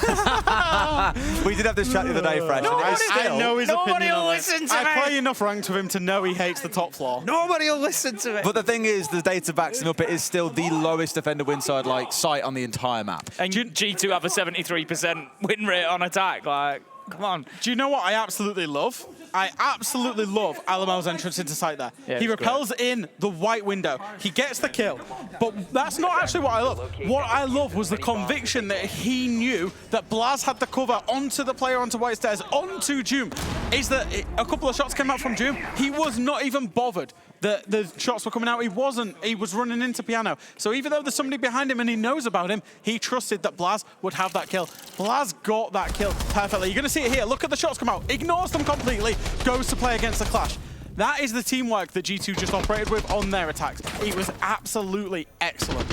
We did have this chat the other day, Fresh. I know his Nobody opinion will on it. listen to I me. play enough ranked with him to know he hates the top floor. Nobody will listen to it. But the thing is, the data backs him up. It is still the lowest defender win side site on the entire map. And G2 have a 73% win rate on attack. Like, come on. Do you know what I absolutely love? I absolutely love Alamo's entrance into sight there. Yeah, he it's repels in the white window. He gets the kill. But that's not actually what I love. What I love was the conviction that he knew that Blaz had the cover onto the player, onto white stairs, onto Doom. Is that a couple of shots came out from Doom. He was not even bothered that the shots were coming out. He wasn't. He was running into Piano. So even though there's somebody behind him and he knows about him, he trusted that Blaz would have that kill. Blaz got that kill perfectly. You're going to see it here. Look at the shots come out. Ignores them completely. Goes to play against the Clash. That is the teamwork that G2 just operated with on their attacks. It was absolutely excellent.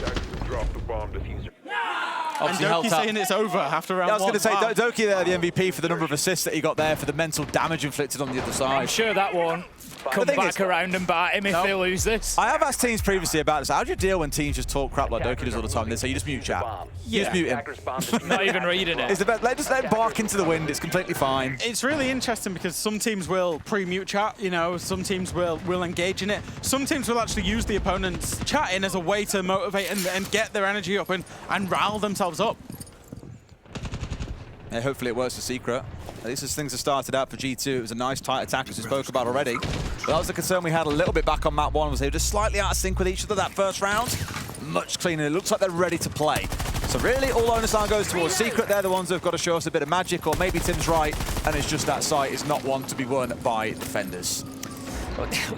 Drop the bomb diffuser. And Doki saying it's over after round I was going to say, Wow. Doki there, the MVP for the number of assists that he got there, for the mental damage inflicted on the other side. I'm sure that won't come back around and bite him if they lose this. I have asked teams previously about this. How do you deal when teams just talk crap like Doki does all the time? They say, you just mute chat. You just mute him. Not even reading it. It's the best. Just let him bark into the wind. It's completely fine. It's really interesting because some teams will pre-mute chat, you know, some teams will engage in it. Some teams will actually use the opponent's chatting as a way to motivate and get their energy up and rile themselves up. Yeah, hopefully it works for Secret. At least as things have started out for G2, it was a nice tight attack, as we spoke about already. But that was the concern we had a little bit back on map 1, was they were just slightly out of sync with each other that first round. Much cleaner. It looks like they're ready to play. So really, all onus now goes towards Secret. They're the ones who've got to show us a bit of magic, or maybe Tim's right, and it's just that site is not one to be won by defenders.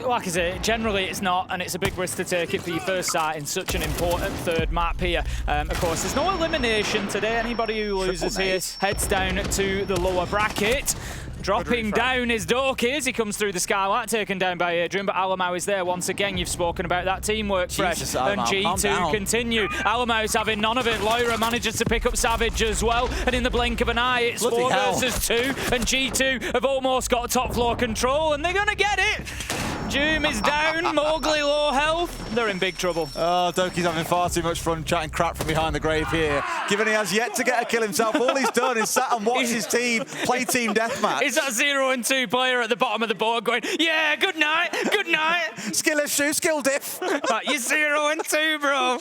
Like I say, generally it's not, and it's a big risk to take it for your first site in such an important third map here. Of course, there's no elimination today. Anybody who loses here heads down to the lower bracket. Dropping down is Doki. He comes through the skylight, taken down by Adrian, but Alamo is there once again. You've spoken about that teamwork, Fresh. Jesus, and Alamo, G2 continue. Alamo's having none of it. Lyra manages to pick up Savage as well, and in the blink of an eye, it's 4 versus 2, and G2 have almost got top floor control, and they're going to get it. Doom is down, Mowgli low health. They're in big trouble. Oh, Doki's having far too much fun chatting crap from behind the grave here. Given he has yet to get a kill himself, all he's done is sat and watch his team play team deathmatch. Is that 0-2 player at the bottom of the board going, yeah, good night, good night. Skill issue, skill diff. But you're 0-2, bro.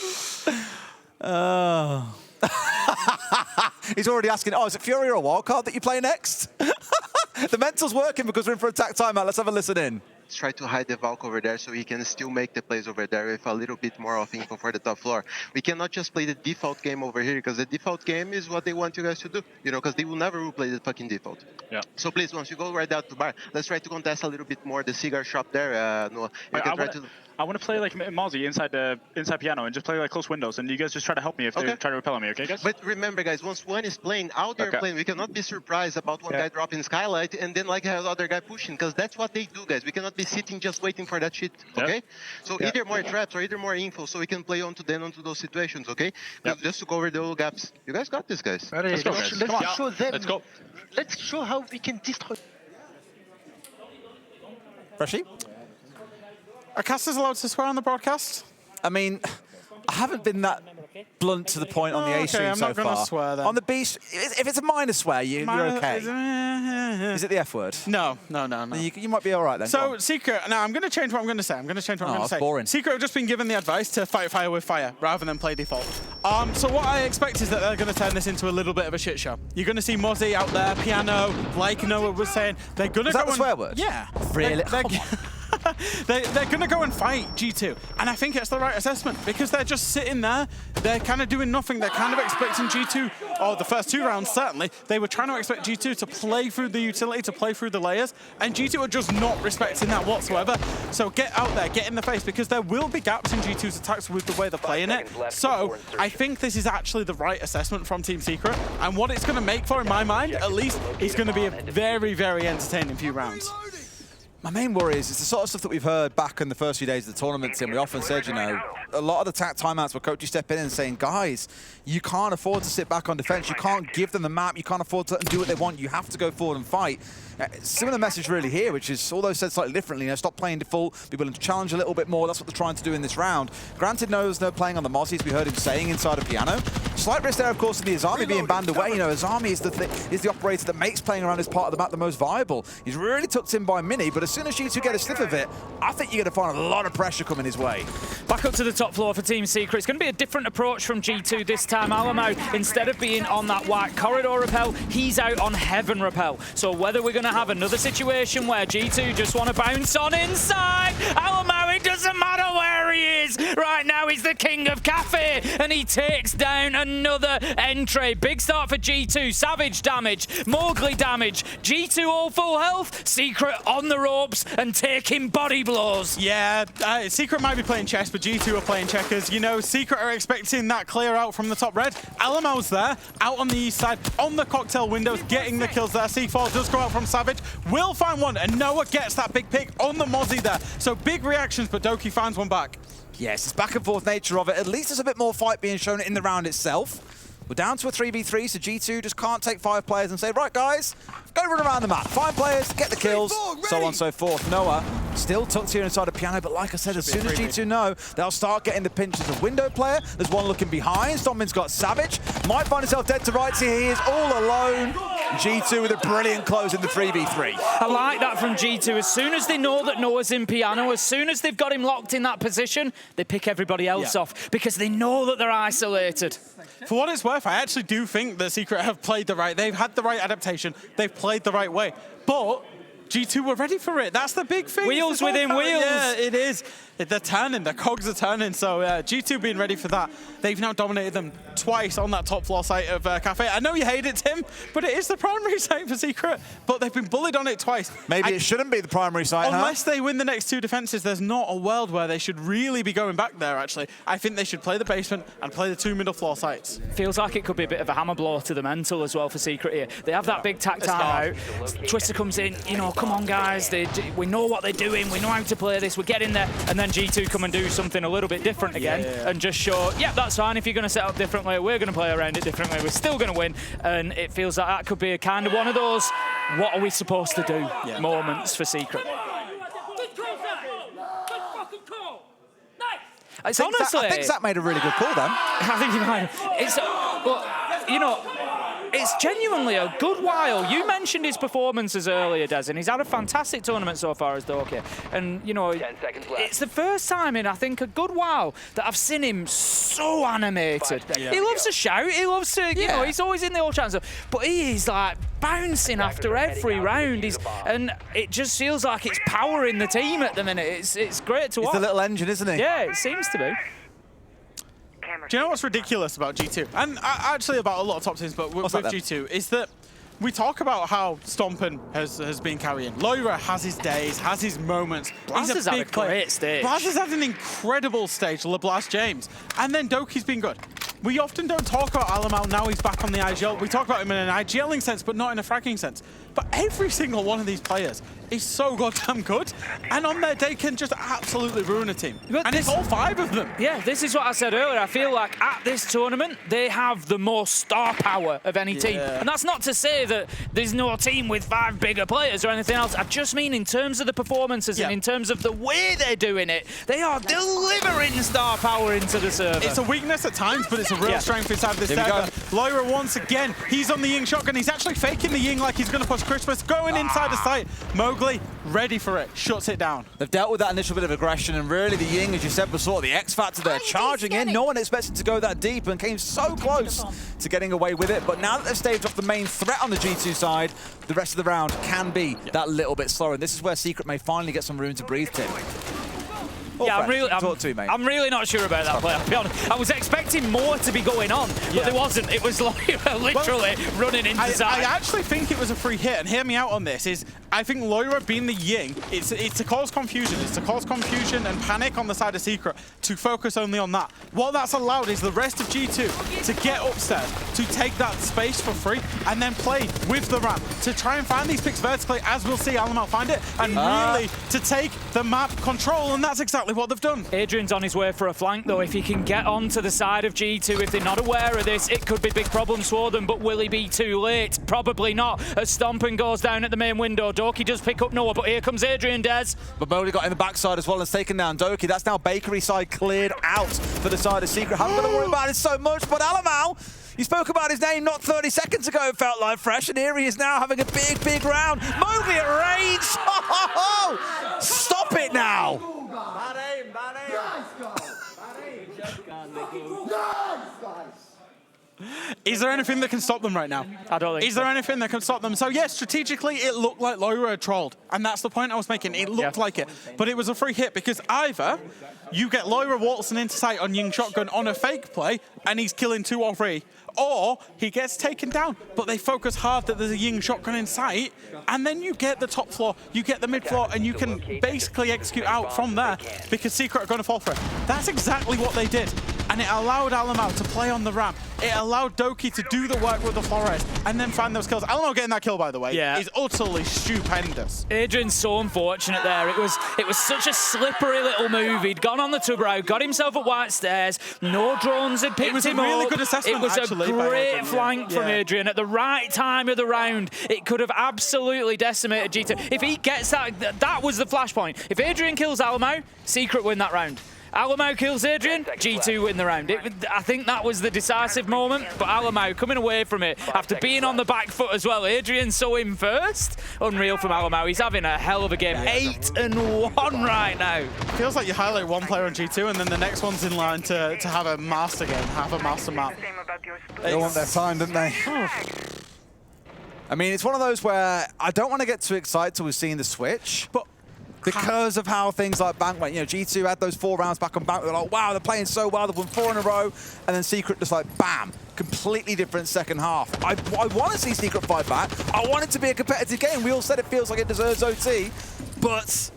Oh. He's already asking, oh, is it Fury or a wildcard that you play next? The mental's working because we're in for attack timeout. Let's have a listen in. Try to hide the Valk over there so he can still make the plays over there with a little bit more of info for the top floor. We cannot just play the default game over here, because the default game is what they want you guys to do, you know, because they will never play the fucking default. Yeah. So please, once you go right out to bar, let's try to contest a little bit more the cigar shop there. Noah. I want to play like Mozzie inside piano and just play like close windows, and you guys just try to help me if they try to repel me, okay guys? But remember guys, once one is playing, out there playing, we cannot be surprised about one guy dropping skylight and then like have the other guy pushing, because that's what they do, guys. We cannot be sitting just waiting for that shit, okay? So either more traps or either more info so we can play onto those situations, okay? Just to cover the old gaps. You guys got this, guys. Let's go, guys. Let's show them. Let's go. Let's show how we can destroy. Freshie? Are casters allowed to swear on the broadcast? I mean, I haven't been that blunt to the point on the A stream I'm so not gonna far. swear then. On the B, if it's a minor swear, you're okay. Is it the F word? No. You might be all right then. So Secret, now I'm going to change what I'm going to say. That's boring. Secret have just been given the advice to fight fire with fire rather than play default. So what I expect is that they're going to turn this into a little bit of a shit show. You're going to see Mozzie out there, piano, like Noah was saying. They're going to go. Is that the swear word? Yeah. Really? They're going to go and fight G2, and I think it's the right assessment because they're just sitting there. They're kind of doing nothing. They're kind of expecting G2, or the first 2 rounds certainly, they were trying to expect G2 to play through the utility, to play through the layers, and G2 are just not respecting that whatsoever. So get out there, get in the face, because there will be gaps in G2's attacks with the way they're playing it. So I think this is actually the right assessment from Team Secret, and what it's going to make for, in my mind, at least, is going to be a very, very entertaining few rounds. My main worry is it's the sort of stuff that we've heard back in the first few days of the tournament, Tim. We often said, you know, a lot of the timeouts where coaches step in and saying, guys, you can't afford to sit back on defense. You can't give them the map. You can't afford to do what they want. You have to go forward and fight. Similar message really here, which is, although said slightly differently, you know, stop playing default, be willing to challenge a little bit more. That's what they're trying to do in this round. Granted, there's no playing on the Mozzies, we heard him saying inside a piano. Slight risk there, of course, in the Azami being banned away. You know, Azami is the operator that makes playing around this part of the map the most viable. He's really tucked in by Mini, but as soon as G2 get a sniff of it, I think you're going to find a lot of pressure coming his way. Back up to the top floor for Team Secret. It's going to be a different approach from G2 this time. Alamo, instead of being on that white corridor rappel, he's out on heaven rappel. So whether we're going to have another situation where G2 just want to bounce on inside, Alamo, it doesn't matter where he is. Right now, he's the king of Kafe, and he takes down another entry. Big start for G2. Savage damage, Mowgli damage. G2 all full health. Secret on the ropes and taking body blows. Yeah, Secret might be playing chess, but G2 are playing checkers. You know, Secret are expecting that clear out from the top red. Alamo's there, out on the east side, on the cocktail windows, getting the kills there. C4 does go out from Savage, will find one, and Noah gets that big pick on the Mozzie there. So big reactions, but Doki finds one back. Yes, it's back and forth nature of it. At least there's a bit more fight being shown in the round itself. We're down to a 3v3, so G2 just can't take 5 players and say, right, guys, go run around the map. 5 players, get the kills, so on and so forth. Noah still tucked here inside a piano, but like I said, as soon as G2 know, they'll start getting the pinches of window player. There's one looking behind. Stompman's got Savage. Might find himself dead to rights here. He is all alone. G2 with a brilliant close in the 3v3. I like that from G2. As soon as they know that Noah's in piano, as soon as they've got him locked in that position, they pick everybody else off because they know that they're isolated. For what it's worth, I actually do think that Secret have played they've had the right adaptation, they've played the right way, but G2 were ready for it. That's the big thing. Wheels within wheels. Yeah, it is. They're turning, their cogs are turning, so G2 being ready for that. They've now dominated them twice on that top floor site of Kafe. I know you hate it, Tim, but it is the primary site for Secret, but they've been bullied on it twice. Maybe it shouldn't be the primary site, Unless they win the next 2 defenses, there's not a world where they should really be going back there, actually. I think they should play the basement and play the 2 middle floor sites. Feels like it could be a bit of a hammer blow to the mental as well for Secret here. They have that big tack time out. Twister comes in, you know, come on, guys. We know what they're doing. We know how to play this. We're getting there. And then G2 come and do something a little bit different again and just show, yeah, that's fine. If you're going to set up differently, we're going to play around it differently. We're still going to win. And it feels like that could be a kind of one of those, what are we supposed to do moments for Secret. It's honestly, I think Zach made a really good call then. I think he might. It's, well, you know, it's genuinely a good while. You mentioned his performances earlier, Des, and he's had a fantastic tournament so far as Doki. And, you know, 10 seconds left. it's the first time in, I think, a good while that I've seen him so animated. He loves to shout. He loves to, you know, he's always in the old chance. But he is, like, bouncing after every round. And it just feels like it's powering the team at the minute. It's great to watch. He's the little engine, isn't he? Yeah, it seems to be. Do you know what's ridiculous about G2? And actually about a lot of top teams, but with G2, is that we talk about how Stompin has been carrying. Lair has his days, has his moments. Blast has had a great stage. Blast has had an incredible stage, LeBlast James. And then Doki's been good. We often don't talk about Alamo, now he's back on the IGL. We talk about him in an IGLing sense, but not in a fragging sense. But every single one of these players is so goddamn good, and on their day can just absolutely ruin a team. But and it's all 5 of them. Yeah, this is what I said earlier. I feel like at this tournament, they have the most star power of any team. And that's not to say that there's no team with 5 bigger players or anything else. I just mean in terms of the performances and in terms of the way they're doing it, they are delivering star power into the server. It's a weakness at times, but it's a real strength inside this server. Lyra once again, he's on the Ying shotgun. He's actually faking the Ying like he's going to push Christmas, going inside the site. Mowgli, ready for it, shuts it down. They've dealt with that initial bit of aggression, and really the Ying, as you said, was sort of the X factor there, charging in. No one expected to go that deep and came so close to getting away with it. But now that they've staved off the main threat on the G2 side, the rest of the round can be that little bit slower. And this is where Secret may finally get some room to breathe, Tim. Yeah, Talk to me, mate. I'm really not sure about that play, I'll be honest. I was expecting more to be going on, but there wasn't. It was like literally running into side. I actually think it was a free hit, and hear me out on this, is I think Lair being the Ying, it's to cause confusion. It's to cause confusion and panic on the side of Secret to focus only on that. What that's allowed is the rest of G2 to get upstairs, to take that space for free, and then play with the ramp to try and find these picks vertically, as we'll see Alamau find it, and really to take the map control, and that's exactly what they've done. Adrian's on his way for a flank, though. If he can get onto the side of G2, if they're not aware of this, it could be big problems for them, but will he be too late? Probably not, as Stomping goes down at the main window. Doki does pick up Noah, but here comes Adrian, Des. But Modi got in the backside as well and has taken down Doki. That's now Bakery side cleared out for the side of Secret. Haven't got to worry about it so much, but Alamau, you spoke about his name not 30 seconds ago, it felt like fresh, and here he is now having a big round. Mowgli at range! Oh, stop it now! Is there anything that can stop them right now? I don't think Is there anything that can stop them? So yes, strategically, it looked like Lair had trolled, and that's the point I was making. It looked like it, but it was a free hit because either you get Lair waltzing into sight on Ying Shotgun on a fake play, and he's killing 2 or 3, or he gets taken down, but they focus hard that there's a Ying Shotgun in sight, and then you get the top floor, you get the mid floor, and you can basically execute out from there because Secret are going to fall for it. That's exactly what they did, and it allowed Alamau to play on the ramp. It allowed Doki to do the work with the Flores and then find those kills. Alamau getting that kill, by the way, is utterly stupendous. Adrian's so unfortunate there. It was such a slippery little move. He'd gone on the Tubrau, got himself at White Stairs. No drones had picked him up. It was a really good assessment, It was actually, a great flank from Adrian at the right time of the round. It could have absolutely decimated G2. If he gets that was the flashpoint. If Adrian kills Alamau, Secret win that round. Alamau kills Adrian, G2 win the round. I think that was the decisive moment, but Alamau coming away from it after being on the back foot as well. Adrian saw him first. Unreal from Alamau. He's having a hell of a game. 8-1 right now. Feels like you highlight one player on G2 and then the next one's in line to have a master game, have a master map. They want their time, didn't they? I mean, it's one of those where I don't want to get too excited till we've seen the switch, but because of how things like Bank went, you know, G2 had those 4 rounds back on Bank. They're like, wow, they're playing so well. They've won 4 in a row. And then Secret just like, bam, completely different second half. I want to see Secret fight back. I want it to be a competitive game. We all said it feels like it deserves OT, but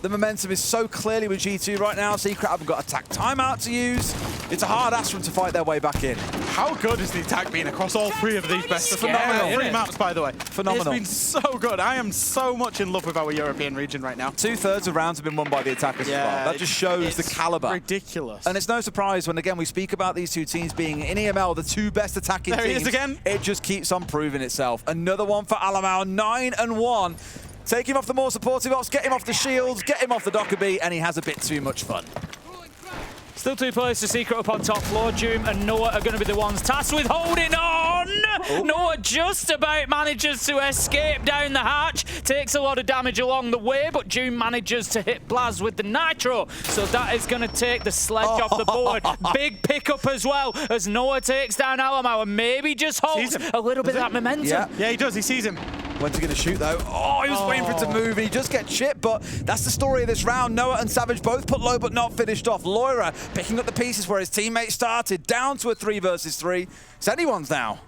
the momentum is so clearly with G2 right now. Secret haven't got attack timeout to use. It's a hard ask for them to fight their way back in. How good has the attack been across all 3 of these best of Phenomenal. 3 maps, by the way? Phenomenal. It's been so good. I am so much in love with our European region right now. 2/3 of rounds have been won by the attackers as well. That just shows the caliber. Ridiculous. And it's no surprise when, again, we speak about these 2 teams being in EML, the 2 best attacking teams. There he is again. It just keeps on proving itself. Another one for Alamau, 9-1. Take him off the more supportive ops, get him off the shields, get him off the Dockerby, and he has a bit too much fun. Still 2 players to Secret up on top floor. Doom and Noah are going to be the ones tasked with holding on. Oh. Noah just about manages to escape down the hatch. Takes a lot of damage along the way, but Doom manages to hit Blaz with the Nitro. So that is going to take the sledge off the board. Big pickup as well as Noah takes down Alamau and maybe just holds a little bit of that momentum. Yeah, he does. He sees him. When's he going to shoot, though? Oh, he was waiting for it to move, and he just gets chipped, but that's the story of this round. Noah and Savage both put low, but not finished off. Lair picking up the pieces where his teammate started, down to a 3 versus 3. It's anyone's now.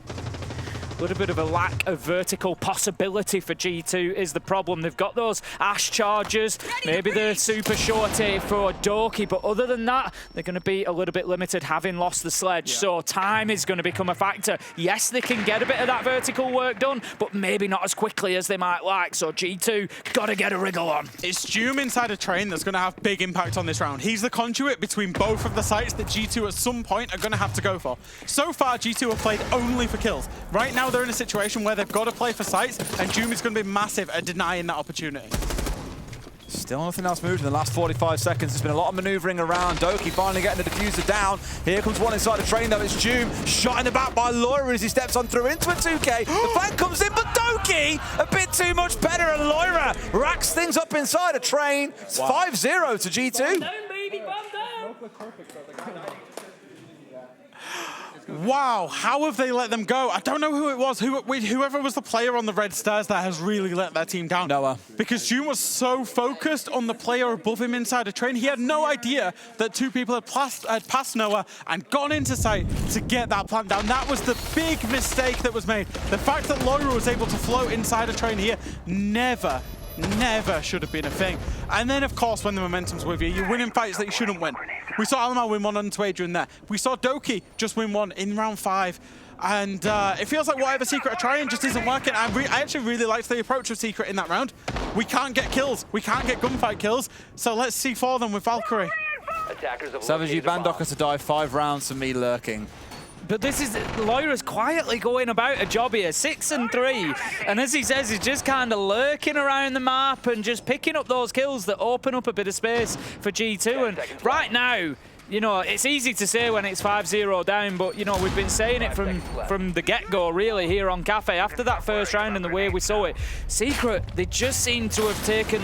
A little bit of a lack of vertical possibility for G2 is the problem. They've got those Ash charges, maybe the super shorty for Doki, but other than that, they're going to be a little bit limited having lost the sledge. So time is going to become a factor. Yes, they can get a bit of that vertical work done, but maybe not as quickly as they might like. So G2 got to get a wriggle on. It's Doom inside a train that's going to have big impact on this round. He's the conduit between both of the sites that G2 at some point are going to have to go for. So far, G2 have played only for kills. Right now, they're in a situation where they've got to play for sites, and Doom is going to be massive at denying that opportunity. Still nothing else moved in the last 45 seconds. There's been a lot of maneuvering around. Doki finally getting the diffuser down. Here comes one inside the train, though. It's Doom shot in the back by Lair as he steps on through into a 2K. The flank comes in, but Doki a bit too much better, and Lair racks things up inside a train. It's 5-0 to G2. Wow, how have they let them go? I don't know who it was. Whoever was the player on the red stairs that has really let their team down. Noah. Because June was so focused on the player above him inside a train, he had no idea that two people had passed Noah and gone into sight to get that plant down. That was the big mistake that was made. The fact that Lair was able to float inside a train here never should have been a thing. And then, of course, when the momentum's with you, you're winning fights that you shouldn't win. We saw Alamar win one on Adrian there. We saw Doki just win one in round 5. And it feels like whatever Secret are trying just isn't working. I actually really liked the approach of Secret in that round. We can't get kills. We can't get gunfight kills. So let's see for them with Valkyrie. Savage, you banned Docker to die 5 rounds for me lurking. But this is, Laira's quietly going about a job here, 6 and 3. And as he says, he's just kind of lurking around the map and just picking up those kills that open up a bit of space for G2. And right now, you know, it's easy to say when it's 5-0 down, but, you know, we've been saying it from the get-go, really, here on Kafe. After that first round and the way we saw it, Secret, they just seem to have taken,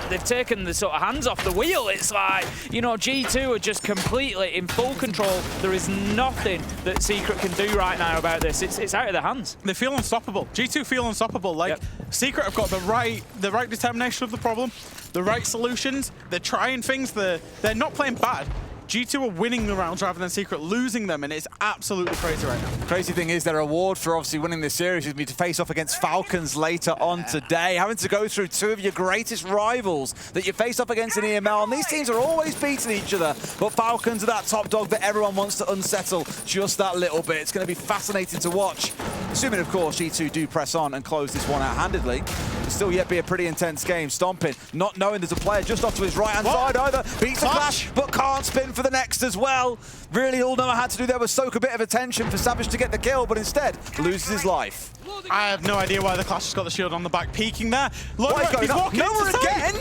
they've taken the sort of hands off the wheel. It's like, you know, G2 are just completely in full control. There is nothing that Secret can do right now about this. It's out of their hands. They feel unstoppable. G2 feel unstoppable. Like, Secret have got the right determination of the problem, the right solutions. They're trying things. They're not playing bad. G2 are winning the rounds rather than Secret losing them, and it's absolutely crazy right now. Crazy thing is, their reward for obviously winning this series is to be to face off against Falcons later on today, having to go through 2 of your greatest rivals that you face off against in EML, and these teams are always beating each other, but Falcons are that top dog that everyone wants to unsettle just that little bit. It's going to be fascinating to watch, assuming, of course, G2 do press on and close this one out-handedly. It'll still yet be a pretty intense game. Stomping, not knowing there's a player just off to his right-hand side either, beats the clash, but can't spin for the next as well. Really, all Noah had to do there was soak a bit of attention for Savage to get the kill, but instead loses his life. I have no idea why the Clash has got the shield on the back, peeking there. Look, he's walking Noah again?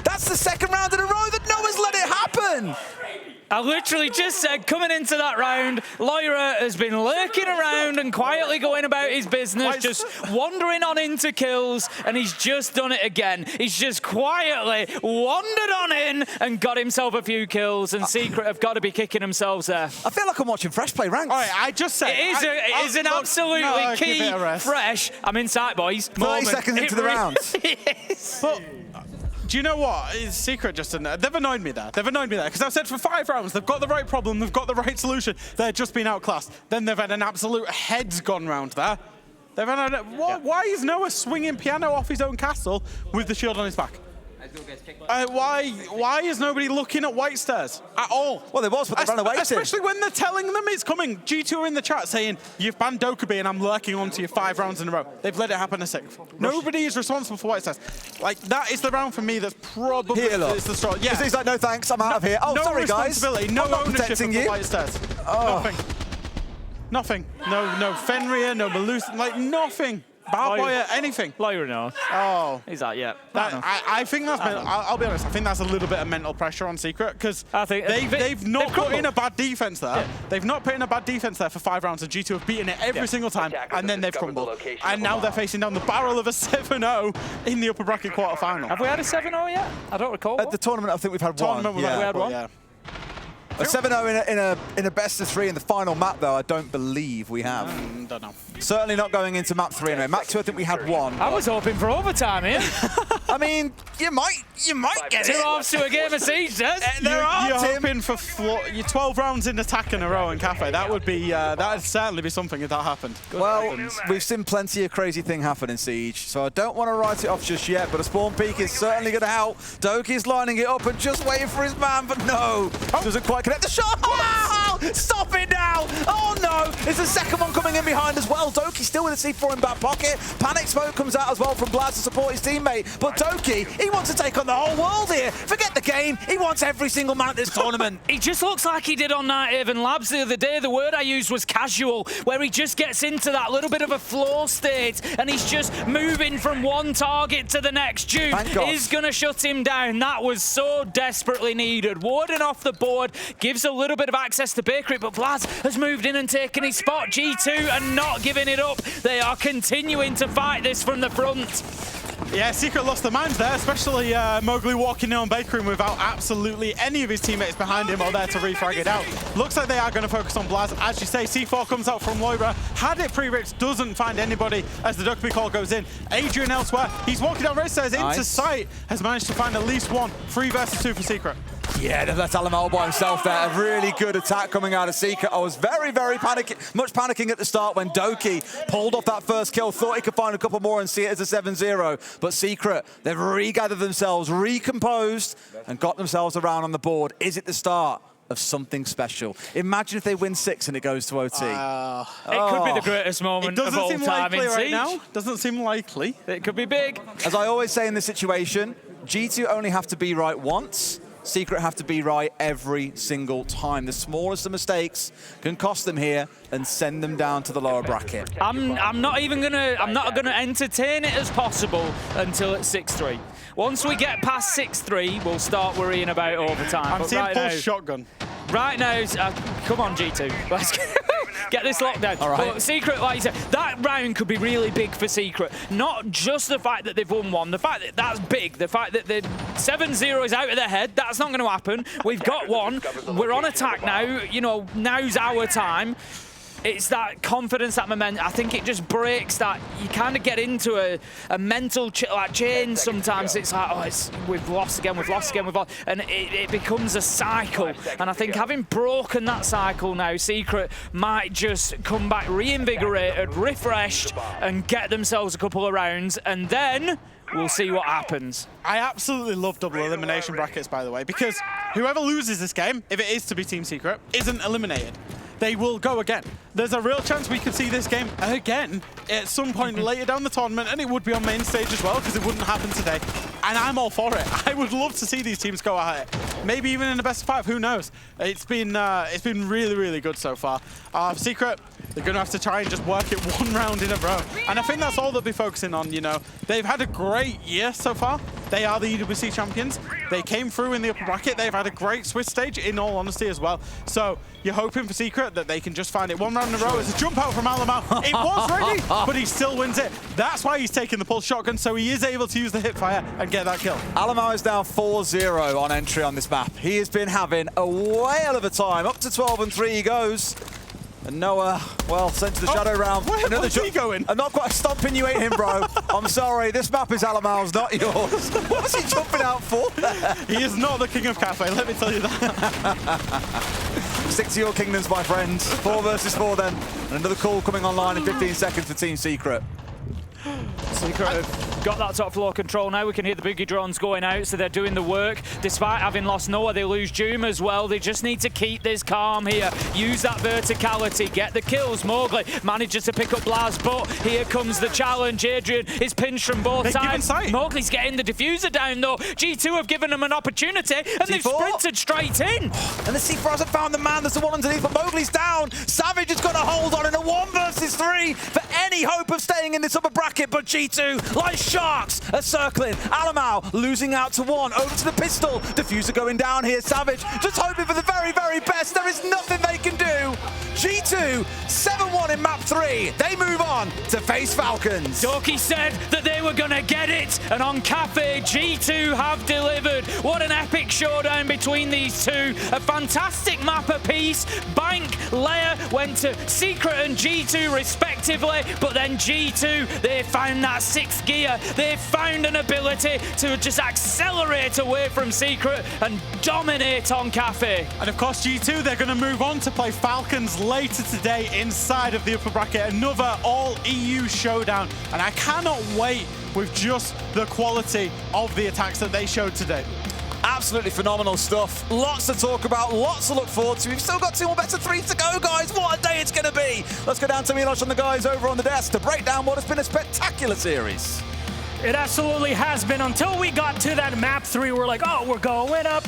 That's the second round in a row that Noah's let it happen. I literally just said, coming into that round, Lair has been lurking around and quietly going about his business, just wandering on into kills, and he's just done it again. He's just quietly wandered on in and got himself a few kills, and Secret have got to be kicking themselves there. I feel like I'm watching Fresh Play Ranked. All right, I just said... It is an absolutely key Fresh. I'm in sight, boys. 30 seconds into the round. Yes. But, do you know what? Secret just didn't. They've annoyed me there. They've annoyed me there. Because I've said for 5 rounds, they've got the right problem, they've got the right solution. They're just being outclassed. Then they've had an absolute heads gone round there. They've had why is Noah swinging piano off his own castle with the shield on his back? Why is nobody looking at White Stairs at all? Well, there was, but they ran away. Especially when they're telling them it's coming. G2 are in the chat saying, you've banned Dokkaebi and I'm lurking onto you 5 rounds in a row. They've let it happen a 6th. Nobody is responsible for White Stairs. Like, that is the round for me that's probably the straw. Yeah. He's like, no thanks, I'm out of here. Oh, no sorry, guys. No ownership of the White Stairs. Nothing. No Fenrir, no Melusan, like nothing. Barboya, anything. Lair knows. Oh. He's like, yeah. I think that's, I'll be honest, I think that's a little bit of mental pressure on Secret, because they've not put in a bad defense there. Yeah. They've not put in a bad defense there for 5 rounds, and G2 have beaten it every single time, and then they've crumbled. And now they're facing down the barrel of a 7-0 in the upper bracket quarterfinal. Have we had a 7-0 yet? I don't recall. At the tournament, I think we've had one. We had one. Yeah. A 7-0 in a best of 3 in the final map, though, I don't believe we have. Don't know. Certainly not going into map 3 anyway. Map 2, I think we had 1. I was hoping for overtime here. I mean, you might get it. 2 halves to a game of Siege, Des. You're hoping for 12 rounds in attack in a row in Kafe. That would be, that'd certainly be something if that happened. Well, we've seen plenty of crazy things happen in Siege, so I don't want to write it off just yet, but a spawn peak is certainly going to help. Doki's lining it up and just waiting for his man, but no. Doesn't quite connect the shot. Oh, stop it now. Oh, no. There's a second one coming in behind as well. Doki still with a C4 in back pocket. Panic smoke comes out as well from Blaz to support his teammate. But Doki, he wants to take on the whole world here. Forget the game. He wants every single man at this tournament. He just looks like he did on Night Haven Labs the other day. The word I used was casual, where he just gets into that little bit of a flow state and he's just moving from one target to the next. Dude is going to shut him down. That was so desperately needed. Warden off the board gives a little bit of access to Bakery, but Blaz has moved in and taken his spot. G2 are not giving it up. They are continuing to fight this from the front. Yeah, Secret lost their minds there, especially Mowgli walking in on Bakery without absolutely any of his teammates behind him or there to refrag it out. Looks like they are going to focus on Blaz. As you say, C4 comes out from Loira. Had it pre-ripped, doesn't find anybody as the Duckby call goes in. Adrian elsewhere. He's walking down race stairs into sight. Has managed to find at least one. 3 versus 2 for Secret. Yeah, that's Alamao by himself there. A really good attack coming out of Secret. I was very panicking at the start when Doki pulled off that first kill. Thought he could find a couple more and see it as a 7-0. But Secret, they've regathered themselves, recomposed, and got themselves around on the board. Is it the start of something special? Imagine if they win 6 and it goes to OT. It could be the greatest moment of all time in Siege. Right now. Doesn't seem likely. It could be big. As I always say in this situation, G2 only have to be right once. Secret have to be right every single time. The smallest of mistakes can cost them here and send them down to the lower bracket. I'm not gonna entertain it as possible until it's 6-3. Once we get past 6-3, we'll start worrying about overtime. I'm seeing full shotgun. Right now, come on G2, let's get this lockdown. All right. But Secret, like you said, that round could be really big for Secret. Not just the fact that they've won one, the fact that that's big, the fact that the 7-0 is out of their head, that's not going to happen. We've got one, we're on attack now, you know, now's our time. It's that confidence, that momentum. I think it just breaks that. You kind of get into a mental chain sometimes. It's like, oh, we've lost again, we've lost again, we've lost. And it becomes a cycle. And I think having broken that cycle now, Secret might just come back reinvigorated, refreshed, and get themselves a couple of rounds. And then we'll see what happens. I absolutely love double elimination brackets, by the way, because whoever loses this game, if it is to be Team Secret, isn't eliminated. They will go again. There's a real chance we could see this game again at some point later down the tournament, and it would be on main stage as well, because it wouldn't happen today. And I'm all for it. I would love to see these teams go at it. Maybe even in the best of 5, who knows? It's been really, really good so far. Secret, they're going to have to try and just work it one round in a row. And I think that's all they'll be focusing on, you know. They've had a great year so far. They are the EWC champions. They came through in the upper bracket. They've had a great Swiss stage, in all honesty, as well. So you're hoping for Secret that they can just find it one round in a row. It's a jump out from Alamao. It was ready, but he still wins it. That's why he's taking the pulse shotgun, so he is able to use the hip fire and get that kill. Alamao is now 4-0 on entry on this map. He has been having a whale of a time. Up to 12-3 he goes. And Noah, well, sent to the shadow round. Where's he going? I'm not quite stomping you, ain't him, bro. I'm sorry, this map is Alamao's, not yours. What was he jumping out for there? He is not the king of Kafe, let me tell you that. Stick to your kingdoms, my friends. 4 versus 4 then. And another call coming online in 15 seconds for Team Secret. Secret have got that top floor control now. We can hear the boogie drones going out, so they're doing the work. Despite having lost Noah, they lose Doom as well. They just need to keep this calm here. Use that verticality, get the kills. Mowgli manages to pick up Blaz, but here comes the challenge. Adrian is pinched from both sides. Mowgli's getting the diffuser down though. G2 have given them an opportunity, and they've sprinted straight in. And the C4 hasn't found the man. There's the one underneath, but Mowgli's down. Savage has got a hold on in a 1 versus 3 for any hope of staying in this upper bracket, but G2, like sharks, are circling. Alamao losing out to 1. Over to the pistol. Diffuser going down here. Savage just hoping for the very, very best. There is nothing they can do. G2, 7-1 in map 3. They move on to face Falcons. Doki said that they were going to get it, and on Kafe, G2 have delivered. What an epic showdown between these two. A fantastic map apiece. Bank, Lair went to Secret and G2 respectively, but then G2, they found that 6th gear. They found an ability to just accelerate away from Secret and dominate on Kafe. And of course G2, they're going to move on to play Falcons later today inside of the upper bracket. Another all-EU showdown. And I cannot wait with just the quality of the attacks that they showed today. Absolutely phenomenal stuff. Lots to talk about, lots to look forward to. We've still got 2 more better 3s to go, guys. What a day it's going to be. Let's go down to Milosh and the guys over on the desk to break down what has been a spectacular series. It absolutely has been. Until we got to that map 3, we're like, oh, we're going up.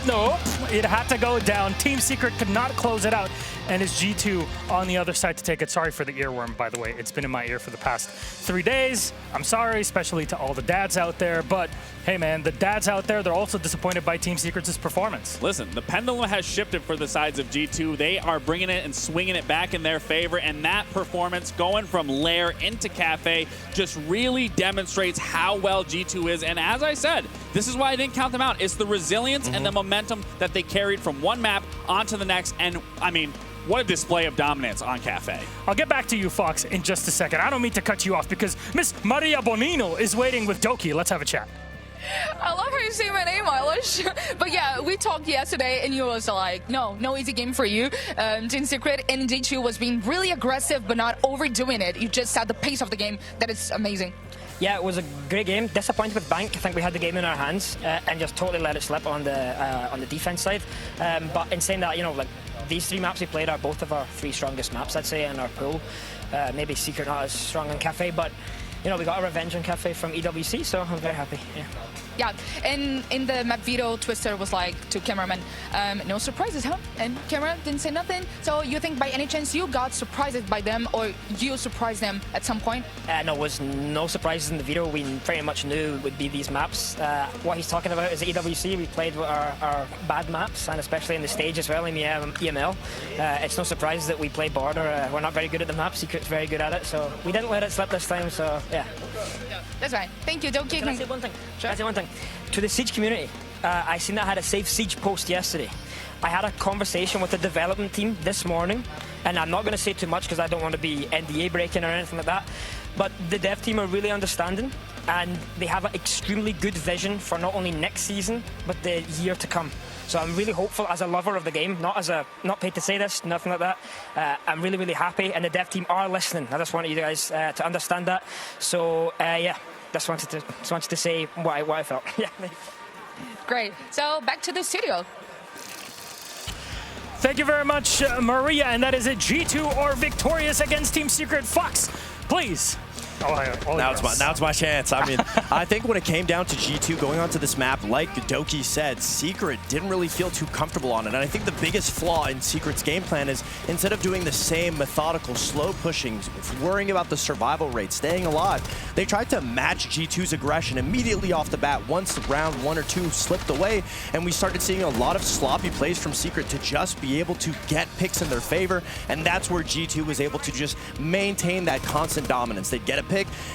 No, it had to go down. Team Secret could not close it out, and it's G2 on the other side to take it. Sorry for the earworm, by the way. It's been in my ear for the past 3 days. I'm sorry, especially to all the dads out there, but hey man, the dads out there, they're also disappointed by Team Secret's performance. Listen, the pendulum has shifted for the sides of G2. They are bringing it and swinging it back in their favor, and that performance going from Lair into Kafe just really demonstrates how well G2 is. And as I said, this is why I didn't count them out. It's the resilience and the momentum that they carried from one map onto the next. And I mean, what a display of dominance on Kafe. I'll get back to you, Fox, in just a second. I don't mean to cut you off because Miss Maria Bonino is waiting with Doki. Let's have a chat. I love how you say my name, Eilish. But yeah, we talked yesterday and you was like, no easy game for you. Team Secret in G2 was being really aggressive but not overdoing it. You just had the pace of the game that is amazing. Yeah, it was a great game. Disappointed with Bank. I think we had the game in our hands and just totally let it slip on the defense side. But in saying that, you know, like these 3 maps we played are both of our 3 strongest maps, I'd say, in our pool. Maybe Secret not as strong in Kafe, but you know, we got a revenge on Kafe from EWC, so I'm very happy. Yeah, and in the map veto, Twister was like to cameraman, no surprises, huh? And camera didn't say nothing. So you think by any chance you got surprised by them, or you surprised them at some point? No, it was no surprises in the veto. We pretty much knew it would be these maps. What he's talking about is the EWC. We played with our bad maps, and especially in the stage as well in the EML. It's no surprise that we play border. We're not very good at the map. Secret's very good at it, so we didn't let it slip this time. So yeah. That's right. Thank you. Doki. Can I say one thing? Sure. Can I say one thing? To the Siege community, I seen that I had a Save Siege post yesterday. I had a conversation with the development team this morning, and I'm not going to say too much because I don't want to be NDA breaking or anything like that, but the dev team are really understanding, and they have an extremely good vision for not only next season, but the year to come. So I'm really hopeful as a lover of the game, not paid to say this, nothing like that. I'm really, really happy, and the dev team are listening. I just wanted you guys to understand that. So yeah, just wanted to say what I felt. Yeah. Great. So back to the studio. Thank you very much, Maria, and that is it. G2 are victorious against Team Secret. Fox, please. Now it's my chance. I mean, I think when it came down to G2 going onto this map, like Doki said, Secret didn't really feel too comfortable on it. And I think the biggest flaw in Secret's game plan is instead of doing the same methodical, slow pushing, worrying about the survival rate, staying alive, they tried to match G2's aggression immediately off the bat once round 1 or 2 slipped away. And we started seeing a lot of sloppy plays from Secret to just be able to get picks in their favor. And that's where G2 was able to just maintain that constant dominance. They'd get a pick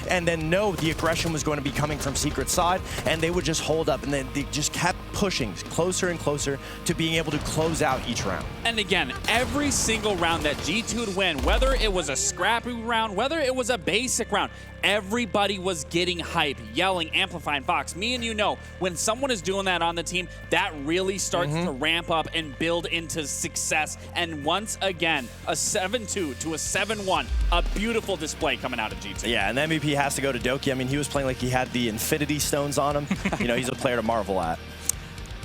and then know the aggression was going to be coming from Secret's side, and they would just hold up, and then they just kept pushing closer and closer to being able to close out each round. And again, every single round that G2 would win, whether it was a scrappy round, whether it was a basic round, everybody was getting hype, yelling, amplifying. Fox, me and you know, when someone is doing that on the team, that really starts to ramp up and build into success. And once again, a 7-2 to a 7-1, a beautiful display coming out of G2. Yeah, and the MVP has to go to Doki. I mean, he was playing like he had the Infinity Stones on him. You know, he's a player to marvel at.